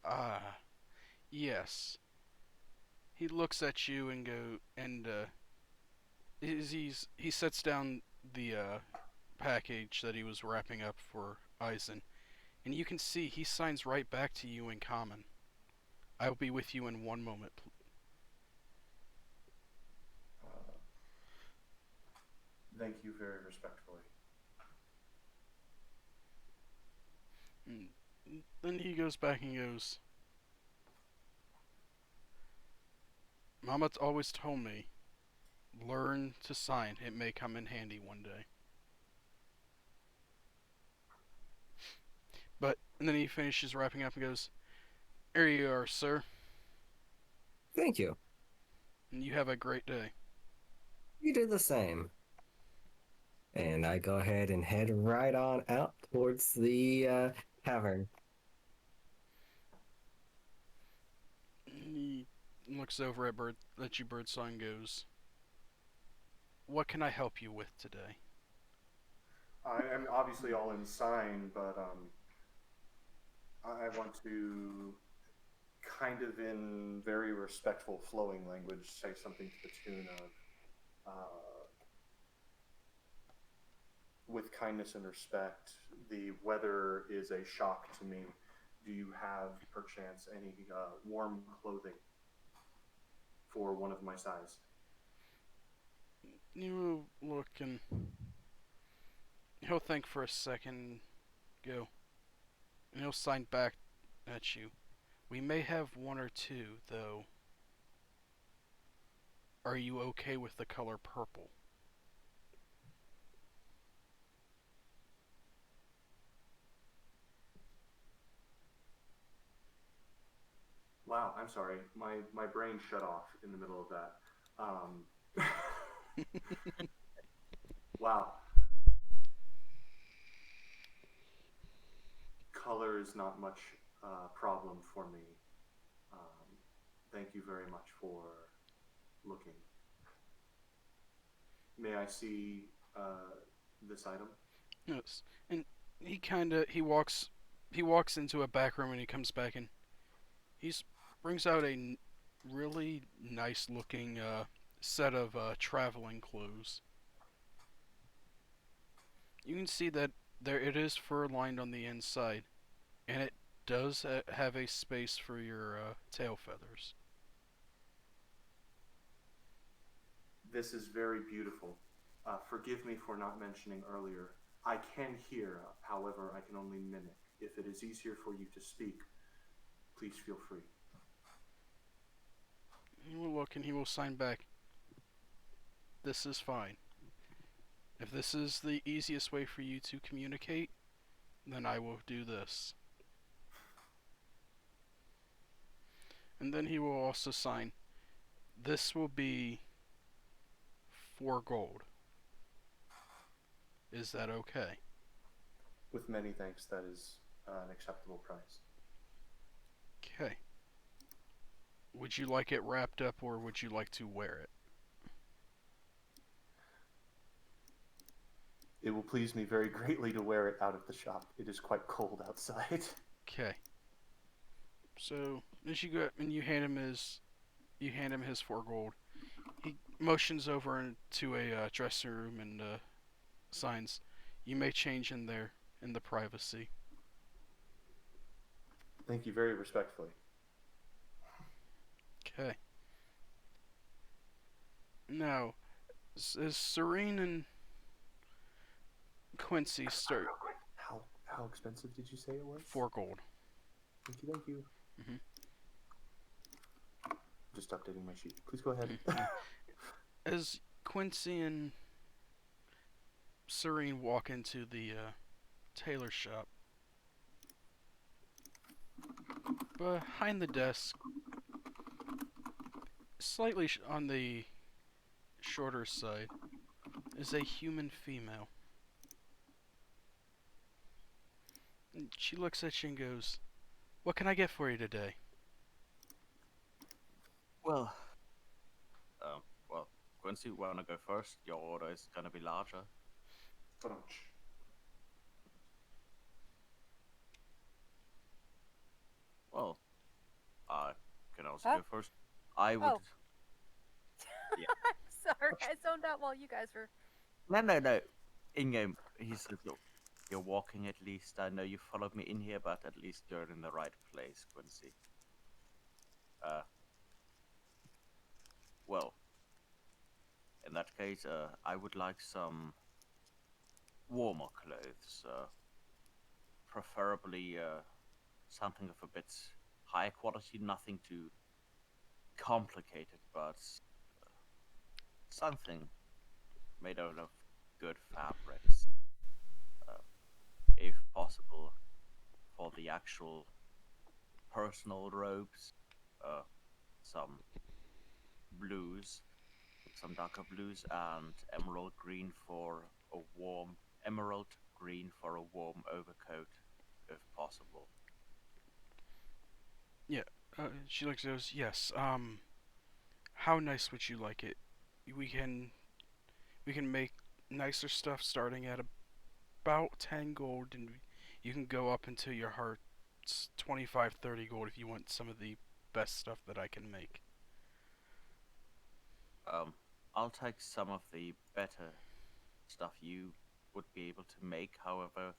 Ah, yes. He looks at you and he sets down the package that he was wrapping up for Eisen, and you can see he signs right back to you in common. I will be with you in 1 moment.
Uh, thank you very respectfully.
And then he goes back and goes, Mama always told me, learn to sign. It may come in handy one day. And then he finishes wrapping up and goes, here you are, sir.
Thank you.
And you have a great day.
You do the same. And I go ahead and head right on out towards the tavern.
He looks over at you, Birdsong, and goes, what can I help you with today?
I am obviously all in sign, but I want to, kind of in very respectful, flowing language, say something to the tune of, with kindness and respect, the weather is a shock to me. Do you have, perchance, any warm clothing for one of my size?
You look and he'll think for a second, go, and he'll sign back at you. We may have one or two, though. Are you okay with the color purple?
Wow, I'm sorry. My brain shut off in the middle of that. Wow. Color is not much problem for me. Thank you very much for looking. May I see this item?
Yes. And he walks into a back room and he comes back and he brings out a really nice looking set of traveling clothes. You can see that it is fur lined on the inside, and it does have a space for your tail feathers.
This is very beautiful. Forgive me for not mentioning earlier. I can hear, however, I can only mimic. If it is easier for you to speak, please feel free.
He will look and he will sign back. This is fine. If this is the easiest way for you to communicate, then I will do this. And then he will also sign, this will be 4 gold. Is that okay?
With many thanks, that is an acceptable price.
Okay. Would you like it wrapped up or would you like to wear it?
It will please me very greatly to wear it out of the shop. It is quite cold outside.
Okay. So as you go up and you hand him his 4 gold. He motions over into a dressing room and signs, you may change in there in the privacy.
Thank you very respectfully.
Okay. Now, as Serene and Quincy start...
Real quick, how expensive did you say it was?
4 gold.
Thank you, thank you.
Mhm.
Just updating my sheet. Please go ahead.
As Quincy and Serene walk into the tailor shop, behind the desk, slightly on the shorter side, is a human female. And she looks at you and goes, "What can I get for you today?"
Well, well, Quincy, wanna go first? Your order is gonna be larger.
But
Well, I can also
Huh?
go first. I would.
Oh. Sorry, I zoned out while you guys were.
No. In game, he says, "Look, you're walking at least. I know you followed me in here, but at least you're in the right place, Quincy." Well, in that case, I would like some warmer clothes, preferably something of a bit high quality, nothing too complicated, but something made out of good fabrics, if possible, for the actual personal robes, some blues, some darker blues, and emerald green for a warm overcoat, if possible.
Yeah. She looks and goes, "Yes. How nice would you like it? We can we can make nicer stuff starting at about 10 gold, and you can go up until your heart's 25, 30 gold if you want some of the best stuff that I can make."
Um, I'll take some of the better stuff you would be able to make. However,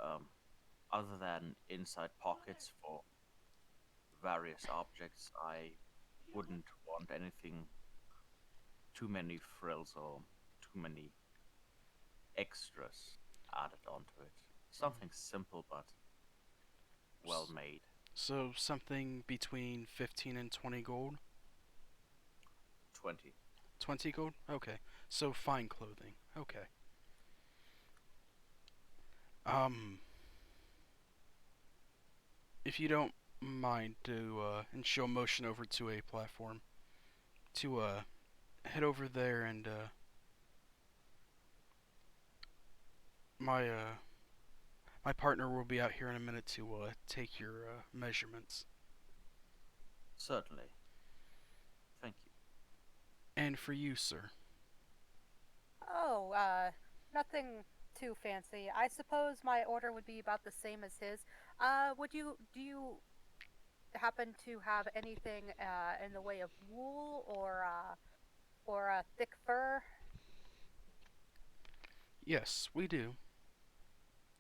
um, other than inside pockets for various objects, I wouldn't want anything too many frills or too many extras added onto it. Something simple but well made.
So something between 15 and 20 gold?
20.
20 gold? Okay. So fine clothing. Okay. If you don't mind to, and she'll motion over to a platform to, head over there and, my, my partner will be out here in a minute to, take your, measurements.
Certainly. Thank you.
And for you, sir.
Oh, nothing too fancy. I suppose my order would be about the same as his. Do you happen to have anything in the way of wool or thick fur?
Yes, we do.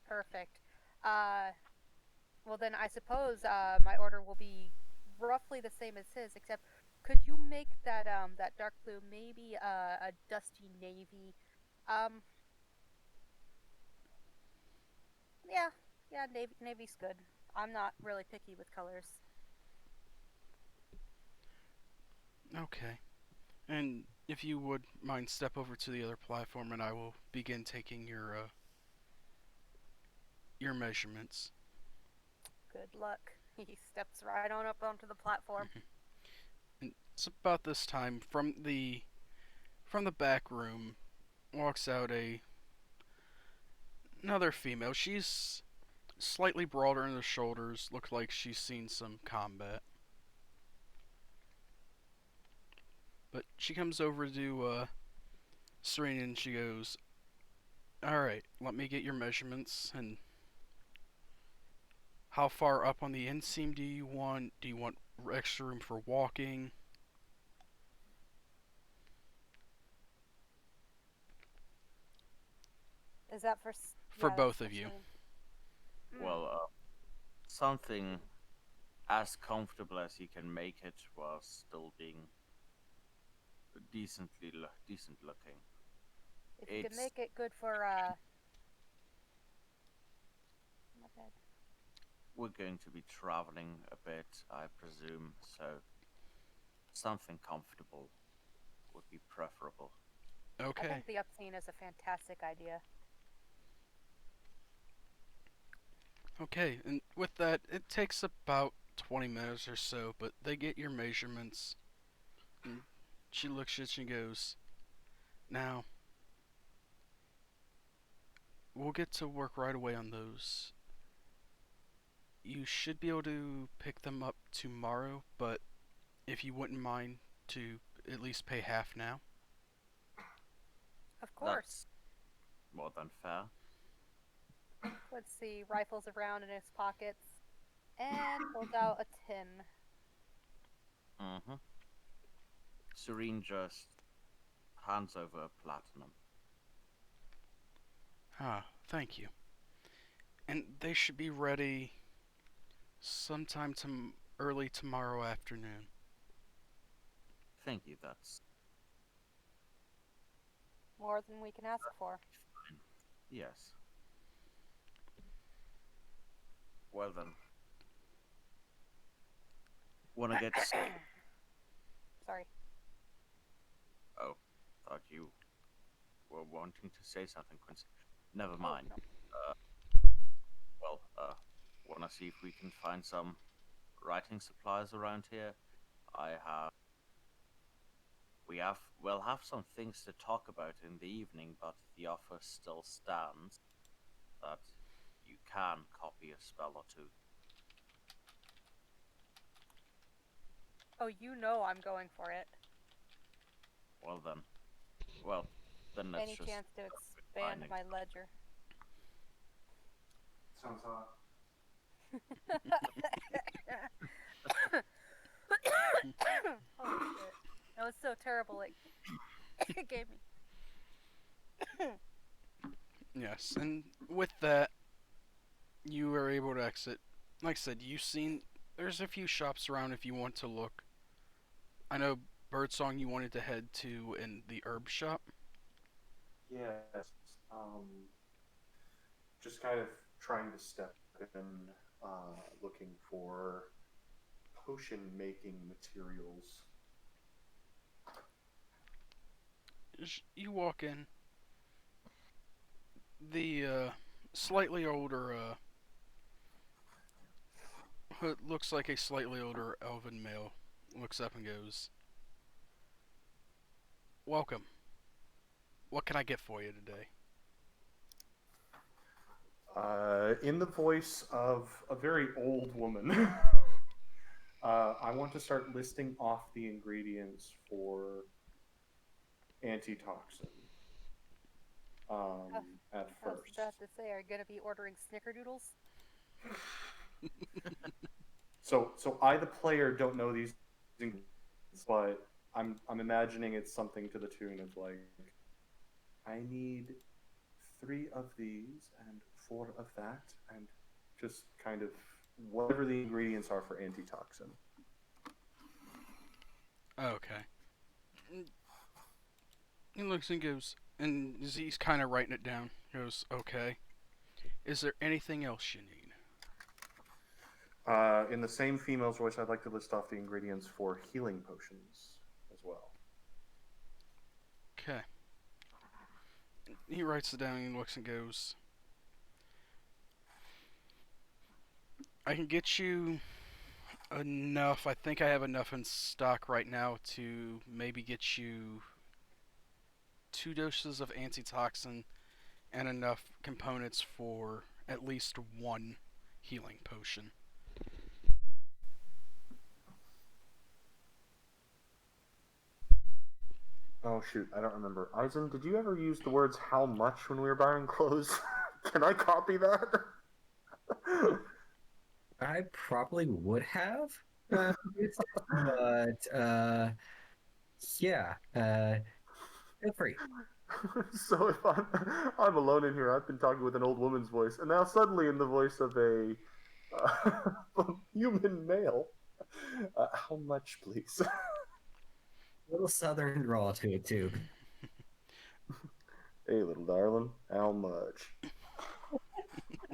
Perfect. Well then I suppose my order will be roughly the same as his, except could you make that dark blue maybe a dusty navy? Um, yeah, navy's good. I'm not really picky with colors.
Okay. And if you would mind, step over to the other platform and I will begin taking your measurements.
Good luck. He steps right on up onto the platform.
And it's about this time from the back room walks out another female. She's slightly broader in the shoulders, looks like she's seen some combat. But she comes over to Serena and she goes, "Alright, let me get your measurements. And how far up on the inseam do you want? Do you want extra room for walking?"
Is that
For
yeah,
both of you.
Well, something as comfortable as you can make it while still being decent looking.
If you can
It's
make it good for my bad.
we're going to be traveling a bit, I presume, so something comfortable would be preferable.
I
Okay.
think the upscene is a fantastic idea.
Okay, and with that, it takes about 20 minutes or so, but they get your measurements. And she looks at you and goes, "Now, we'll get to work right away on those. You should be able to pick them up tomorrow, but if you wouldn't mind to at least pay half now."
Of course.
That's more than fair.
Let's see. Rifles around in his pockets and pulls out a tin.
Mm-hmm. Serene just hands over a platinum.
Ah, thank you. And they should be ready sometime early tomorrow afternoon.
Thank you, that's
More than we can ask for.
fine. Yes. Well then. Wanna get
Sorry.
Oh, thought you were wanting to say something, Quincy. Never
Oh,
mind.
no.
Well, wanna see if we can find some writing supplies around here? We'll have some things to talk about in the evening, but the offer still stands that you can copy a spell or two.
Oh, you know I'm going for it.
Well then, let's
Any
just
chance to expand
finding
my ledger?
Sounds hot.
Holy shit. That was so terrible. It gave me.
Yes, and with that, you are able to exit. Like I said, there's a few shops around if you want to look. I know Birdsong you wanted to head to in the herb shop.
Yes. Just kind of trying to step in, looking for potion making materials.
You walk in. The slightly older, looks like a slightly older elven male, looks up and goes, "Welcome. What can I get for you today?"
In the voice of a very old woman, I want to start listing off the ingredients for antitoxin. At
I was
first.
about to say, are you gonna be ordering snickerdoodles?
So I, the player, don't know these ingredients, but I'm imagining it's something to the tune of like, I need 3 of these and 4 of that, and just kind of whatever the ingredients are for antitoxin.
Okay. He looks and goes, and he's kind of writing it down. He goes, "Okay. Is there anything else you need?"
In the same female's voice, I'd like to list off the ingredients for healing potions as well.
Okay. He writes it down and looks and goes, "I can get you enough. I think I have enough in stock right now to maybe get you 2 doses of antitoxin and enough components for at least 1 healing potion."
Oh shoot, I don't remember. Eisen, did you ever use the words "how much" when we were buying clothes? Can I copy that?
I probably would have, used it, but yeah, feel free.
So if I'm alone in here, I've been talking with an old woman's voice, and now suddenly in the voice of a human male. How much, please?
Little southern drawl to it too.
Hey, little darling, how much?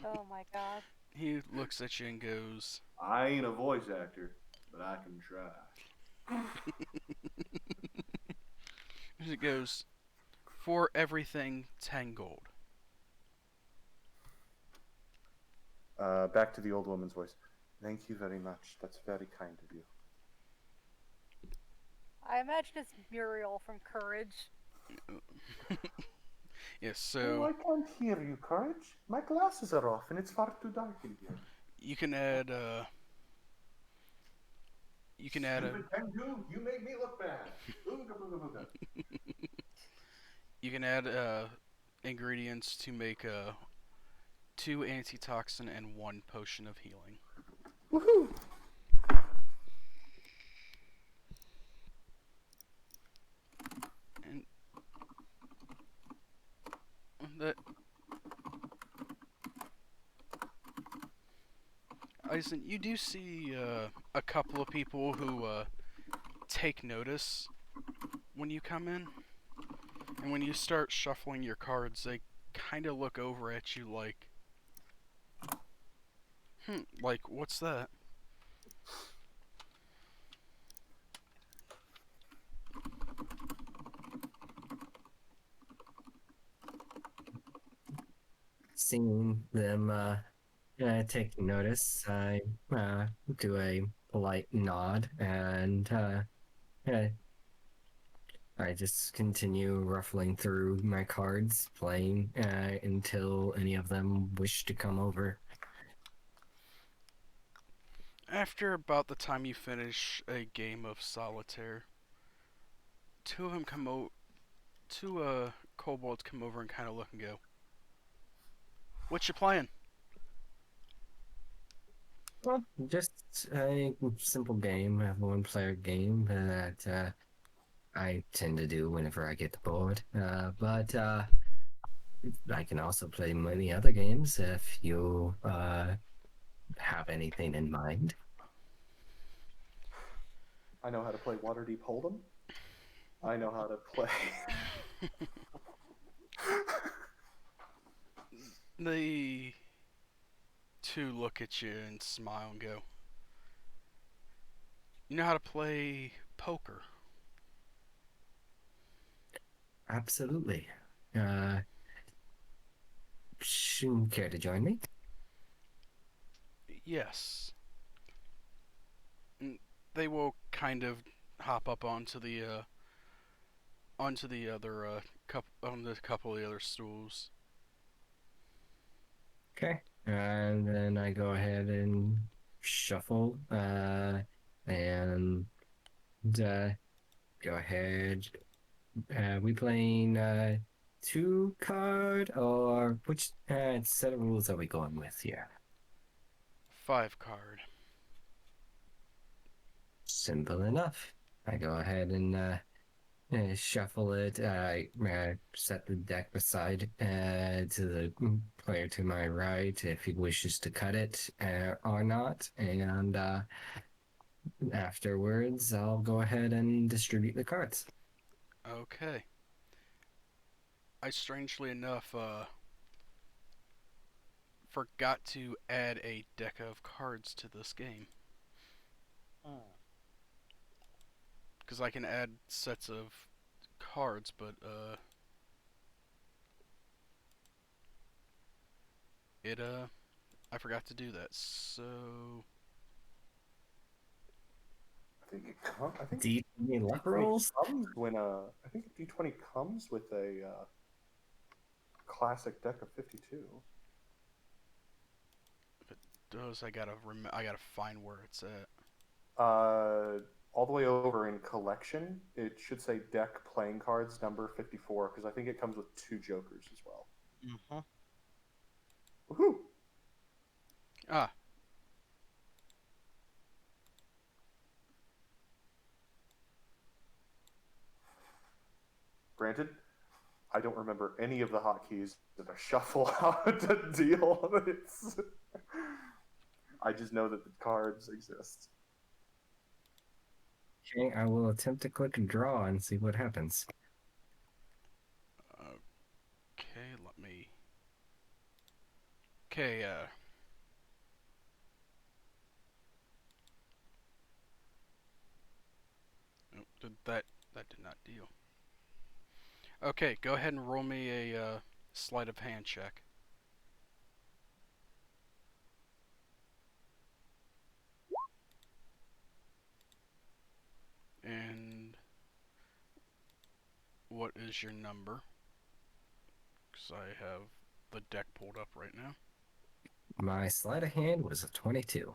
Oh my god.
He looks at you and goes,
I ain't a voice actor, but I can try.
He goes, "For everything, 10 gold."
Back to the old woman's voice. Thank you very much. That's very kind of you.
I imagine it's Muriel from Courage.
Yes,
Oh,
so
I can't hear you, Courage. My glasses are off and it's far too dark in here.
you can add
Stupid Tengu, you make me look bad. Ooga booga booga.
you can add ingredients to make 2 antitoxin and 1 potion of healing.
Woohoo!
And that Eisen, you do see a couple of people who take notice when you come in, and when you start shuffling your cards, they kind of look over at you like what's that?
Seeing them take notice, I do a polite nod and uh, I just continue ruffling through my cards, playing until any of them wish to come over.
After about the time you finish a game of solitaire, two of them come over. Two kobolds come over and kind of look and go, "What you playing?"
Well, just a simple game, a one-player game that I tend to do whenever I get bored. But I can also play many other games if you have anything in mind.
I know how to play Waterdeep Hold'em. I know how to play.
The two look at you and smile and go, "You know how to play poker?"
Absolutely. Care to join me?
Yes. And they will kind of hop up onto the other on the couple of the other stools.
Okay. And then I go ahead and shuffle and go ahead. We playing 2 card or which set of rules are we going with here?
5 card.
Simple enough. I go ahead and shuffle it. I set the deck beside to the player to my right if he wishes to cut it or not. And afterwards, I'll go ahead and distribute the cards.
Okay. I strangely enough forgot to add a deck of cards to this game. Because I can add sets of cards, but I forgot to do that. So
I think
D20 luck
D20
rolls?
comes when I think D20 comes with a classic deck of 52.
if it does, I gotta find where it's at.
All the way over in collection, it should say deck playing cards number 54 because I think it comes with 2 jokers as well.
Mm-hmm.
Woohoo!
Ah,
Granted, I don't remember any of the hotkeys that I shuffle out to deal. I just know that the cards exist.
Okay, I will attempt to click draw and see what happens.
okay. Let me. Okay. Oh, that did not deal. Okay, go ahead and roll me a sleight of hand check. And what is your number? Because I have the deck pulled up right now.
My sleight of hand was a 22.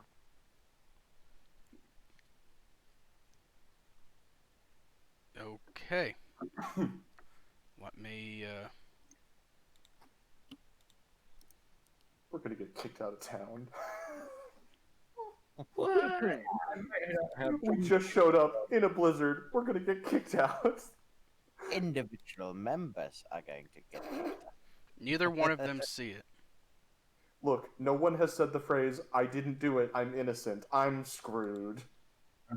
Okay. Let me,
We're gonna get kicked out of town.
What?
We just showed up in a blizzard. We're gonna get kicked out.
Individual members are going to get it.
neither one of them see it.
Look, no one has said the phrase, I didn't do it, I'm innocent. I'm screwed.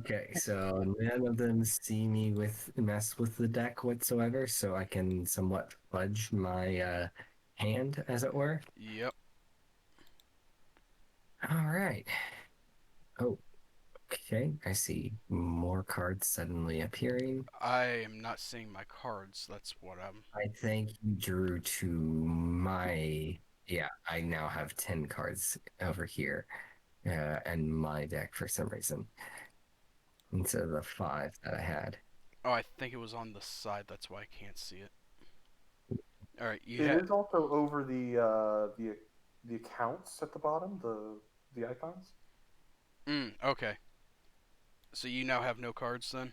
Okay, so none of them see me mess with the deck whatsoever, so I can somewhat fudge my hand, as it were.
Yep.
All right. Oh, okay. I see more cards suddenly appearing.
I am not seeing my cards. That's what I'm.
I think you drew to my. Yeah, I now have 10 cards over here and my deck for some reason instead of the 5 that I had.
Oh, I think it was on the side. That's why I can't see it. All right, you
It
have.
is also over the accounts at the bottom, the icons.
Okay. So you now have no cards then?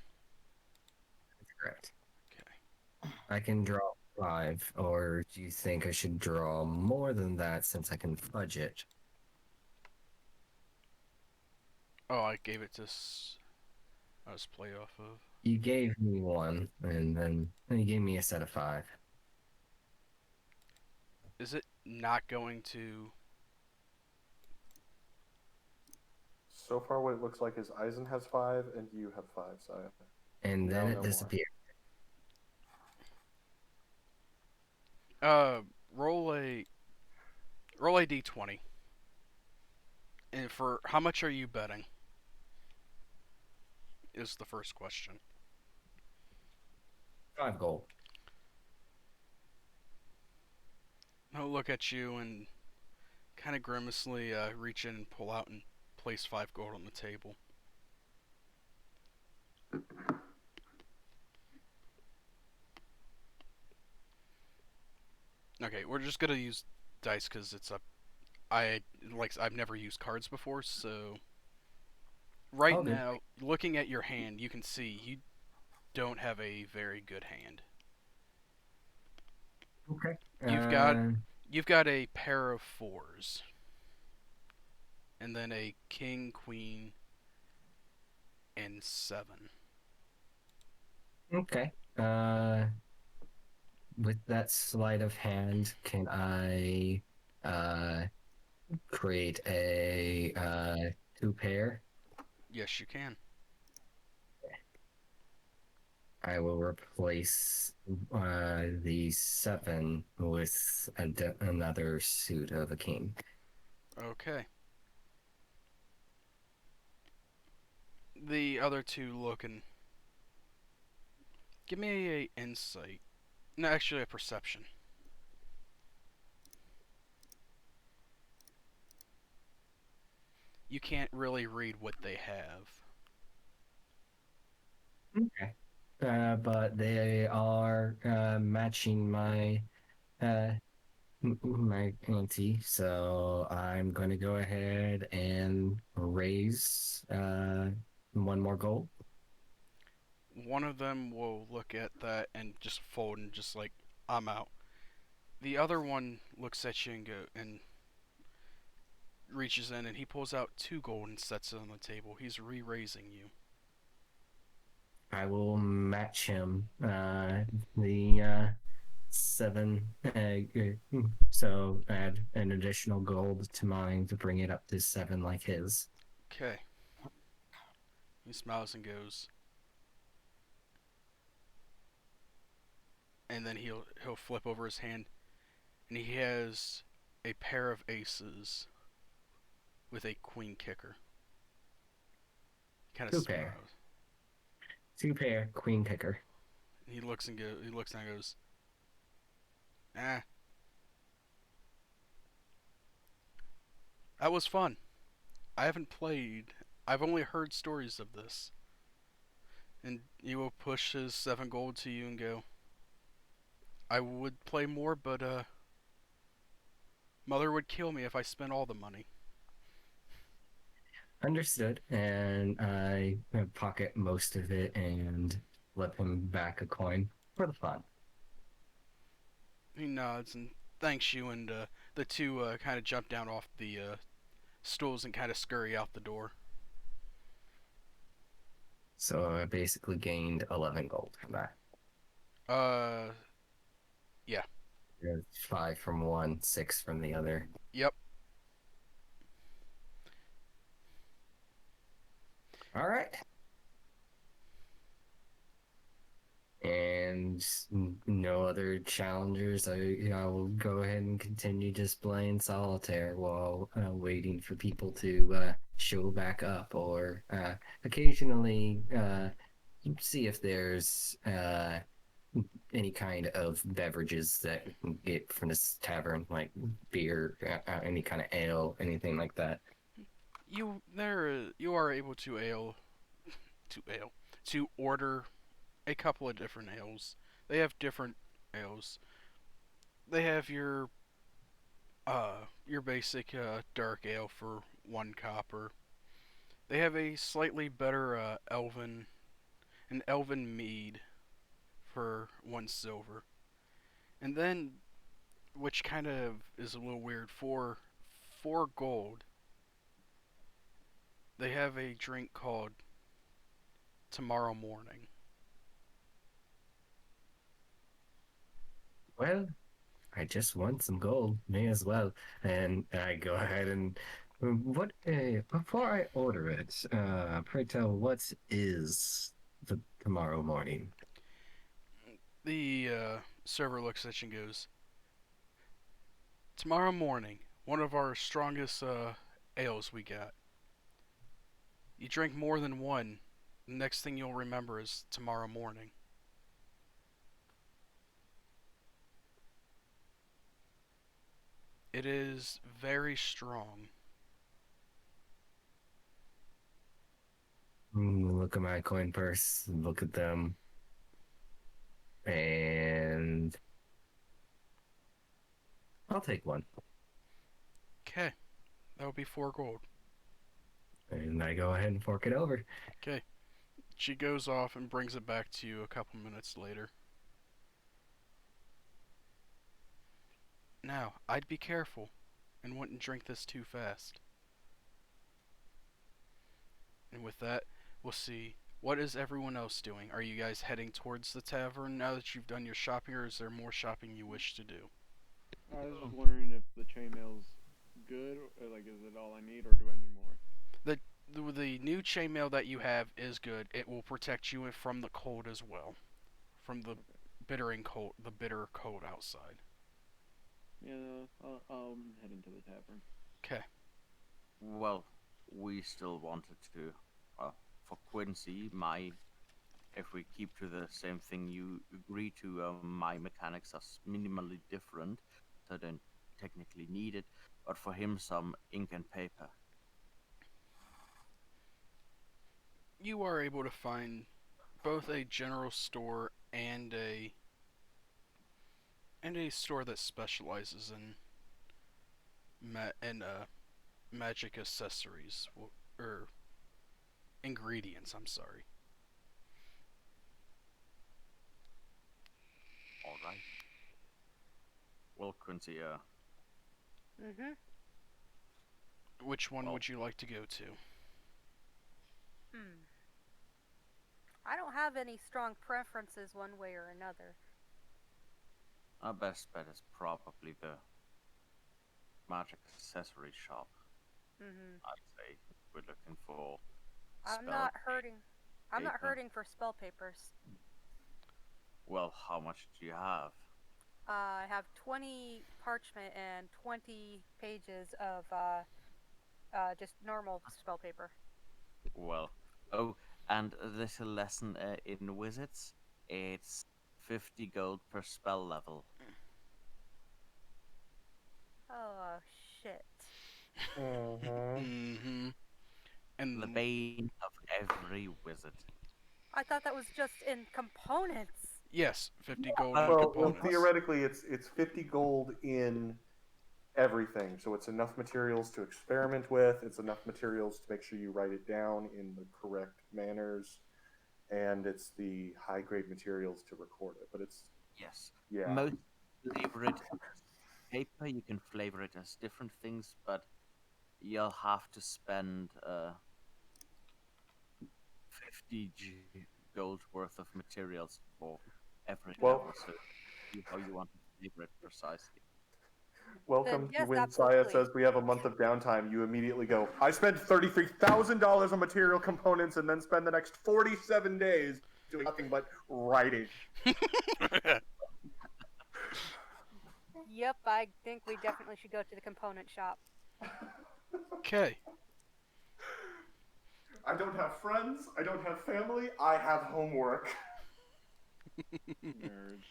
That's correct.
Okay.
I can draw 5, or do you think I should draw more than that since I can fudge it?
Oh, I gave it to. I was play off of.
You gave me 1, and then you gave me a set of 5.
Is it not going to?
So far, what it looks like is Eisen has 5 and you have 5, so
And
Now
then
no
it
more.
disappeared.
Roll a d20. And for how much are you betting? Is the first question.
5 gold.
He'll look at you and kind of grimacely reach in and pull out and place 5 gold on the table. Okay, we're just gonna use dice because it's a. I've never used cards before, so right
Okay.
now, looking at your hand, you can see you don't have a very good hand.
Okay.
You've got a pair of 4s, and then a king, queen, and 7.
Okay. With that sleight of hand, can I create a 2 pair?
Yes, you can.
I will replace the 7 with another suit of a king.
Okay. The other 2 look and give me a insight. No, actually a perception. You can't really read what they have.
Okay. But they are matching my my ante, so I'm going to go ahead and raise 1 more gold.
One of them will look at that and just fold and just like, I'm out. The other one looks at you and reaches in and he pulls out 2 gold and sets it on the table. He's re-raising you.
I will match him the 7. So add an additional gold to mine to bring it up to 7 like his.
Okay. He smiles and goes. And then he'll flip over his hand and he has a pair of aces with a queen kicker. Kind of
2
smiles.
pair. 2 pair, queen kicker.
And he looks and goes, ah. That was fun. I haven't played. I've only heard stories of this. And he will push his 7 gold to you and go, I would play more, but Mother would kill me if I spent all the money.
Understood. And I pocket most of it and flip him back a coin for the fun.
He nods and thanks you, and the two kind of jump down off the stools and kind of scurry out the door.
So I basically gained 11 gold from that.
Uh,
There's 5 from one, 6 from the other.
yep.
All right. And no other challengers. I will go ahead and continue just playing solitaire while waiting for people to show back up, or occasionally see if there's any kind of beverages that we can get from this tavern, like beer, any kind of ale, anything like that.
You are able to order a couple of different ales. They have different ales. They have your basic dark ale for 1 copper. They have a slightly better an elven mead for 1 silver. And then, which kind of is a little weird, for 4 gold, they have a drink called Tomorrow Morning.
Well, I just won some gold, may as well. And I go ahead and what before I order it, pray tell what is the tomorrow morning?
The server looks at you and goes, Tomorrow morning, one of our strongest ales we got. You drink more than one, the next thing you'll remember is tomorrow morning. It is very strong.
Look at my coin purse, look at them, and I'll take one.
Okay, that would be 4 gold.
And I go ahead and fork it over.
Okay, she goes off and brings it back to you a couple minutes later. Now, I'd be careful and wouldn't drink this too fast. And with that, we'll see. What is everyone else doing? Are you guys heading towards the tavern now that you've done your shopping, or is there more shopping you wish to do?
I was just wondering if the chainmail's good, or like, is it all I need, or do I need more?
The new chainmail that you have is good. It will protect you from the cold as well, from the bitter cold outside.
Yeah, I'll head into the tavern.
Okay.
Well, we still wanted to, for Quincy, if we keep to the same thing you agree to, my mechanics are minimally different, so I don't technically need it, but for him, some ink and paper.
You are able to find both a general store and a store that specializes in magic accessories, or ingredients. I'm sorry.
All right. Well, Quincy,
Mhm.
Which one
Well-
would you like to go to?
I don't have any strong preferences one way or another.
our best bet is probably the magic accessory shop. I'd say we're looking for.
I'm
spell
not hurting. I'm not
paper.
hurting for spell papers.
Well, how much do you have?
I have 20 parchment and 20 pages of just normal spell paper.
Well, oh, and there's a lesson in wizards. It's 50 gold per spell level.
Oh shit.
Mm-hmm. And
The bane of every wizard.
I thought that was just in components.
Yes, 50 gold in
Well,
components.
theoretically, it's 50 gold in everything. So it's enough materials to experiment with. It's enough materials to make sure you write it down in the correct manners, and it's the high grade materials to record it. But it's
Yes.
yeah.
Most flavor it as paper. You can flavor it as different things, but you'll have to spend 50 gold worth of materials for every
Well-
level. So see how you want to flavor it precisely.
Welcome
Then,
to
yes,
when Saya
absolutely.
says we have a month of downtime. You immediately go, I spent $33,000 on material components and then spend the next 47 days doing nothing but writing.
Yep, I think we definitely should go to the component shop.
Okay.
I don't have friends. I don't have family. I have homework.
Nerds.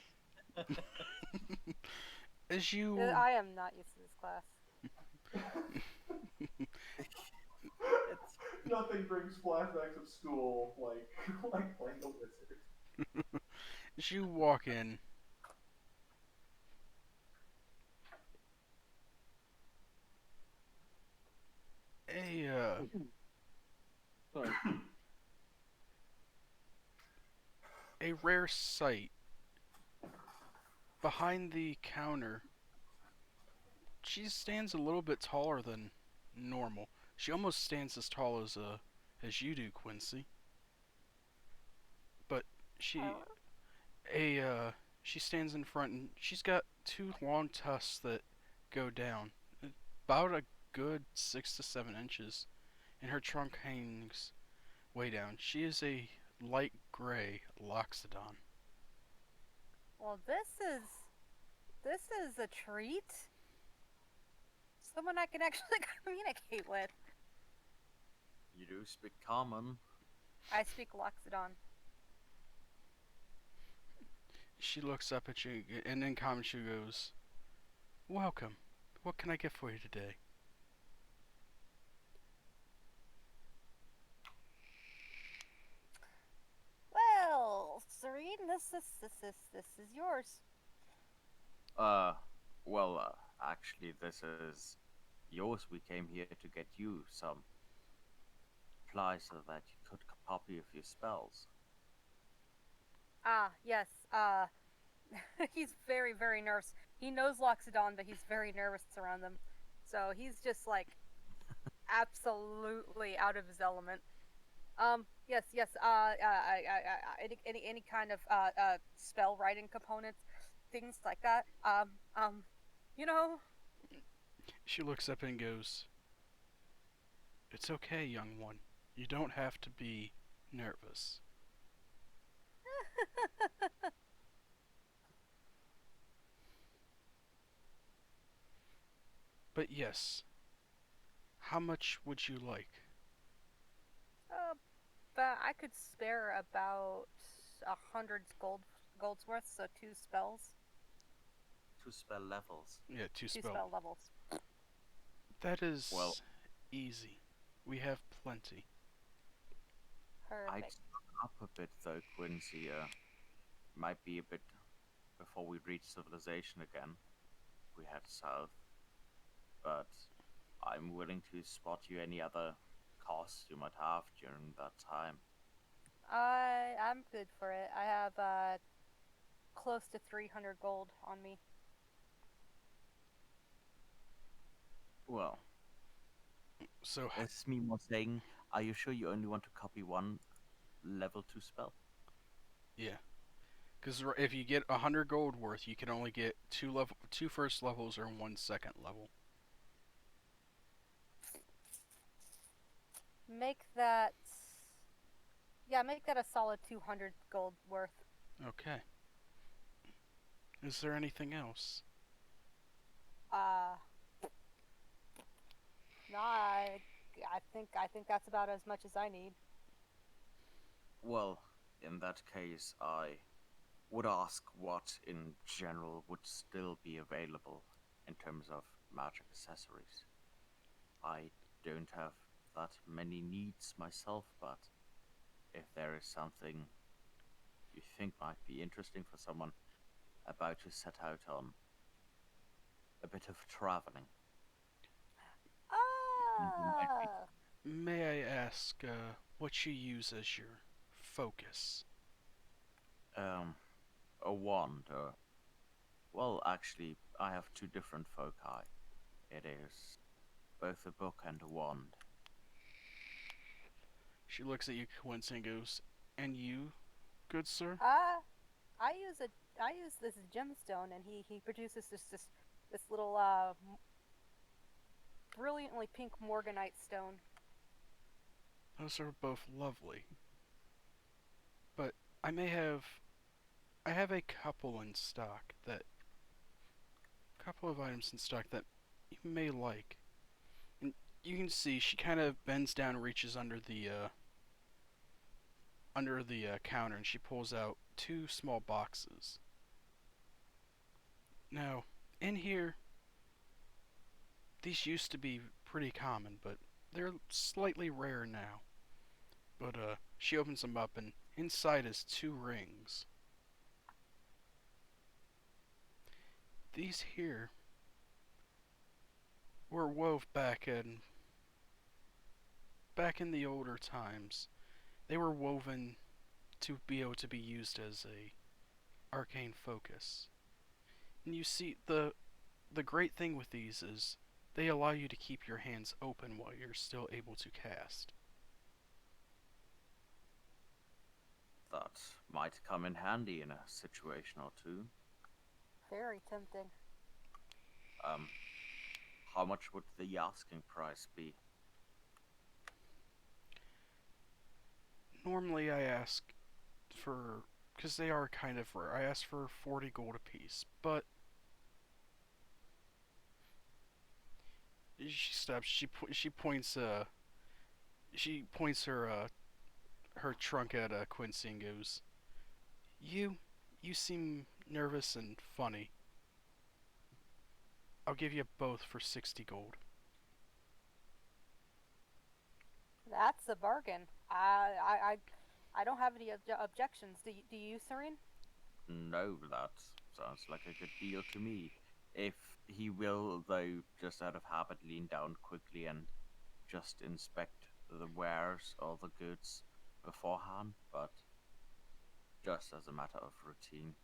As you
I am not used to this class.
Nothing brings flashbacks of school like playing a wizard.
as you walk in, a
Sorry.
a rare sight behind the counter. She stands a little bit taller than normal. She almost stands as tall as you do, Quincy. But she
Oh.
she stands in front and she's got two long tusks that go down about a good 6 to 7 inches, and her trunk hangs way down. She is a light gray loxodon.
Well, this is a treat. Someone I can actually communicate with.
You do speak common.
I speak Loxodon.
She looks up at you and in common she goes, "Welcome. What can I get for you today?"
Well, Serene, this is yours.
Actually, this is yours. We came here to get you some supplies so that you could copy a few spells.
Ah, yes. He's very, very nervous. He knows Loxodon, but he's very nervous around them. So he's just like absolutely out of his element. Yes. Any kind of spell writing components, things like that. You know.
She looks up and goes, "It's okay, young one. You don't have to be nervous." But yes, how much would you like?
But I could spare about 100 gold's worth, so 2 spells,
2 spell levels.
Yeah, two
2
spell.
spell levels.
That is
Well-
easy. We have plenty.
I'd
Perfect.
stock up a bit though, Quincy. Might be a bit before we reach civilization again. We head south, but I'm willing to spot you any other costs you might have during that time.
I'm good for it. I have close to 300 gold on me.
Well,
So
that's me more saying, are you sure you only want to copy one level 2 spell?
yeah, because if you get 100 gold worth, you can only get two first levels or one second level.
Make that a solid 200 gold worth.
Okay. Is there anything else?
No, I think that's about as much as I need.
Well, in that case, I would ask what in general would still be available in terms of magic accessories. I don't have that many needs myself, but if there is something you think might be interesting for someone about to set out on a bit of traveling?
Ah,
May I ask what you use as your focus?
A wand, well, actually, I have two different foci. It is both a book and a wand.
She looks at you, Quincy, and goes, "And you, good sir?"
I use this gemstone, and he produces this little brilliantly pink morganite stone.
Those are both lovely. But I may have I have a couple in stock that couple of items in stock that you may like. And you can see she kind of bends down, and reaches under the counter, and she pulls out two small boxes. Now, in here, these used to be pretty common, but they're slightly rare now. But she opens them up, and inside is two rings. These here were wove back in the older times. They were woven to be able to be used as a arcane focus. And you see, the great thing with these is they allow you to keep your hands open while you're still able to cast.
That might come in handy in a situation or two.
Very tempting.
How much would the asking price be?
Normally I ask for, because they are kind of rare, I ask for 40 gold apiece, but she stops, she points her trunk at Quincy and goes, You seem nervous and funny. I'll give you both for 60 gold.
That's a bargain. I don't have any objections. Do you, Serene?
No, that sounds like a good deal to me. If he will, though, just out of habit, lean down quickly and just inspect the wares or the goods beforehand, but just as a matter of routine.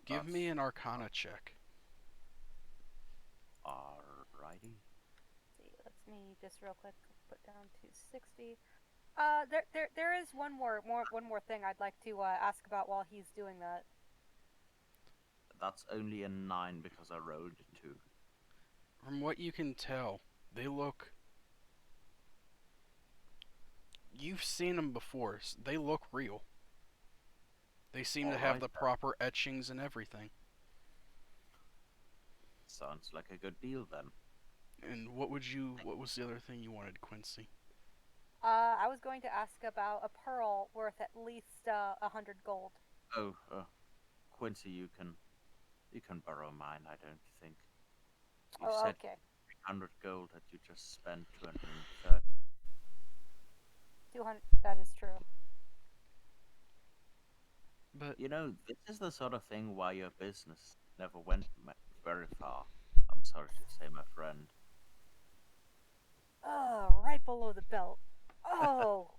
Give me an Arcana check.
Alrighty.
See, let me just real quick put down 260. There is one more thing I'd like to ask about while he's doing that.
That's only a 9 because I rolled a 2.
From what you can tell, they look... You've seen them before. They look real. They seem to have the proper etchings and everything.
Sounds like a good deal then.
And what was the other thing you wanted, Quincy?
I was going to ask about a pearl worth at least 100 gold.
Oh, Quincy, you can borrow mine, I don't think. You said
okay.
300 gold that you just spent 230.
200, that is true.
But
you know, this is the sort of thing why your business never went very far. I'm sorry to say, my friend.
Oh, right below the belt. Oh,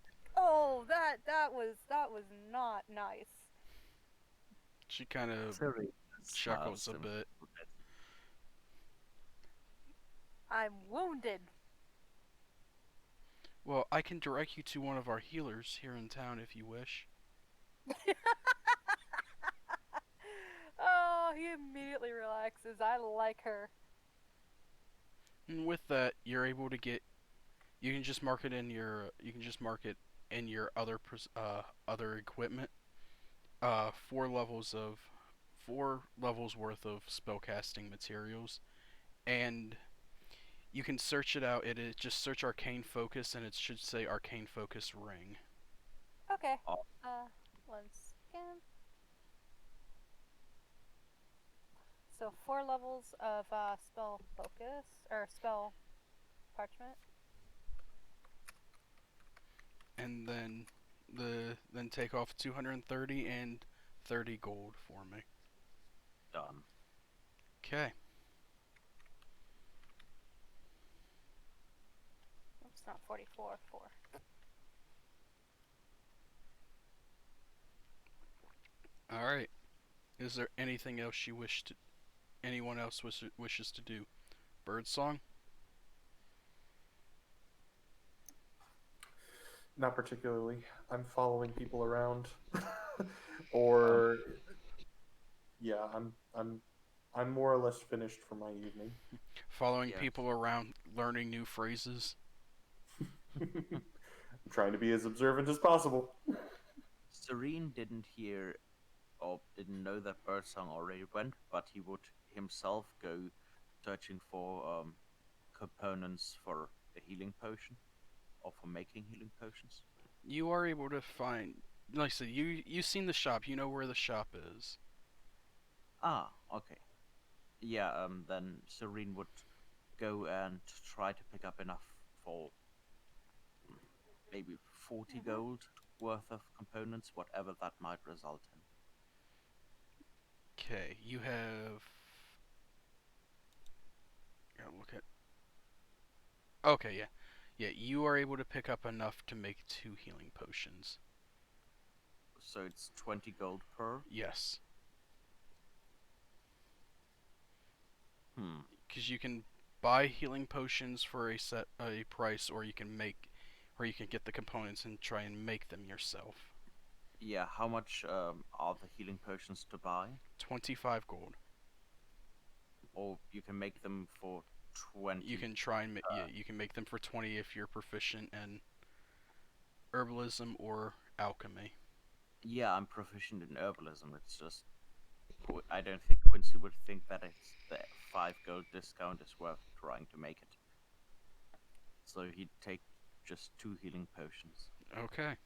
that was not nice.
she kind of chuckles a bit.
I'm wounded.
Well, I can direct you to one of our healers here in town if you wish.
Oh, he immediately relaxes. I like her.
And with that, you're able to get. You can just mark it in your. You can just mark it in your other equipment. 4 levels worth of spellcasting materials, and you can search it out. It is just search Arcane Focus, and it should say Arcane Focus Ring.
Okay. 1 second. So 4 levels of spell focus or spell parchment.
And then then take off 230 and 30 gold for me.
Done.
Okay.
It's not 44, 4.
All right. Is there anything else anyone else wishes to do? Birdsong?
Not particularly. I'm following people around, or yeah, I'm more or less finished for my evening.
Following
Yes.
people around, learning new phrases?
I'm trying to be as observant as possible.
Serene didn't hear or didn't know that Birdsong already went, but he would himself go searching for components for a healing potion or for making healing potions.
You are able to find, like I said, you've seen the shop. You know where the shop is.
Ah, okay. Yeah, then Serene would go and try to pick up enough for maybe 40 gold worth of components, whatever that might result in.
Okay, you have. Gotta look at. Okay, yeah, yeah. You are able to pick up enough to make 2 healing potions.
So it's 20 gold per.
Yes,
Hmm.
because you can buy healing potions for a price, or you can get the components and try and make them yourself.
Yeah, how much are the healing potions to buy?
25 gold.
Or you can make them for 20.
You can try and yeah, you can make them for 20 if you're proficient in herbalism or alchemy.
Yeah, I'm proficient in herbalism. It's just I don't think Quincy would think that it's the 5 gold discount is worth trying to make it. So he'd take just 2 healing potions.
Okay.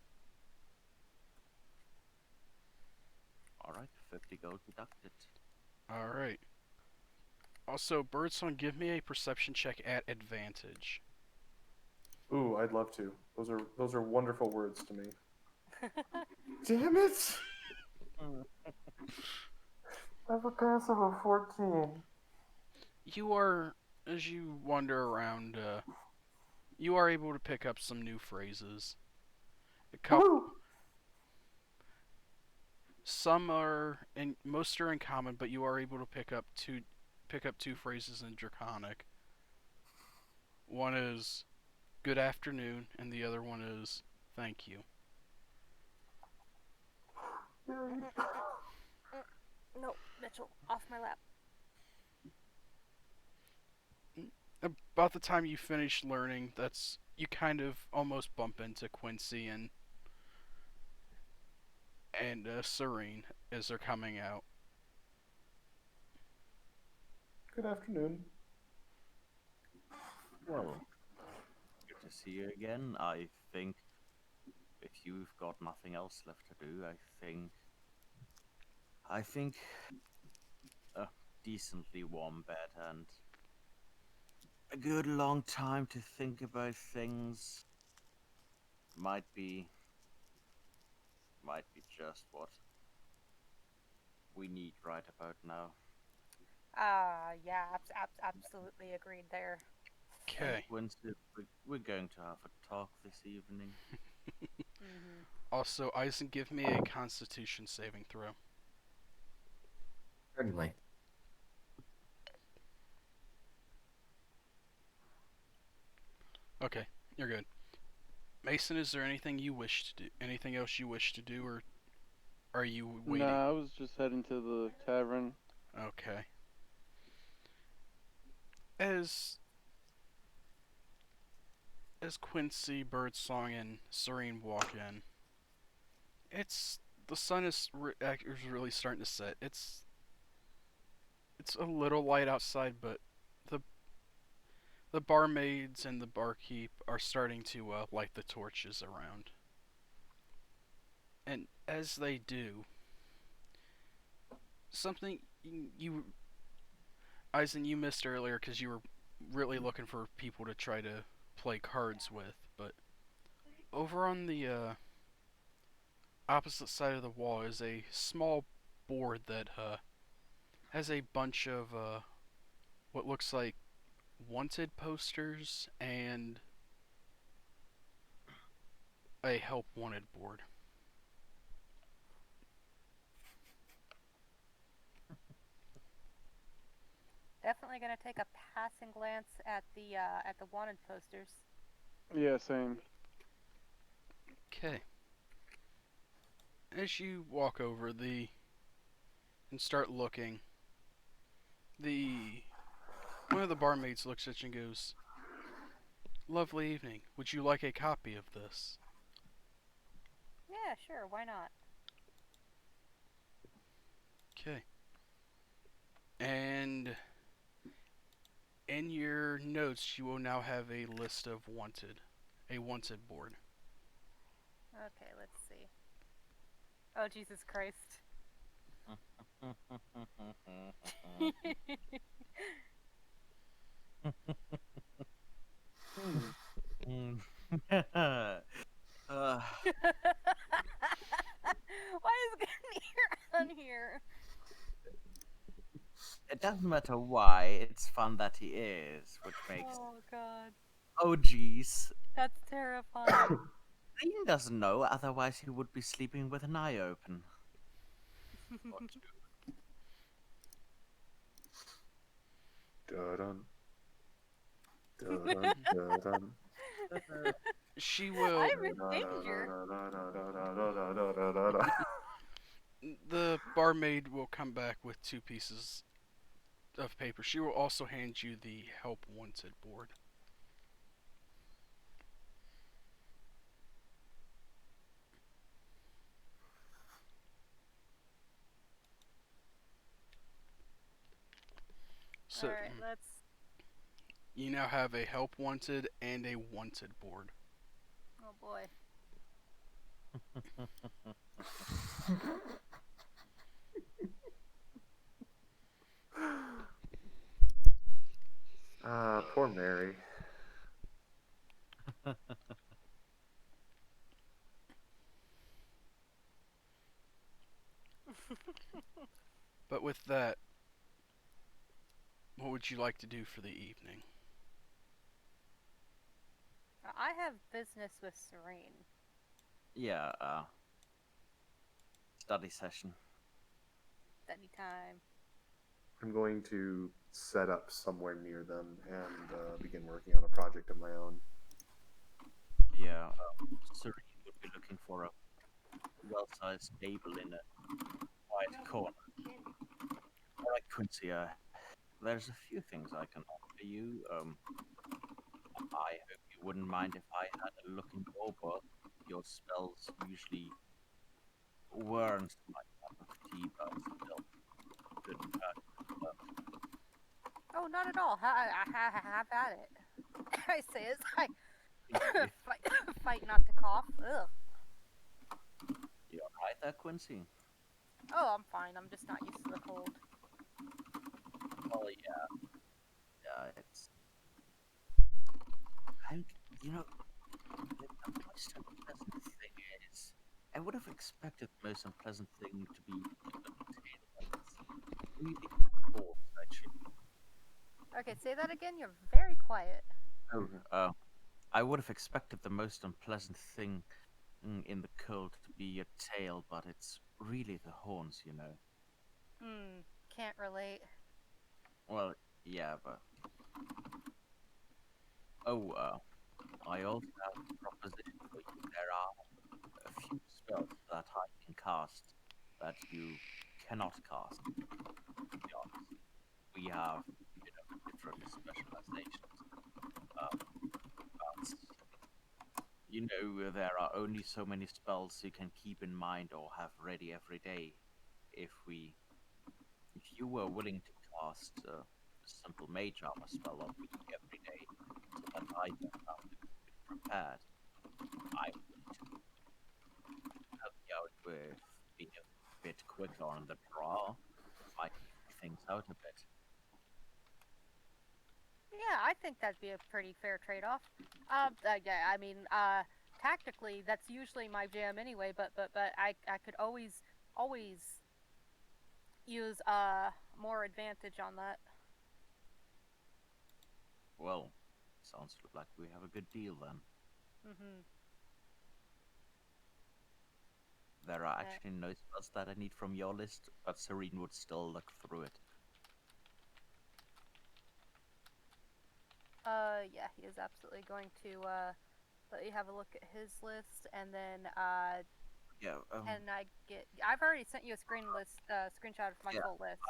Alright, 50 gold deducted.
All right. Also, Birdsong, give me a perception check at advantage.
Ooh, I'd love to. Those are wonderful words to me. Damn it! I have a pass of a 14.
You are, as you wander around, you are able to pick up some new phrases. A couple.
Woo!
Some are, and most are in common, but you are able to pick up two phrases in Draconic. One is "Good afternoon," and the other one is "Thank you."
No, Mitchell, off my lap.
About the time you finish learning, you kind of almost bump into Quincy and Serene as they're coming out.
Good afternoon.
Well, good to see you again. I think if you've got nothing else left to do, I think a decently warm bed and a good long time to think about things might be just what we need right about now.
Yeah, absolutely agreed there.
Okay.
Wednesday, we're going to have a talk this evening.
Mm-hmm.
Also, Eisen, give me a Constitution saving throw.
Certainly.
Okay, you're good. Mason, is there anything you wish to do? Anything else you wish to do, or are you waiting?
Nah, I was just heading to the tavern.
Okay. As Quincy, Birdsong, and Serene walk in, the sun is really starting to set. It's a little light outside, but the barmaids and the barkeep are starting to light the torches around. And as they do, something Eisen, you missed earlier because you were really looking for people to try to play cards with, but over on the opposite side of the wall is a small board that has a bunch of what looks like wanted posters and a help wanted board.
Definitely gonna take a passing glance at the wanted posters.
Yeah, same.
Okay. As you walk over and start looking, one of the barmaids looks at you and goes, "Lovely evening. Would you like a copy of this?"
Yeah, sure. Why not?
Okay. And in your notes, you will now have a list of a wanted board.
Okay, let's see. Oh, Jesus Christ.
uh,
Why is Ganir on here?
it doesn't matter why, it's fun that he is, which makes.
Oh God,
Oh, jeez.
that's terrifying.
Dean doesn't know, otherwise he would be sleeping with an eye open.
Dun dun dun dun.
She will.
I'm in danger.
The barmaid will come back with 2 pieces of paper. She will also hand you the help wanted board. So
Alright, let's.
you now have a help wanted and a wanted board.
Oh boy.
Poor Mary.
But with that, what would you like to do for the evening?
I have business with Serene.
Yeah, study session.
Anytime.
I'm going to set up somewhere near them and begin working on a project of my own.
Yeah, Serene would be looking for a well-sized table in a quiet corner. Alright, Quincy, there's a few things I can offer you. I hope you wouldn't mind if I had a look into your book. Your spells usually weren't my cup of tea, but still couldn't hurt.
Oh, not at all. Have at it. I say as I fight not to cough. Ugh.
You alright there, Quincy?
Oh, I'm fine. I'm just not used to the cold.
Well, yeah. Yeah, it's... you know, the most unpleasant thing is... I would have expected the most unpleasant thing to be really cold, actually.
Okay, say that again. You're very quiet.
Oh, I would have expected the most unpleasant thing in the cold to be your tail, but it's really the horns, you know.
Can't relate.
Well, yeah, but... Oh, I also have a proposition for you. There are a few spells that I can cast that you cannot cast. To be honest, we have, different specializations. But there are only so many spells you can keep in mind or have ready every day. If you were willing to cast a simple mage armor spell on me every day, so that I don't have to be prepared, I would help you out with being a bit quicker on the draw. Might even things out a bit.
Yeah, I think that'd be a pretty fair trade-off. Yeah, I mean, tactically, that's usually my jam anyway. But I could always use more advantage on that.
Well, sounds like we have a good deal then.
Mhm.
There are actually no spells that I need from your list, but Serene would still look through it.
Yeah, he is absolutely going to let you have a look at his list, and then
Yeah.
can I get? I've already sent you a screenshot of my
Yeah,
full list.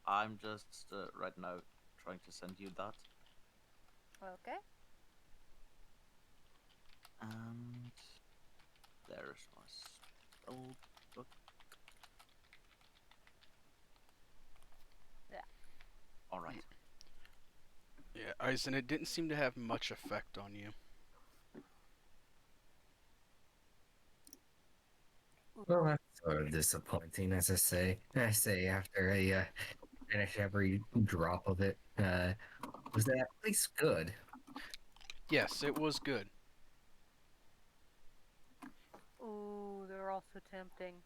I'm just right now trying to send you that.
Okay.
And there's my spell book.
Yeah.
All right.
Yeah, Eisen, it didn't seem to have much effect on you.
Well, that's sort of disappointing, as I say. I say after I finish every drop of it. Was that at least good?
Yes, it was good.
Ooh, they're all so tempting.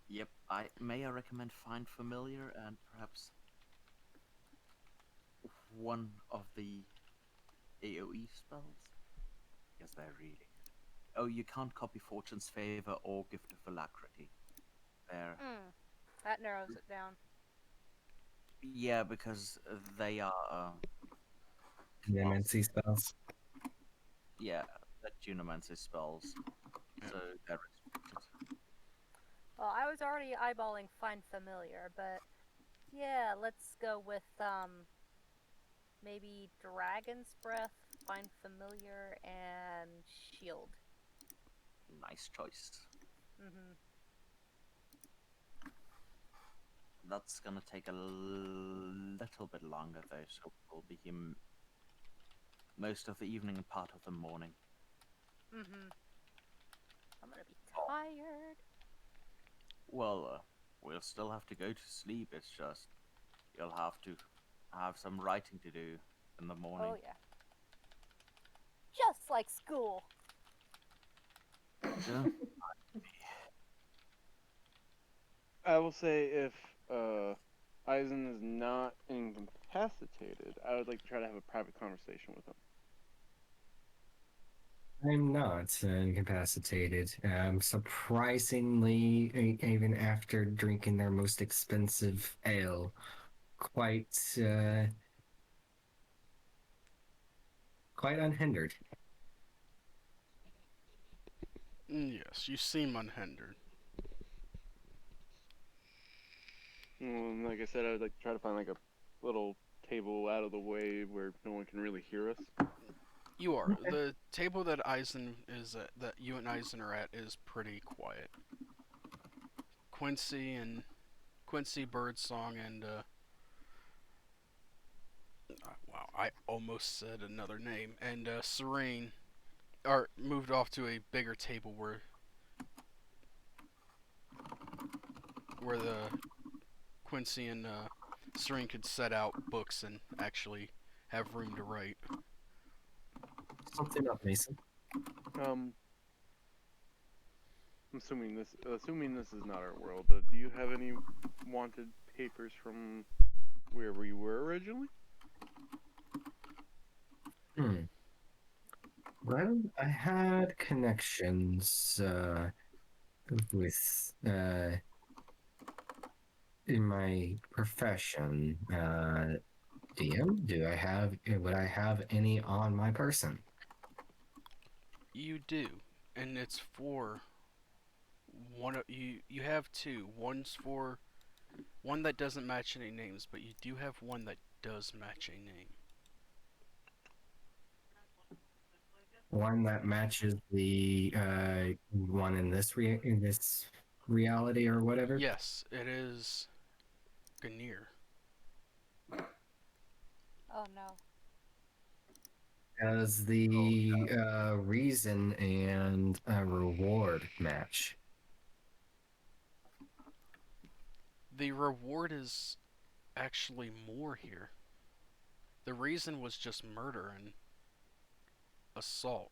Yep. I recommend Find Familiar and perhaps one of the AoE spells. Yes, they're really good. Oh, you can't copy Fortune's Favor or Gift of Alacrity. They're
That narrows it down.
yeah, because they are
Nemancy spells.
yeah, the Dunamancy spells.
Yeah.
So they're restricted.
Well, I was already eyeballing Find Familiar, but yeah, let's go with maybe Dragon's Breath, Find Familiar, and Shield.
Nice choice.
Mhm.
That's gonna take a little bit longer though, so we'll be here most of the evening and part of the morning.
Mhm. I'm gonna be tired.
Well, we'll still have to go to sleep. It's just you'll have to have some writing to do in the morning.
Oh yeah. Just like school.
Yeah.
I will say if Eisen is not incapacitated, I would like to try to have a private conversation with him.
I'm not incapacitated. Surprisingly, even after drinking their most expensive ale, quite quite unhindered.
Yes, you seem unhindered.
Well, like I said, I would like to try to find like a little table out of the way where no one can really hear us.
You are. The table that Eisen is at, that you and Eisen are at, is pretty quiet. Quincy Birdsong and wow, I almost said another name. And Serene are moved off to a bigger table where the Quincy and Serene could set out books and actually have room to write.
Something up, Mason.
I'm assuming this is not our world. Do you have any wanted papers from where we were originally?
Well, I had connections with in my profession. DM, would I have any on my person?
You do, and it's for one of you. You have two. One's for one that doesn't match any names, but you do have one that does match a name.
One that matches the one in in this reality or whatever.
Yes, it is Ganir.
Oh no.
Does the reason and reward match?
The reward is actually more here. The reason was just murder and assault.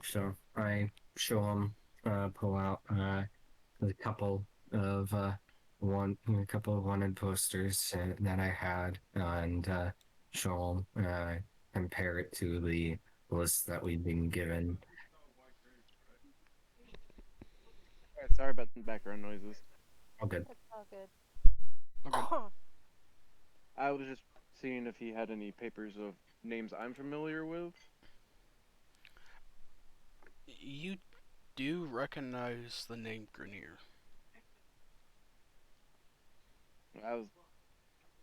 So I show him, pull out a couple of a couple of wanted posters that I had, and show him, compare it to the list that we've been given.
Alright, sorry about the background noises.
All good.
That's all good.
Okay.
I was just seeing if he had any papers of names I'm familiar with.
You do recognize the name Grenier.
I was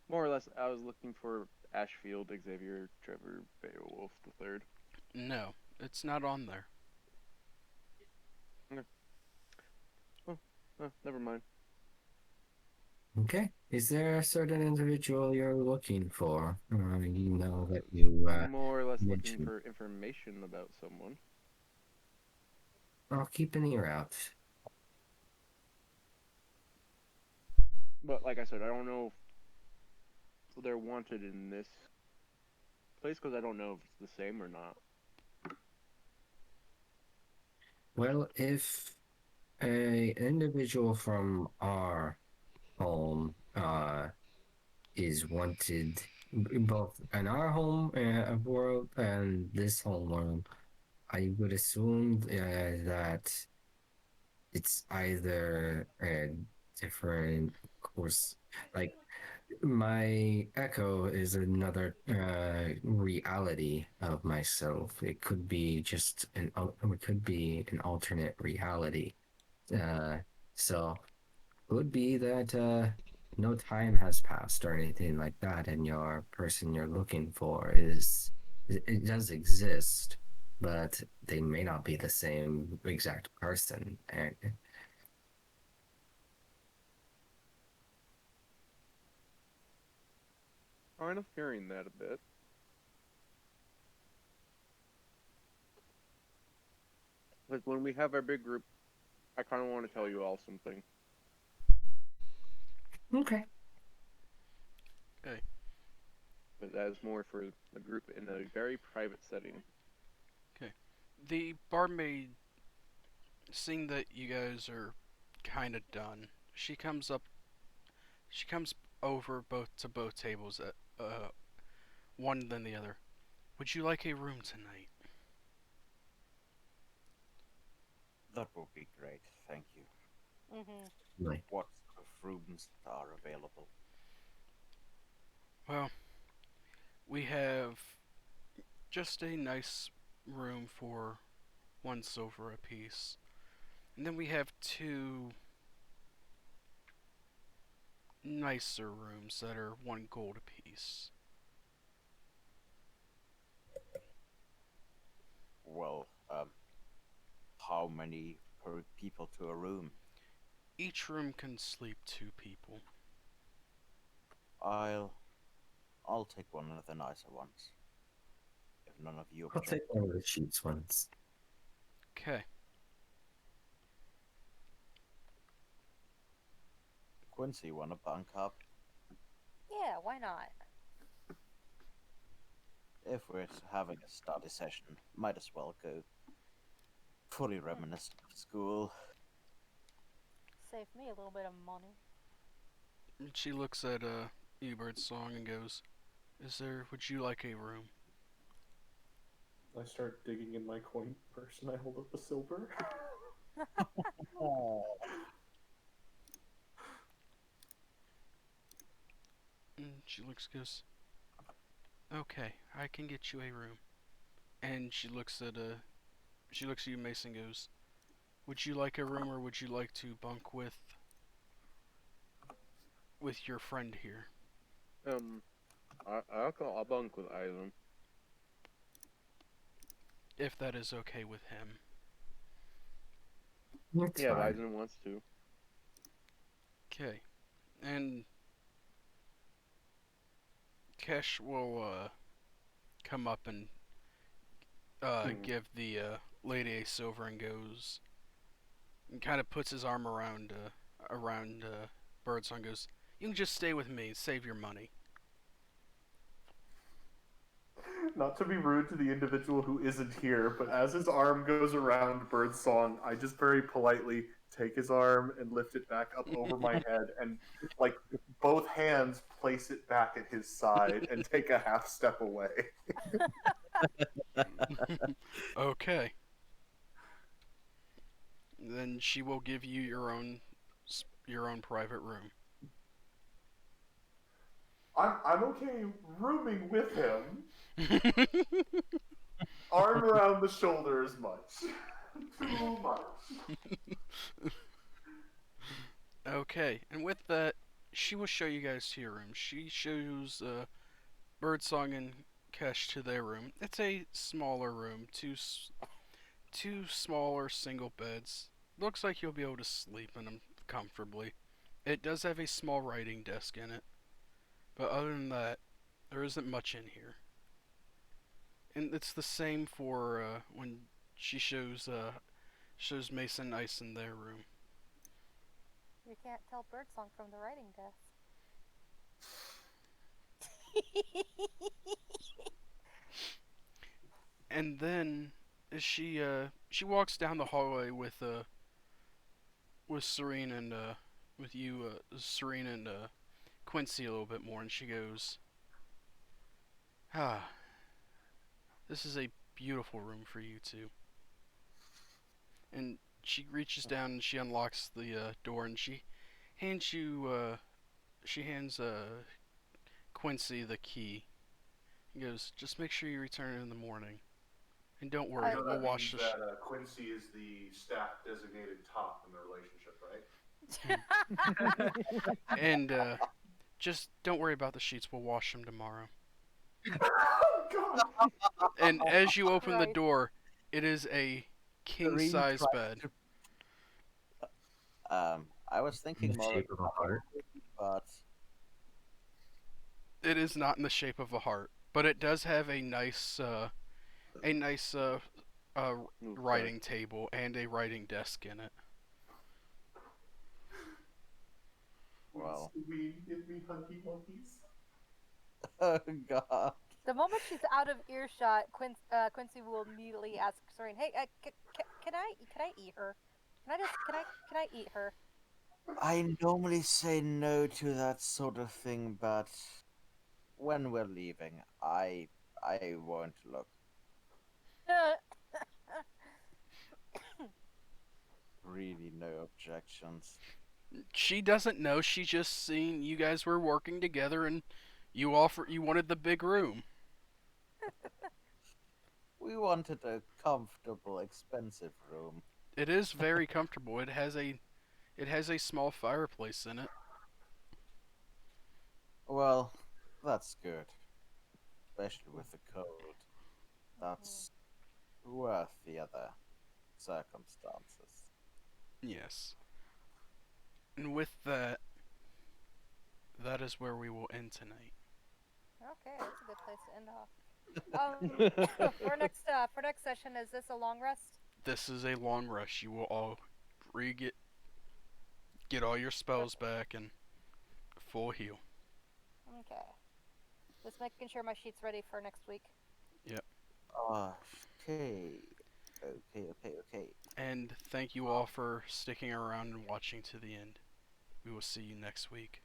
more or less I was looking for Ashfield, Xavier, Trevor, Beowulf the third.
No, it's not on there.
Oh, never mind.
Okay. Is there a certain individual you're looking for? You know that you
More or less looking
mentioned.
for information about someone.
I'll keep an ear out.
But like I said, I don't know if they're wanted in this place because I don't know if it's the same or not.
Well, if a individual from our home is wanted both in our home world and this home world, I would assume that it's either a different course. Like my echo is another reality of myself. It could be just it could be an alternate reality. So could be that no time has passed or anything like that, and your person you're looking for it does exist, but they may not be the same exact person. And
Kind of hearing that a bit. Like when we have our big group, I kind of want to tell you all something.
okay,
But that is more for the group in a very private setting.
The barmaid, seeing that you guys are kind of done, she comes up. She comes over both tables at one then the other. Would you like a room tonight?
That would be great, thank you.
Mhm.
What sort of rooms are available?
Well, we have just a nice room for 1 silver apiece, and then we have 2 nicer rooms that are 1 gold apiece.
Well, how many per people to a room?
Each room can sleep 2 people.
I'll take one of the nicer ones. If none of you
I'll
object.
take one of the cheap ones.
Okay.
Quincy, wanna bunk up?
Yeah, why not?
If we're having a study session, might as well go. Fully reminiscent of school.
Save me a little bit of money.
And she looks at Ebert's song and goes, would you like a room?
I start digging in my coin purse and I hold up a silver.
And she goes, okay, I can get you a room. And she looks at you, Mason, goes, would you like a room or would you like to bunk with your friend here?
I'll bunk with Eisen.
If that is okay with him.
That's
Yeah, if
fine.
Eisen wants to.
Okay. And Kesh will come up and give the lady a silver and goes and kind of puts his arm around Birdsong, goes, you can just stay with me, save your money.
Not to be rude to the individual who isn't here, but as his arm goes around Birdsong, I just very politely take his arm and lift it back up over my head and, like, both hands place it back at his side and take a half step away.
Okay. Then she will give you your own private room.
I'm okay rooming with him. Arm around the shoulder as much. Too much.
Okay, and with that, she will show you guys to your room. She shows Birdsong and Kesh to their room. It's a smaller room, two smaller single beds. Looks like you'll be able to sleep in them comfortably. It does have a small writing desk in it, but other than that, there isn't much in here. And it's the same for when she shows Mason Ice in their room.
You can't tell Birdsong from the writing desk.
And then she walks down the hallway with Serene and with you Serene and Quincy a little bit more, and she goes, "Ah, this is a beautiful room for you two." And she reaches down and she unlocks the door, and hands you she hands Quincy the key. He goes, "Just make sure you return it in the morning, and don't worry,
I know
we'll
that
wash
means
the."
that Quincy is the staff designated top in the relationship, right?
And just don't worry about the sheets. We'll wash them tomorrow.
Oh God!
And as you open the
Christ.
door, it is a king
Serene
size
tries
bed.
I was
In
thinking
the
more,
shape of a heart.
but
It is not in the shape of a heart, but it does have a nice writing table and a writing desk in it.
Well.
We give me huggy wuggies.
oh god.
The moment she's out of earshot, Quincy will immediately ask Serene, "Hey, can I eat her? Can I eat her?"
I normally say no to that sort of thing, but when we're leaving, I won't look. Really no objections.
She doesn't know. She just seen you guys were working together, and you wanted the big room.
We wanted a comfortable, expensive room.
It is very comfortable. It has a small fireplace in it.
Well, that's good. Especially with the cold. That's worth the other circumstances.
Yes. And with that, that is where we will end tonight.
Okay, that's a good place to end off. For next session, is this a long rest?
This is a long rest. You will all get all your spells back and full heal.
Okay. Just making sure my sheet's ready for next week.
Okay. Okay.
And thank you all for sticking around and watching to the end. We will see you next week.